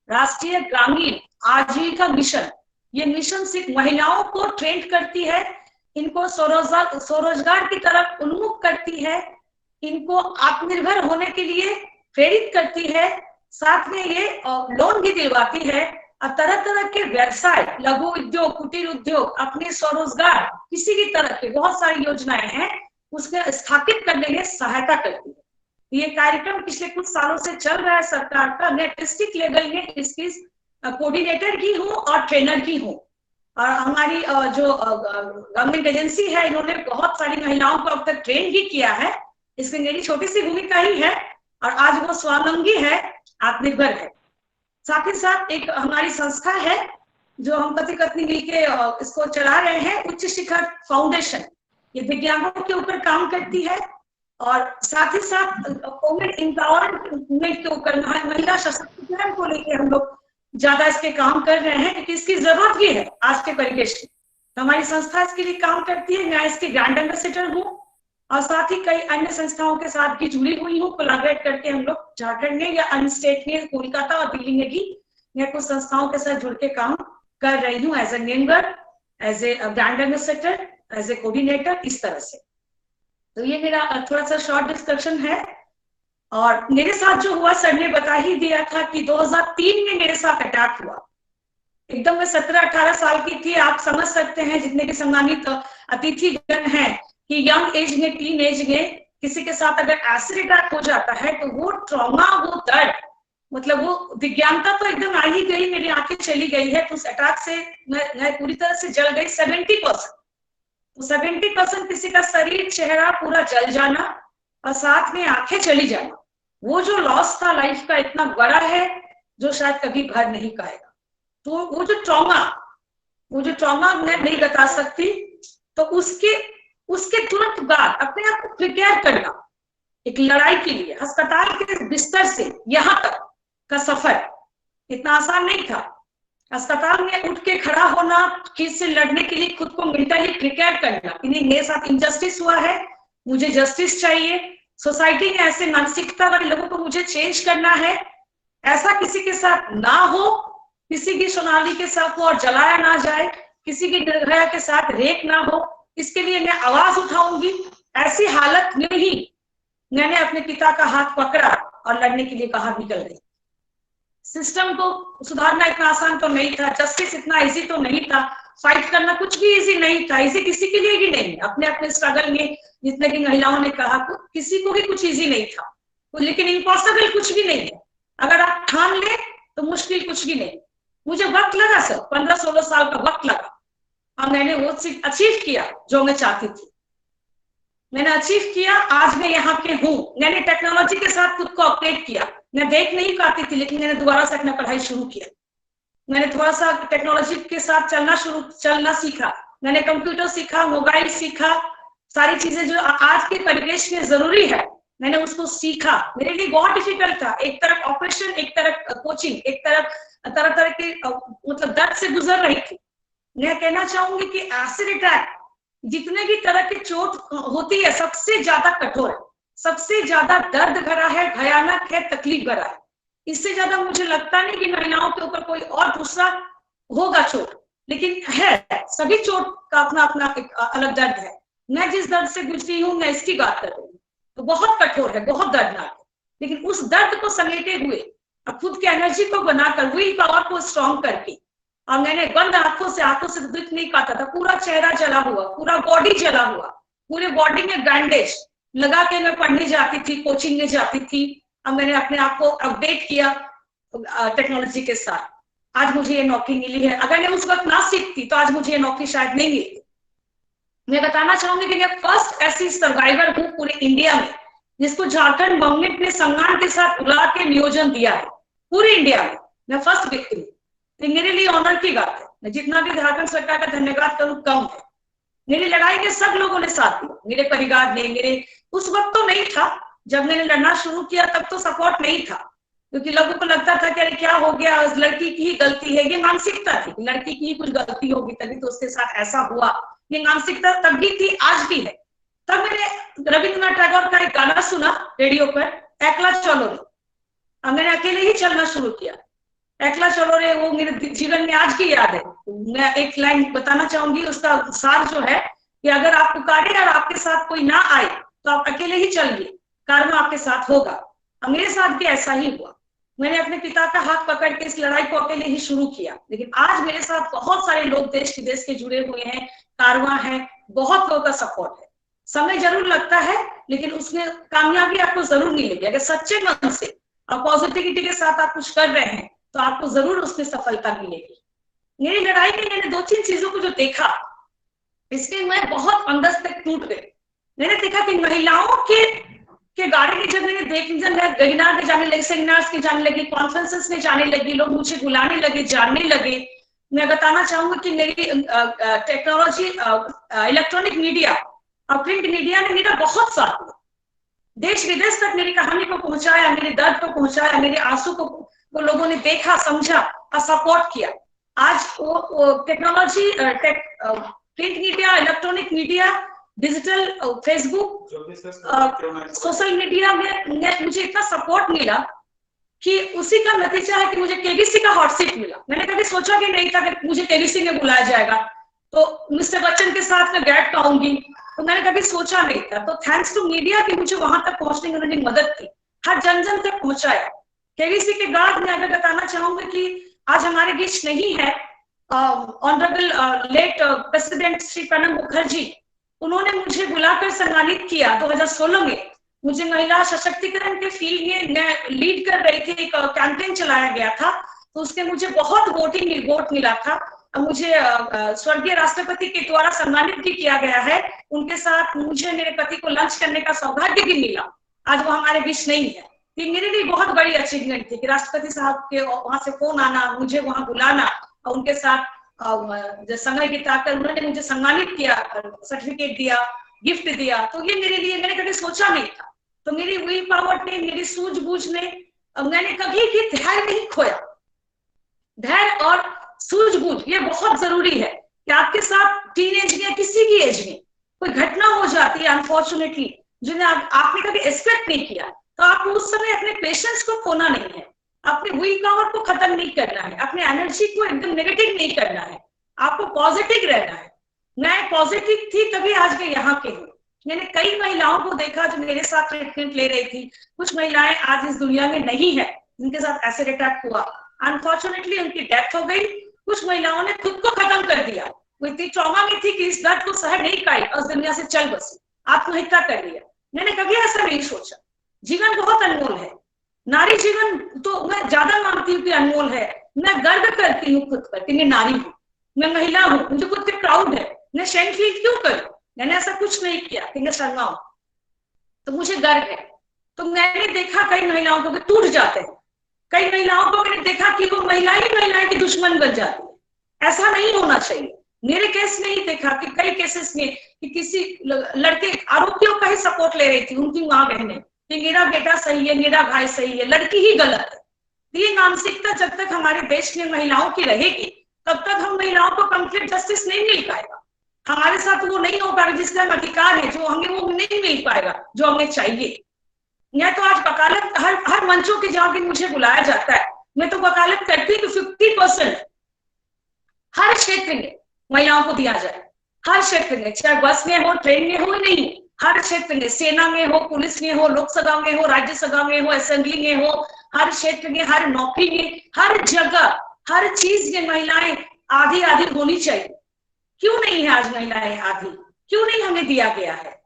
राष्ट्रीय ग्रामीण आजीविका मिशन। ये मिशन सिर्फ महिलाओं को ट्रेन करती है, इनको स्वरोजगार की तरफ उन्मुख करती है, इनको आत्मनिर्भर होने के लिए प्रेरित करती है, साथ में ये लोन भी दिलवाती है, और तरह तरह के व्यवसाय, लघु उद्योग, कुटीर उद्योग, अपने स्वरोजगार, किसी भी तरह के बहुत सारी योजनाएं हैं, उसके स्थापित करने में सहायता करती है। ये कार्यक्रम पिछले कुछ सालों से चल रहा है सरकार का। मैं डिस्ट्रिक्ट लेवल में इसकी कोऑर्डिनेटर भी हूँ और ट्रेनर भी हूँ। और हमारी जो गवर्नमेंट एजेंसी है, इन्होंने बहुत सारी महिलाओं को अब तक ट्रेन भी किया है। इसमें मेरी छोटी सी भूमिका ही है, और आज वो स्वावलंबी है, आत्मनिर्भर है। साथ ही साथ एक हमारी संस्था है जो हम पति पत्नी मिलके इसको चला रहे हैं, उच्च शिखर फाउंडेशन। ये दिव्यांगों के ऊपर काम करती है, और साथ ही साथ वुमेन एम्पावरमेंट के ऊपर, महिला सशक्तिकरण को लेकर हम लोग ज्यादा इसके काम कर रहे हैं, क्योंकि इसकी जरूरत भी है आज के परिवेश में। तो हमारी संस्था इसके लिए काम करती है। मैं इसकी ब्रांड एम्बेसडर हूँ, और साथ ही कई अन्य संस्थाओं के साथ भी जुड़ी हुई हूँ। कोलैबोरेट करके हम लोग झारखंड में या अन्य स्टेट में, कोलकाता और दिल्ली में भी मैं कुछ संस्थाओं के साथ जुड़ के काम कर रही हूँ, as a member, as a brand ambassador, as a coordinator, इस तरह से। तो ये मेरा थोड़ा सा शॉर्ट डिस्कशन है। और मेरे साथ जो हुआ, सर ने बता ही दिया था कि 2003 में मेरे साथ अटैक हुआ। एकदम मैं 17-18 साल की थी। आप समझ सकते हैं, जितने भी सम्मानित अतिथिगण हैं, कि यंग एज में, टीन एज में किसी के साथ अगर एसिड अटैक हो जाता है, तो वो ट्रॉमा, वो दर्द, मतलब वो दिव्यांगता तो एकदम आ ही गई, मेरी आंखें चली गई है। तो उस अटैक से मैं पूरी तरह से जल गई 70%। तो 70% किसी का शरीर, चेहरा पूरा जल जाना, और साथ में आंखें चली जाना, वो जो लॉस था लाइफ का इतना बड़ा है, जो शायद कभी भर नहीं पाएगा। तो वो जो ट्रॉमा मैं नहीं बता सकती। तो उसके तुरंत बाद अपने आप को प्रिपेयर करना एक लड़ाई के लिए, अस्पताल के बिस्तर से यहाँ तक का सफर इतना आसान नहीं था। अस्पताल में उठ के खड़ा होना, किस से लड़ने के लिए खुद को मेंटली प्रिपेयर करना कि नहीं, मेरे साथ इनजस्टिस हुआ है, मुझे जस्टिस चाहिए, सोसाइटी में ऐसे मानसिकता वाले लोगों को मुझे चेंज करना है, ऐसा किसी के साथ ना हो, किसी की सोनाली के साथ हो और जलाया ना जाए, किसी की निर्भया के साथ रेप ना हो, इसके लिए मैं आवाज उठाऊंगी। ऐसी हालत में ही मैंने अपने पिता का हाथ पकड़ा और लड़ने के लिए बाहर निकल गई। सिस्टम को सुधारना इतना आसान तो नहीं था, जस्टिस इतना इजी तो नहीं था, फाइट करना कुछ भी इजी नहीं था, इजी किसी के लिए भी नहीं। अपने अपने स्ट्रगल में जितने की महिलाओं ने कहा, किसी को भी कुछ इजी नहीं था, लेकिन इम्पॉसिबल कुछ भी नहीं है। अगर आप ठान ले तो मुश्किल कुछ भी नहीं। मुझे वक्त लगा सर, 15-16 साल का वक्त लगा, और मैंने वो चीज अचीव किया जो मैं चाहती थी। मैंने अचीव किया, आज मैं यहाँ पे हूँ। मैंने टेक्नोलॉजी के साथ खुद को अपडेट किया। मैं देख नहीं पाती थी, लेकिन मैंने दोबारा से अपना पढ़ाई शुरू किया। मैंने थोड़ा सा टेक्नोलॉजी के साथ चलना सीखा। मैंने कंप्यूटर सीखा, मोबाइल सीखा, सारी चीजें जो आज के परिवेश में जरूरी है मैंने उसको सीखा। मेरे लिए बहुत डिफिकल्ट था, एक तरफ ऑपरेशन, एक तरफ कोचिंग, एक तरफ तरह तरह के मतलब दर्द से गुजर रही थी। मैं कहना चाहूंगी कि एसिड अटैक जितने भी तरह की चोट होती है सबसे ज्यादा कठोर है, सबसे ज्यादा दर्द भरा है, भयानक है, तकलीफ भरा है। इससे ज्यादा मुझे लगता नहीं कि महिलाओं के ऊपर कोई और दूसरा होगा चोट, लेकिन है, सभी चोट का अपना अपना एक अलग दर्द है। मैं जिस दर्द से गुजरी हूँ मैं इसकी बात कर रही हूँ, तो बहुत कठोर है, बहुत दर्दनाक है, लेकिन उस दर्द को समेटे हुए खुद की एनर्जी को बनाकर, वही पावर को स्ट्रॉन्ग करके, और मैंने बंद आंखों से तो दिख नहीं पाता था, पूरा चेहरा जला हुआ, पूरा बॉडी जला हुआ, पूरे बॉडी में बैंडेज लगा के मैं पढ़ने जाती थी, कोचिंग में जाती थी। अब मैंने अपने आप को अपडेट किया टेक्नोलॉजी के साथ, आज मुझे ये नौकरी मिली है। अगर मैं उस वक्त ना सीखती तो आज मुझे ये नौकरी शायद नहीं मिलती। मैं बताना चाहूंगी कि मैं फर्स्ट ऐसी सर्वाइवर हूँ पूरे इंडिया में जिसको झारखंड गवर्नमेंट ने सम्मान के साथ बुला के नियोजन दिया है, पूरे इंडिया में मैं फर्स्ट व्यक्ति हूँ। तो मेरे लिए ऑनर की बात है, मैं जितना भी झारखंड सरकार का धन्यवाद करूँ कम है। मेरी लड़ाई में सब लोगों ने साथ दिया, मेरे परिवार ने, मेरे उस वक्त तो नहीं था, जब मैंने लड़ना शुरू किया तब तो सपोर्ट नहीं था, क्योंकि लोगों को लगता था कि अरे क्या हो गया, उस लड़की की ही गलती है, ये मानसिकता थी, लड़की की ही कुछ गलती होगी तभी तो उसके साथ ऐसा हुआ, ये मानसिकता तब भी थी, आज भी है। तब मैंने रविंद्रनाथ टैगोर का एक गाना सुना रेडियो पर, एकला चलो रे, मैंने अकेले ही चलना शुरू किया, एकला चलो रे, वो मेरे जीवन में आज की याद है। मैं एक लाइन बताना चाहूंगी, उसका सार जो है कि अगर आप पुकारे और आपके साथ कोई ना आए तो आप अकेले ही चलिए, कारण आपके साथ होगा। मेरे साथ भी ऐसा ही हुआ, मैंने अपने पिता का हाथ पकड़ के इस लड़ाई को अकेले ही शुरू किया, लेकिन आज मेरे साथ बहुत सारे लोग देश विदेश के जुड़े हुए हैं, कारवां है, बहुत लोगों का सपोर्ट है। समय जरूर लगता है लेकिन उसमें कामयाबी आपको जरूर मिलेगी। अगर सच्चे मन से और पॉजिटिविटी के साथ आप कुछ कर रहे हैं तो आपको जरूर उसमें सफलता मिलेगी। मेरी लड़ाई में मैंने 2-3 चीजों को जो देखा, इसमें मैं बहुत अंदर तक टूट गई। मैंने देखा कि महिलाओं के गाड़ी में जब मैंने वेबिनार में जाने लगी, सेमिनार्स में जाने लगी, कॉन्फ्रेंसेस में जाने लगी, लोग मुझे बुलाने लगे, जानने लगे। मैं बताना चाहूंगी कि मेरी टेक्नोलॉजी, इलेक्ट्रॉनिक मीडिया और प्रिंट मीडिया ने मेरा बहुत साथ दिया, देश विदेश तक मेरी कहानी को पहुंचाया, मेरे दर्द को पहुंचाया, मेरे आंसू को लोगों ने देखा, समझा और सपोर्ट किया। आज वो technology, print media, electronic media, digital, Facebook, social media में मुझे इतना सपोर्ट मिला कि उसी का नतीजा है कि मुझे केबीसी का हॉट सीट मिला। मैंने कभी सोचा भी नहीं था कि मुझे केबीसी में बुलाया जाएगा, तो मिस्टर बच्चन के साथ मैं बैठ पाऊंगी, तो मैंने कभी सोचा नहीं था। तो थैंक्स टू मीडिया कि मुझे वहां तक पहुंचने में उन्होंने मदद की, हर जन जन तक पहुंचाया। केबीसी के बाद मैं अगर बताना चाहूंगी कि आज हमारे बीच नहीं है honourable late president Shri Pranab Mukherjee, उन्होंने मुझे बुलाकर सम्मानित किया 2016 में। मुझे महिला सशक्तिकरण के फील्ड में मैं लीड कर रही थी, एक कैंपेन चलाया गया था, तो उसमें मुझे बहुत वोट मिला था। मुझे स्वर्गीय राष्ट्रपति के द्वारा सम्मानित भी किया गया है, उनके साथ मुझे मेरे पति को लंच करने का सौभाग्य भी मिला। आज वो हमारे बीच नहीं है। ये मेरे लिए बहुत बड़ी अचीवमेंट थी कि राष्ट्रपति साहब के वहां से फोन आना, मुझे वहां बुलाना और उनके साथ समय बिताकर उन्होंने मुझे सम्मानित किया, सर्टिफिकेट दिया, गिफ्ट दिया। तो ये मेरे लिए, मैंने कभी सोचा नहीं था। तो मेरी विल पावर ने, मेरी सूझबूझ ने, मैंने कभी भी धैर्य नहीं खोया। धैर्य और सूझबूझ ये बहुत जरूरी है कि आपके साथ टीनेज में, किसी भी एज में कोई घटना हो जाती है अनफॉर्चुनेटली, जिन्हें आपने कभी एक्सपेक्ट नहीं किया, तो आपको उस समय अपने पेशेंस को खोना नहीं है, अपने विल पावर को खत्म नहीं करना है, अपने एनर्जी को एकदम नेगेटिव नहीं करना है, आपको पॉजिटिव रहना है। मैं पॉजिटिव थी तभी आज मैं यहाँ के हूँ। मैंने कई महिलाओं को देखा जो मेरे साथ ट्रीटमेंट ले रही थी। कुछ महिलाएं आज इस दुनिया में नहीं है जिनके साथ एसिड अटैक हुआ, अनफॉर्चुनेटली उनकी डेथ हो गई। कुछ महिलाओं ने खुद को खत्म कर दिया, वो इतनी ट्रॉमा में थी कि इस दर्द को सह नहीं पाई और उस दुनिया से चल बसी, आत्महत्या कर लिया। मैंने कभी ऐसा नहीं सोचा। जीवन बहुत अनमोल है, नारी जीवन तो मैं ज्यादा मानती हूँ कि अनमोल है। मैं गर्व करती हूँ खुद पर कि मैं नारी हूँ, मैं महिला हूँ, मुझे खुद पे प्राउड है। मैं शेम फील क्यों करूं? मैंने ऐसा कुछ नहीं किया कि मैं शर्माऊं, तो मुझे गर्व है। तो मैंने देखा कई महिलाओं को टूट जाते हैं, कई महिलाओं को मैंने देखा कि वो महिलाएं की दुश्मन बन जाती है। ऐसा नहीं होना चाहिए। मेरे केस में ही देखा कि कई केसेस में कि किसी लड़के आरोपियों का ही सपोर्ट ले रही थी उनकी माँ बहनें कि मेरा बेटा सही है, मेरा भाई सही है, लड़की ही गलत है। ये मानसिकता जब तक हमारे देश में महिलाओं की रहेगी तब तक हम महिलाओं को कंप्लीट जस्टिस नहीं मिल पाएगा। हमारे साथ वो नहीं हो पाएगा जिसका हम अधिकार है, जो हमें वो नहीं मिल पाएगा जो हमें चाहिए। मैं तो आज वकालत हर मंचों के जहां भी मुझे बुलाया जाता है मैं तो वकालत करती हूँ कि 50% हर क्षेत्र में महिलाओं को दिया जाए। हर क्षेत्र में, चाहे बस में हो, ट्रेन में हो, नहीं, हर क्षेत्र में, सेना में हो, पुलिस में हो, लोकसभा में हो, राज्यसभा में हो, असेंबली में हो, हर क्षेत्र में, हर नौकरी में, हर जगह, हर चीज में महिलाएं आधी आधी होनी चाहिए। क्यों नहीं है आज महिलाएं आधी? क्यों नहीं हमें दिया गया है?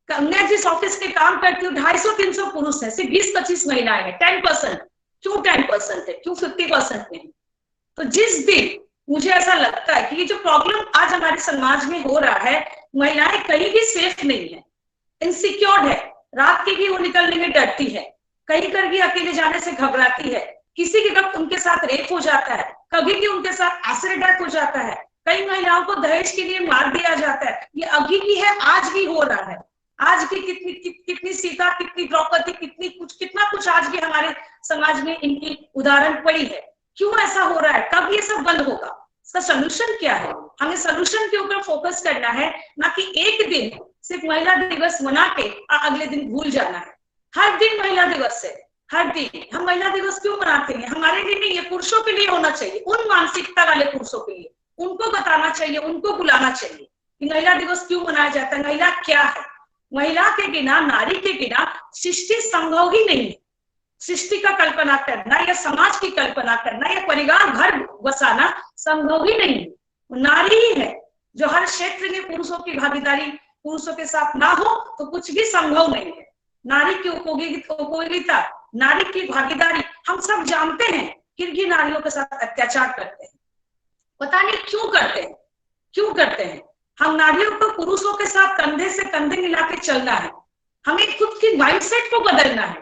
मैं जिस ऑफिस में काम करती हूँ 250-300 पुरुष है, सिर्फ 20-25 महिलाएं हैं। 10%। क्यों 10% है? क्यों 50% नहीं? तो जिस दिन मुझे ऐसा लगता है कि ये जो प्रॉब्लम आज हमारे समाज में हो रहा है, महिलाएं कहीं भी सेफ नहीं है, इनसिक्योर है, रात के भी वो निकलने में डरती है, कहीं पर भी अकेले जाने से घबराती है, किसी के वक्त उनके साथ रेप हो जाता है, कभी भी उनके साथ एसिड अटैक हो जाता है, कई महिलाओं को दहेज के लिए मार दिया जाता है। ये अभी की है, आज भी हो रहा है। आज भी कितनी सीता, कितनी द्रौपदी, कितना कुछ आज भी हमारे समाज में इनकी उदाहरण पड़ी है। क्यों ऐसा हो रहा है? कब ये सब बंद होगा? इसका सोल्यूशन क्या है? हमें सोल्यूशन के ऊपर फोकस करना है, ना कि एक दिन सिर्फ महिला दिवस मना के अगले दिन भूल जाना है। हर दिन महिला दिवस है, हर दिन। हम महिला दिवस क्यों मनाते हैं? हमारे लिए नहीं, ये पुरुषों के लिए होना चाहिए, उन मानसिकता वाले पुरुषों के लिए। उनको बताना चाहिए, उनको बुलाना चाहिए कि महिला दिवस क्यों मनाया जाता है, महिला क्या है। महिला के बिना, नारी के बिना सृष्टि संभव ही नहीं है। सृष्टि का कल्पना करना या समाज की कल्पना करना या परिवार घर बसाना संभव ही नहीं है। नारी ही है जो हर क्षेत्र में पुरुषों की भागीदारी, पुरुषों के साथ ना हो तो कुछ भी संभव नहीं है। नारी की उपयोगिता, नारी की भागीदारी हम सब जानते हैं, फिर भी नारियों के साथ अत्याचार करते हैं। पता नहीं क्यों करते हैं, क्यों करते हैं। हम नारियों को पुरुषों के साथ कंधे से कंधे मिला के चलना है। हमें खुद की माइंडसेट को बदलना है,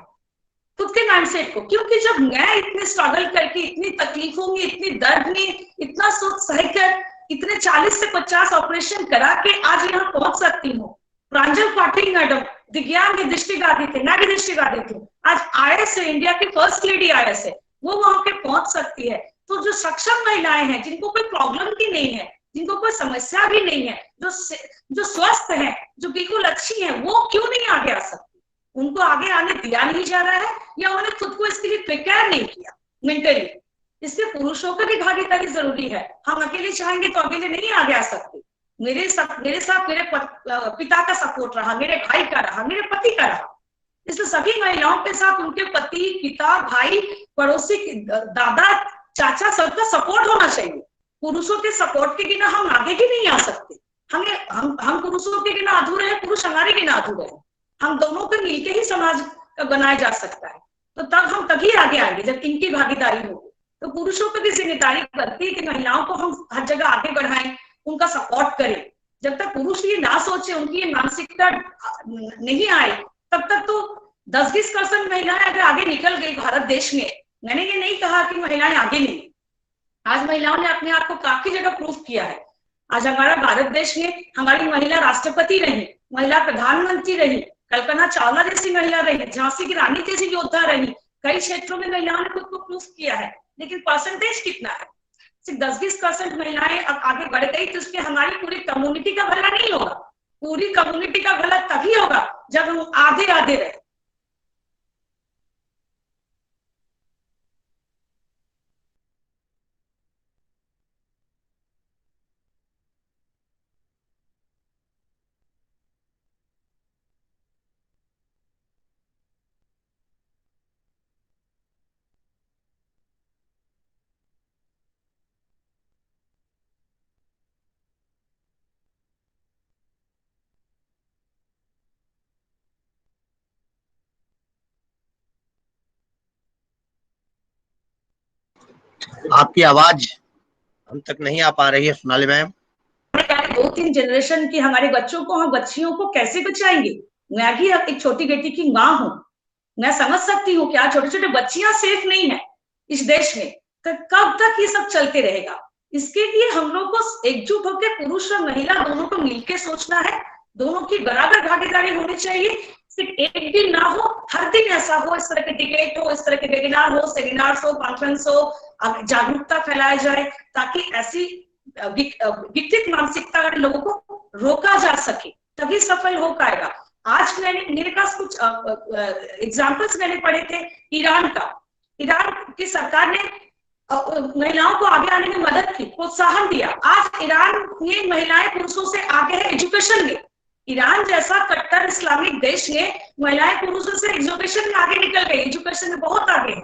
खुद के माइंडसेट को। क्योंकि जब मैं इतने स्ट्रगल करके, इतनी तकलीफों में, इतनी दर्द में, इतना सोच सहकर, इतने 40 से 50 ऑपरेशन करा के आज यहाँ पहुंच सकती हूँ। प्रांजल पाटिल मैडम दिव्यांग दृष्टिबाधित थे, मैं भी दृष्टिबाधित हूँ, आज IAS है, इंडिया की फर्स्ट लेडी IAS है, वो वहां पे पहुंच सकती है। तो जो सक्षम महिलाएं हैं, जिनको कोई प्रॉब्लम भी नहीं है, जिनको कोई समस्या भी नहीं है, जो स्वस्थ है, जो बिल्कुल अच्छी है, वो क्यों नहीं आगे आ सकती? उनको आगे आने दिया नहीं जा रहा है या उन्होंने खुद को इसके लिए प्रिपेयर नहीं किया मेंटली। इसलिए पुरुषों की भी भागीदारी जरूरी है। हम अकेले चाहेंगे तो अकेले नहीं आगे आ सकते। मेरे साथ मेरे पिता का सपोर्ट रहा, मेरे भाई का रहा, मेरे पति का रहा। इसलिए सभी महिलाओं के साथ उनके पति, पिता, भाई, पड़ोसी, दादा, चाचा, सबका सपोर्ट होना चाहिए। पुरुषों के सपोर्ट के बिना हम आगे भी नहीं आ सकते। हम पुरुषों के बिना अधूरे हैं, पुरुष हमारे बिना अधूरे हैं। हम दोनों को मिलकर ही समाज बनाया जा सकता है। तो तब हम तभी आगे आएंगे जब इनकी भागीदारी होगी। तो पुरुषों पर भी जिम्मेदारी बनती है कि महिलाओं को हम हर जगह आगे बढ़ाएं, उनका सपोर्ट करें। जब तक पुरुष ये ना सोचे, उनकी ये मानसिकता नहीं आए, तब तक तो 10-20% महिलाएं अगर आगे निकल गई भारत देश में, मैंने ये नहीं कहा कि महिलाएं आगे नहीं, आज महिलाओं ने अपने आप को काफी जगह प्रूव किया है। आज हमारा भारत देश में हमारी महिला राष्ट्रपति रही, महिला प्रधानमंत्री रही, कल्पना चावला जैसी महिला रही, झांसी की रानी जैसी योद्धा रही। कई क्षेत्रों में महिलाओं ने खुद को प्रूव किया है, लेकिन परसेंटेज कितना है? सिर्फ 10-20% महिलाएं अब आगे बढ़ गई तो उसमें हमारी पूरी कम्युनिटी का भला नहीं होगा। पूरी कम्युनिटी का भला तभी होगा जब हम आधे आधे रहे। आपकी आवाज हम तक नहीं आ पा रही है सोनाली मैम। 2-3 जनरेशन की हमारे बच्चों को, हम बच्चियों को कैसे बचाएंगे? मैं भी एक छोटी बेटी की माँ हूँ, मैं समझ सकती हूँ कि आज छोटे छोटे बच्चियां सेफ नहीं है। इस देश में, तो कब तक ये सब चलते रहेगा? इसके लिए हम लोग को एकजुट होकर पुरुष और महिला दोनों को मिलकर सोचना है, दोनों की बराबर भागीदारी होनी चाहिए। सिर्फ एक दिन ना हो, हर दिन ऐसा हो, इस तरह के डिबेट हो, इस तरह के वेबिनार हो, सेमिनार हो, कॉन्फ्रेंस हो, जागरूकता फैलाया जाए ताकि ऐसी विकसित मानसिकता वाले लोगों को रोका जा सके, तभी सफल हो पाएगा। आज मेरे पास कुछ एग्जाम्पल्स मैंने पढ़े थे ईरान का। ईरान की सरकार ने महिलाओं को आगे आने में मदद की, प्रोत्साहन दिया। आज ईरान में महिलाएं पुरुषों से आगे है एजुकेशन में। ईरान जैसा कट्टर इस्लामिक देश में महिलाएं पुरुषों से एजुकेशन में आगे निकल गई, एजुकेशन में बहुत आगे है।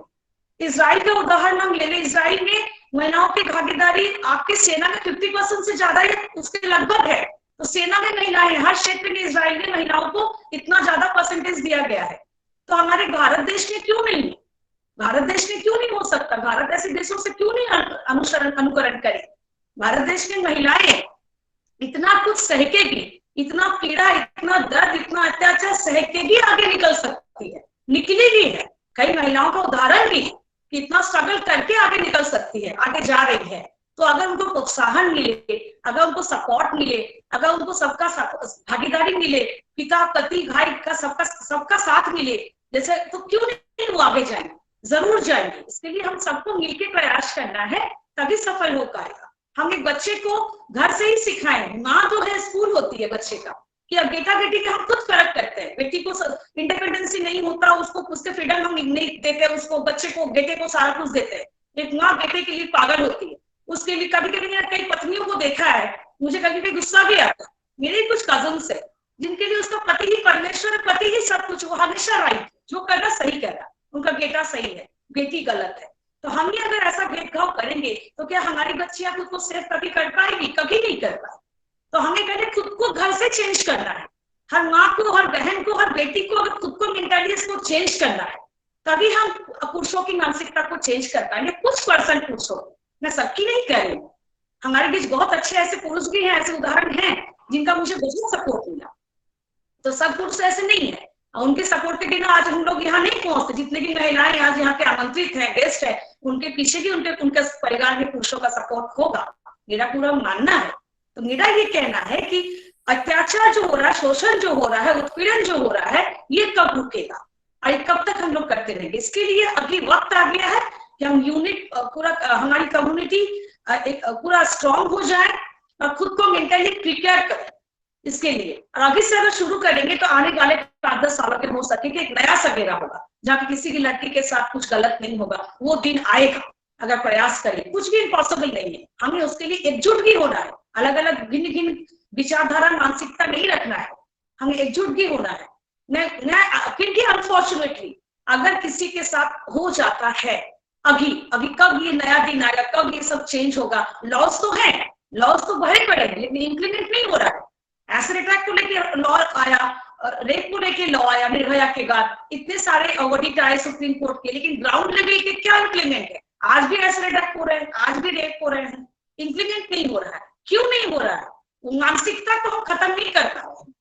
इजराइल का उदाहरण हम ले लें, इजराइल में महिलाओं की भागीदारी आपकी सेना में 50% से ज्यादा है, उसके लगभग है। तो सेना में महिलाएं, हर क्षेत्र में इजराइल में महिलाओं को इतना ज्यादा परसेंटेज दिया गया है। तो हमारे भारत देश में क्यों नहीं है? भारत देश में क्यों नहीं हो सकता? भारत ऐसे देशों से क्यों नहीं अनुकरण करे? भारत देश में महिलाएं इतना कुछ सहकेगी, इतना पीड़ा, इतना दर्द, इतना अत्याचार सहकेगी, आगे निकल सकती है, निकली भी है। कई महिलाओं का उदाहरण भी है कि इतना स्ट्रगल करके आगे निकल सकती है, आगे जा रही है। तो अगर उनको प्रोत्साहन मिले, अगर उनको सपोर्ट मिले, अगर उनको सबका भागीदारी मिले, पिता, पति, भाई का सबका साथ मिले जैसे, तो क्यों नहीं वो आगे जाएंगे? जरूर जाएंगे। इसके लिए हम सबको मिलकर प्रयास करना है, तभी सफल हो पाएगा। हम एक बच्चे को घर से ही सिखाएं। माँ जो है स्कूल होती है बच्चे का, कि अब बेटा बेटी का हम खुद फर्क करते हैं। बेटी को इंडिपेंडेंसी नहीं होता, उसको उसके फ्रीडम हम नहीं देते, उसको बच्चे को, बेटे को सारा कुछ देते हैं। एक माँ बेटे के लिए पागल होती है, उसके लिए कभी कभी मैंने कई पत्नियों को देखा है, मुझे कभी कभी गुस्सा भी आता है। मेरे कुछ कजन्स है जिनके लिए उसका पति ही परमेश्वर, पति ही सब कुछ, वो हमेशा राइट, जो कर रहा सही कर रहा, उनका बेटा सही है, बेटी गलत है। तो हम ही अगर ऐसा भेदभाव करेंगे तो क्या हमारी बच्चियां खुद को सेफ कभी कर पाएगी? कभी नहीं कर पाएगी। तो हमें पहले खुद को घर से चेंज करना है। हर माँ को, हर बहन को, हर बेटी को अगर खुद को मेंटालिटी को चेंज करना है, तभी हम पुरुषों की मानसिकता को चेंज कर पाएंगे। कुछ परसेंट पुरुषों, मैं सबकी नहीं कह रही हूँ, हमारे बीच बहुत अच्छे ऐसे पुरुष भी हैं, ऐसे उदाहरण हैं जिनका मुझे बहुत सपोर्ट मिला। तो सब पुरुष ऐसे नहीं है, उनके सपोर्ट के बिना आज हम लोग यहाँ नहीं पहुंचते। जितने भी महिलाएं आज यहाँ के आमंत्रित हैं, गेस्ट है, उनके पीछे भी उनके परिवार में पुरुषों का सपोर्ट होगा, मेरा पूरा मानना है। तो मेरा ये कहना है कि अत्याचार जो हो रहा है, शोषण जो हो रहा है, उत्पीड़न जो हो रहा है, ये कब रुकेगा और कब तक हम लोग करते रहेंगे? इसके लिए अभी वक्त आ गया है कि हम यूनिट, पूरा हमारी कम्युनिटी पूरा स्ट्रांग हो जाए और खुद को मेंटली प्रिपेयर करें इसके लिए। और अभी से अगर शुरू करेंगे तो आने वाले 5-10 सालों के हो सके कि एक नया सवेरा होगा जहाँ किसी की लड़की के साथ कुछ गलत नहीं होगा। वो दिन आएगा अगर प्रयास करें, कुछ भी इम्पॉसिबल नहीं है। हमें उसके लिए एकजुट भी होना है, अलग अलग भिन्न भिन्न विचारधारा, मानसिकता नहीं रखना है, हमें एकजुट भी होना है। क्योंकि अनफॉर्चुनेटली अगर किसी के साथ हो जाता है, अभी कब ये नया दिन आएगा, कब ये सब चेंज होगा? लॉज तो है, लॉज तो बड़े बड़े हैं, लेकिन इम्प्लीमेंट नहीं हो रहा है। एसिड अटैक को लेकर लॉ आया, रेप को लेकर लॉ आया, निर्भया के बाद इतने सारे ऑडिट आए सुप्रीम कोर्ट के, लेकिन ग्राउंड लेवल के क्या इम्प्लीमेंट है? आज भी एसिड अटैक हो रहे हैं, आज भी रेप हो रहे हैं, इम्प्लीमेंट नहीं हो रहा है। क्यों नहीं हो रहा है? मानसिकता को हम खत्म नहीं कर पाते।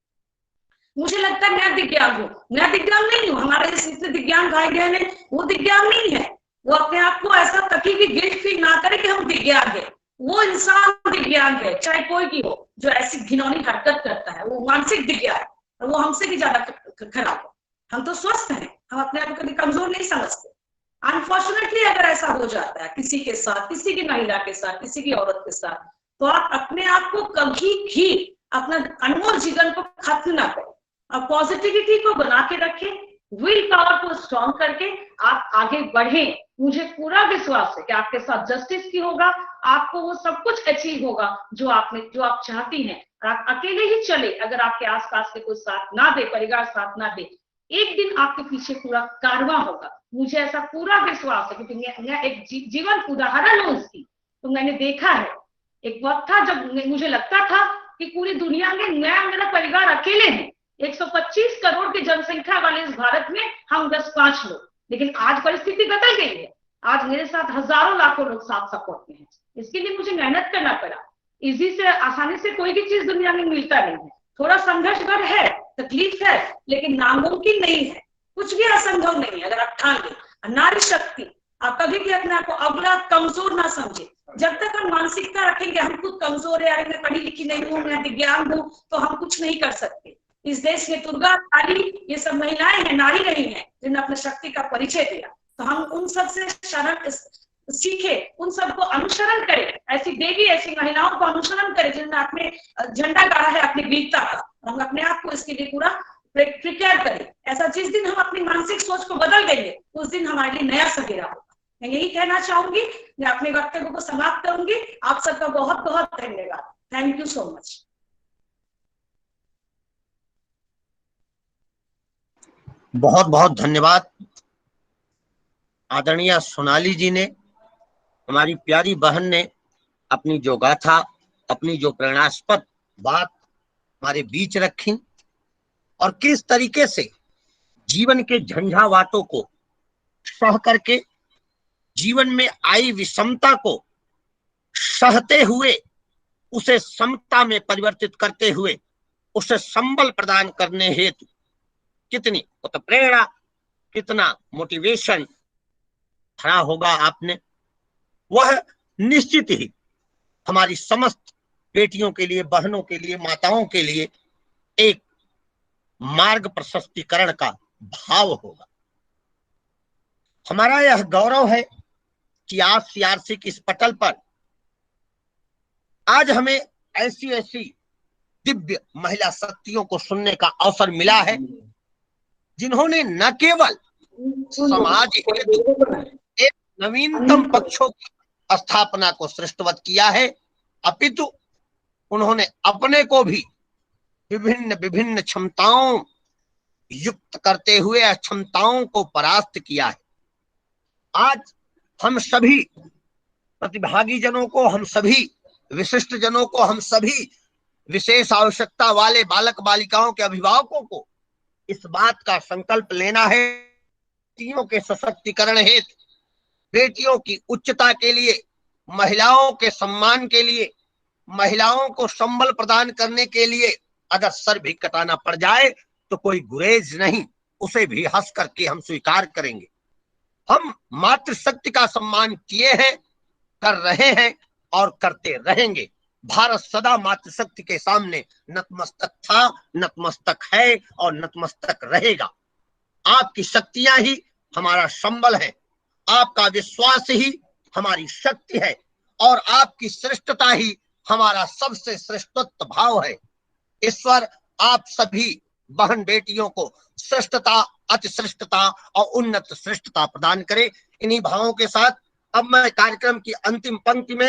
मुझे लगता है मैं दिव्यांग हूँ, मैं दिव्यांग नहीं हूँ। हमारे जितने दिव्यांग भाई बहन है वो दिव्यांग नहीं है। वो अपने आप को ऐसा कभी भी गिल्ट फील ना करे कि हम दिव्यांग है। वो इंसान दिव्यांग है, चाहे कोई भी हो, जो ऐसी घिनौनी हरकत करता है, वो मानसिक दिव्यांग है और वो हमसे भी ज्यादा खराब है। हम तो स्वस्थ हैं, हम अपने आप को कभी कमजोर नहीं समझते। अनफॉर्चुनेटली अगर ऐसा हो जाता है किसी के साथ, किसी की महिला के साथ, किसी की औरत के साथ, तो आप अपने आप को कभी भी अपना अनमोल जीवन को खत्म ना करें और पॉजिटिविटी को बना के रखें, विल पावर को स्ट्रॉन्ग करके आप आगे बढ़ें। मुझे पूरा विश्वास है कि आपके साथ जस्टिस की होगा, आपको वो सब कुछ अचीव होगा जो आप चाहती हैं। और आप अकेले ही चले, अगर आपके आसपास के कोई साथ ना दे, परिवार साथ ना दे, एक दिन आपके पीछे पूरा कारवां होगा। मुझे ऐसा पूरा विश्वास है, क्योंकि मैं एक जीवन उदाहरण हूँ इसकी। तो मैंने देखा है, एक वक्त था जब मुझे लगता था कि पूरी दुनिया में मैं और मेरा परिवार अकेले हैं। 125 करोड़ की जनसंख्या वाले इस भारत में हम 10-5 लोग, लेकिन आज परिस्थिति बदल गई है। आज मेरे साथ हजारों लाखों लोग साथ सपोर्ट में हैं। इसके लिए मुझे मेहनत करना पड़ा। इजी से, आसानी से कोई भी चीज दुनिया में मिलता नहीं है। थोड़ा संघर्ष भर है, तकलीफ है, लेकिन नामुमकिन नहीं है, कुछ भी असंभव नहीं है अगर आप ठान लें। नारी शक्ति, आप कभी भी अपने आप को अगला कमजोर ना समझे। जब तक हम मानसिकता रखेंगे हम खुद कमजोर है, अरे मैं पढ़ी लिखी नहीं हूँ, मैं दिव्यांग हूँ, तो हम कुछ नहीं कर सकते। इस देश में दुर्गा, काली, ये सब महिलाएं हैं, नारी रही हैं, जिन्होंने अपने शक्ति का परिचय दिया। तो हम उन सब से शरण सीखे, उन सबको अनुसरण करें, ऐसी देवी, ऐसी महिलाओं को अनुसरण करें जिन्होंने अपने झंडा गाड़ा है अपनी वीरता का। हम अपने आप को इसके लिए पूरा प्रिपेयर करें। ऐसा जिस दिन हम अपनी मानसिक सोच को बदल देंगे उस दिन हमारे लिए नया सवेरा होगा। मैं यही कहना चाहूंगी। मैं अपने वक्तव्य को समाप्त करूंगी। आप सबका बहुत बहुत धन्यवाद। Thank you so much. बहुत बहुत धन्यवाद आदरणीय सोनाली जी ने, हमारी प्यारी बहन ने अपनी जो गाथा, अपनी जो प्रेरणास्पद बात हमारे बीच रखी और किस तरीके से जीवन के झंझावातों को सह करके, जीवन में आई विषमता को सहते हुए उसे समता में परिवर्तित करते हुए उसे संबल प्रदान करने हेतु कितनी प्रेरणा, कितना मोटिवेशन खड़ा होगा आपने, वह निश्चित ही हमारी समस्त बेटियों के लिए, बहनों के लिए, माताओं के लिए एक मार्ग प्रशस्तीकरण का भाव होगा। हमारा यह गौरव है कि आज सीआरसी की इस पटल पर आज हमें ऐसी ऐसी दिव्य महिला शक्तियों को सुनने का अवसर मिला है जिन्होंने न केवल समाज हेतु एक नवीनतम पक्षों की स्थापना को सृष्टवत किया है, अपितु उन्होंने अपने को भी विभिन्न विभिन्न क्षमताओं युक्त करते हुए अक्षमताओं को परास्त किया है। आज हम सभी प्रतिभागी जनों को, हम सभी विशिष्ट जनों को, हम सभी विशेष आवश्यकता वाले बालक बालिकाओं के अभिभावकों को इस बात का संकल्प लेना है, बेटियों के सशक्तिकरण हेतु, बेटियों की उच्चता के लिए, महिलाओं के सम्मान के लिए, महिलाओं को संबल प्रदान करने के लिए अगर सर भी कटाना पड़ जाए तो कोई गुरेज नहीं, उसे भी हंस करके हम स्वीकार करेंगे। हम मातृशक्ति का सम्मान किए हैं, कर रहे हैं और करते रहेंगे। भारत सदा मातृशक्ति के सामने नतमस्तक था, नतमस्तक है और नतमस्तक रहेगा। आपकी शक्तियां ही हमारा संबल है, आपका विश्वास ही हमारी शक्ति है और आपकी श्रेष्ठता ही हमारा सबसे श्रेष्ठत्व भाव है। ईश्वर आप सभी बहन बेटियों को श्रेष्ठता, अति श्रेष्ठता और उन्नत श्रेष्ठता प्रदान करे। इन्हीं भावों के साथ अब मैं कार्यक्रम की अंतिम पंक्ति में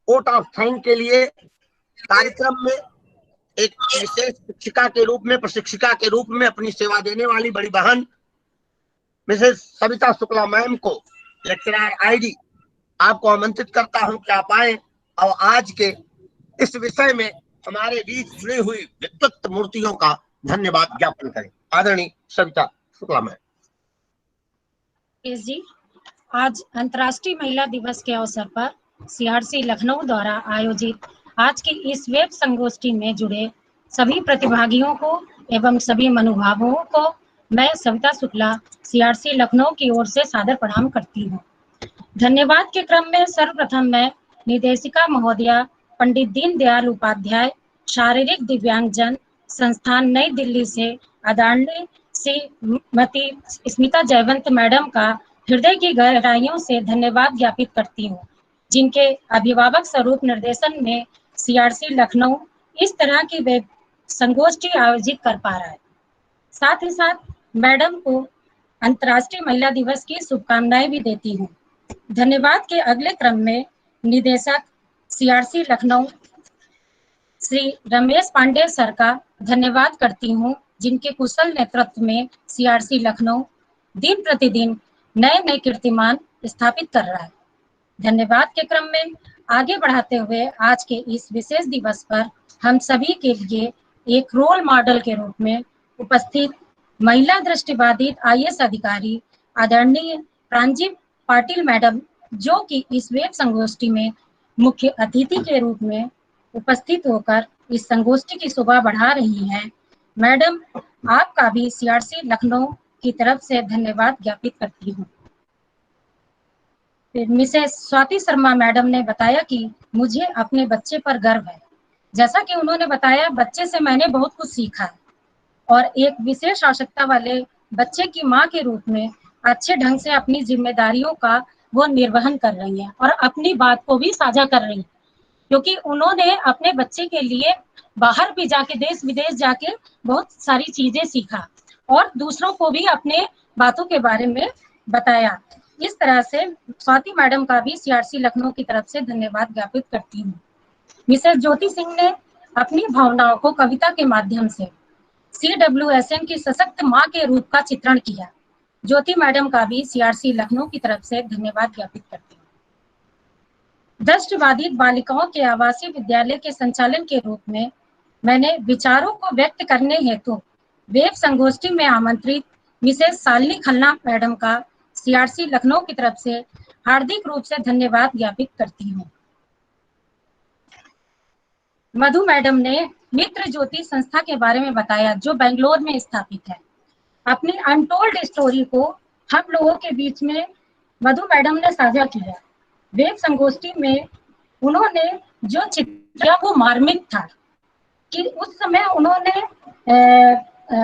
वोट ऑफ थैंक के लिए कार्यक्रम में एक विशेष शिक्षिका के रूप में, प्रशिक्षिका के रूप में अपनी सेवा देने वाली बड़ी बहन मिसेस सविता शुक्ला मैम को, लेक्चरर आईडी, आपको आमंत्रित करता हूं कि आप आए और आज के इस विषय में हमारे बीच जुड़ी हुई विद्वत मूर्तियों का धन्यवाद ज्ञापन करें। आदरणीय सविता शुक्ला मैम। जी, आज अंतर्राष्ट्रीय महिला दिवस के अवसर पर सीआरसी लखनऊ द्वारा आयोजित आज की इस वेब संगोष्ठी में जुड़े सभी प्रतिभागियों को एवं सभी महानुभावों को मैं सविता शुक्ला सीआरसी लखनऊ की ओर से सादर प्रणाम करती हूँ। धन्यवाद के क्रम में सर्वप्रथम मैं निदेशिका महोदया पंडित दीनदयाल उपाध्याय शारीरिक दिव्यांगजन संस्थान नई दिल्ली से आदरणीय श्रीमती स्मिता जयवंत मैडम का हृदय की गहराइयों से धन्यवाद ज्ञापित करती हूँ, जिनके अभिभावक स्वरूप निर्देशन में सीआरसी लखनऊ इस तरह की वेब संगोष्ठी आयोजित कर पा रहा है। साथ ही साथ मैडम को अंतर्राष्ट्रीय महिला दिवस की शुभकामनाएं भी देती हूँ। धन्यवाद के अगले क्रम में निदेशक सीआरसी लखनऊ श्री रमेश पांडे सर का धन्यवाद करती हूँ, जिनके कुशल नेतृत्व में सीआरसी लखनऊ दिन प्रतिदिन नए नए कीर्तिमान स्थापित कर रहा है। धन्यवाद के क्रम में आगे बढ़ाते हुए आज के इस विशेष दिवस पर हम सभी के लिए एक रोल मॉडल के रूप में उपस्थित महिला दृष्टिबाधित आईएएस अधिकारी आदरणीय प्रांजी पाटिल मैडम, जो कि इस वेब संगोष्ठी में मुख्य अतिथि के रूप में उपस्थित होकर इस संगोष्ठी की शोभा बढ़ा रही हैं। मैडम, आपका भी सीआरसी लखनऊ की तरफ से धन्यवाद ज्ञापित करती हूँ। फिर मिसेस स्वाति शर्मा मैडम ने बताया कि मुझे अपने बच्चे पर गर्व है। जैसा कि उन्होंने बताया, बच्चे से मैंने बहुत कुछ सीखा है और एक विशेष आवश्यकता वाले बच्चे की माँ के रूप में अच्छे ढंग से अपनी जिम्मेदारियों का वो निर्वहन कर रही हैं और अपनी बात को भी साझा कर रही हैं, क्योंकि उन्होंने अपने बच्चे के लिए बाहर भी जाके, देश विदेश जाके बहुत सारी चीजें सीखा और दूसरों को भी अपने बातों के बारे में बताया। इस तरह से स्वाति मैडम का भी सीआरसी लखनऊ की तरफ से धन्यवाद ज्ञापित करती हूँ। मिसेस ज्योति सिंह ने अपनी भावनाओं को कविता के माध्यम से CWSM की सशक्त माँ के रूप का चित्रण किया। ज्योति मैडम का भी सीआरसी लखनऊ की तरफ से धन्यवाद ज्ञापित करती हूँ। दृष्टिबाधित बालिकाओं के आवासीय विद्यालय के संचालन के रूप में मैंने विचारों को व्यक्त करने हेतु वेब संगोष्ठी में आमंत्रित मिसेस शालिनी खन्ना मैडम का सीआरसी लखनऊ की तरफ से हार्दिक रूप से धन्यवाद ज्ञापित करती हूँ। मधु मैडम ने मित्र ज्योति संस्था के बारे में बताया, जो बेंगलोर में स्थापित है। अपनी अनटोल्ड स्टोरी को हम लोगों के बीच में मधु मैडम ने साझा किया। वेब संगोष्ठी में उन्होंने जो चित्रिया वो मार्मिक था कि उस समय उन्होंने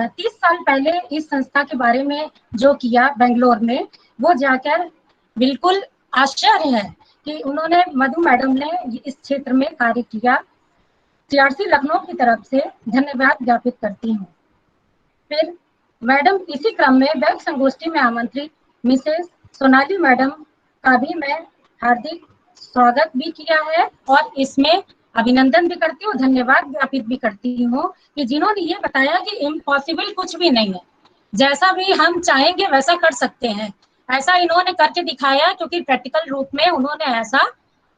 30 साल पहले इस संस्था के बारे में जो किया बेंगलोर में, वो जाकर बिल्कुल आश्चर्य है कि उन्होंने, मधु मैडम ने इस क्षेत्र में कार्य किया। सीआरसी लखनऊ की तरफ से धन्यवाद ज्ञापित करती हूँ। फिर मैडम इसी क्रम में वेब संगोष्ठी में आमंत्रित मिसेस सोनाली मैडम का भी मैं हार्दिक स्वागत भी किया है और इसमें अभिनंदन भी करती हूँ, धन्यवाद ज्ञापित भी करती हूँ कि जिन्होंने ये बताया कि इम्पॉसिबल कुछ भी नहीं है, जैसा भी हम चाहेंगे वैसा कर सकते हैं। ऐसा इन्होंने करके दिखाया, क्योंकि प्रैक्टिकल रूप में उन्होंने ऐसा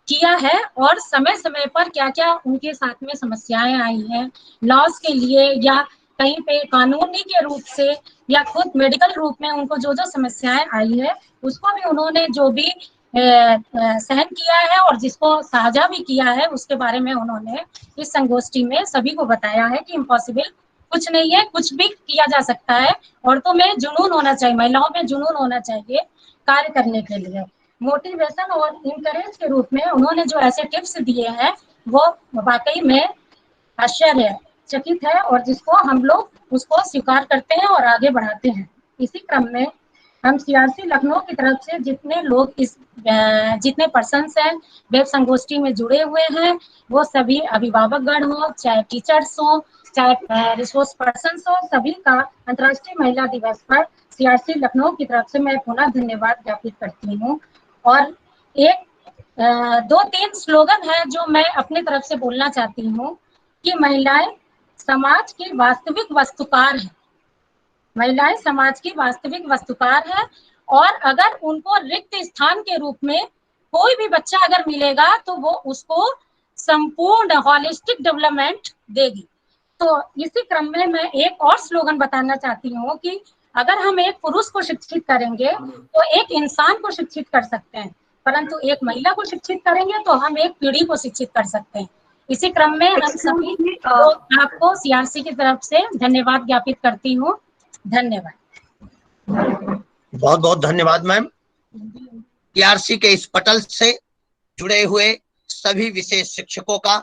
किया है और समय समय पर क्या क्या उनके साथ में समस्याएं आई हैं लॉस के लिए या कहीं पे कानूनी के रूप से या खुद मेडिकल रूप में उनको जो जो समस्याएं आई है उसको भी उन्होंने जो भी सहन किया है और जिसको साझा भी किया है, उसके बारे में उन्होंने इस संगोष्ठी में सभी को बताया है कि इम्पॉसिबल कुछ नहीं है, कुछ भी किया जा सकता है। औरतों में जुनून होना चाहिए, महिलाओं में जुनून होना चाहिए कार्य करने के लिए। मोटिवेशन और इंकरेज के रूप में उन्होंने जो ऐसे टिप्स दिए हैं वो वाकई में आश्चर्यचकित है और जिसको हम लोग उसको स्वीकार करते हैं और आगे बढ़ाते हैं। इसी क्रम में हम सीआरसी लखनऊ की तरफ से जितने लोग जितने पर्सन्स हैं वेब संगोष्ठी में जुड़े हुए हैं, वो सभी अभिभावकगण हो, चाहे टीचर्स हो, चाहे रिसोर्स पर्सन्स हो, सभी का अंतर्राष्ट्रीय महिला दिवस पर सीआरसी लखनऊ की तरफ से मैं पुनः धन्यवाद ज्ञापित करती हूँ। और एक 2-3 स्लोगन है जो मैं अपनी तरफ से बोलना चाहती हूँ कि महिलाएं समाज की वास्तविक वस्तुकार है। महिलाएं समाज की वास्तविक वस्तुकार है और अगर उनको रिक्त स्थान के रूप में कोई भी बच्चा अगर मिलेगा तो वो उसको संपूर्ण हॉलिस्टिक डेवलपमेंट देगी। तो इसी क्रम में मैं एक और स्लोगन बताना चाहती हूँ कि अगर हम एक पुरुष को शिक्षित करेंगे तो एक इंसान को शिक्षित कर सकते हैं, परंतु एक महिला को शिक्षित करेंगे तो हम एक पीढ़ी को शिक्षित कर सकते हैं। इसी क्रम में हम सभी आपको सीआरसी की तरफ से धन्यवाद ज्ञापित करती हूँ। धन्यवाद। बहुत बहुत धन्यवाद मैम। सीआरसी के इस पटल से जुड़े हुए सभी विशेष शिक्षकों का,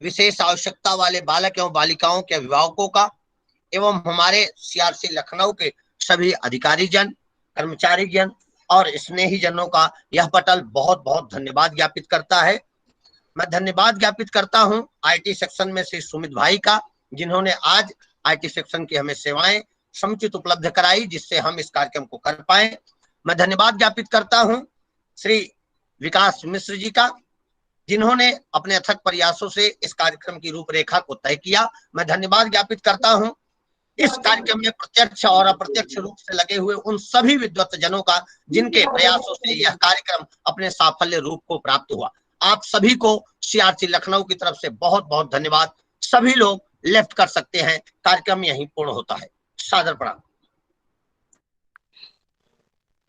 विशेष आवश्यकता वाले बालक एवं बालिकाओं के अभिभावकों का एवं हमारे सीआरसी लखनऊ के सभी अधिकारी जन, कर्मचारी जन और स्नेही जनों का यह पटल बहुत बहुत धन्यवाद ज्ञापित करता है। मैं धन्यवाद ज्ञापित करता हूं आईटी सेक्शन में श्री सुमित भाई का, जिन्होंने आज आईटी सेक्शन की हमें सेवाएं समुचित उपलब्ध कराई जिससे हम इस कार्यक्रम को कर पाए। मैं धन्यवाद ज्ञापित करता हूं श्री विकास मिश्र जी का, जिन्होंने अपने अथक प्रयासों से इस कार्यक्रम की रूपरेखा को तय किया। मैं धन्यवाद ज्ञापित करता हूं इस कार्यक्रम में प्रत्यक्ष और अप्रत्यक्ष रूप से लगे हुए उन सभी विद्वत जनों का, जिनके प्रयासों से यह कार्यक्रम अपने साफल्य रूप को प्राप्त हुआ। आप सभी को सीआरसी लखनऊ की तरफ से बहुत बहुत धन्यवाद। सभी लोग लेफ्ट कर सकते हैं, कार्यक्रम यहीं पूर्ण होता है। सादर प्रणाम।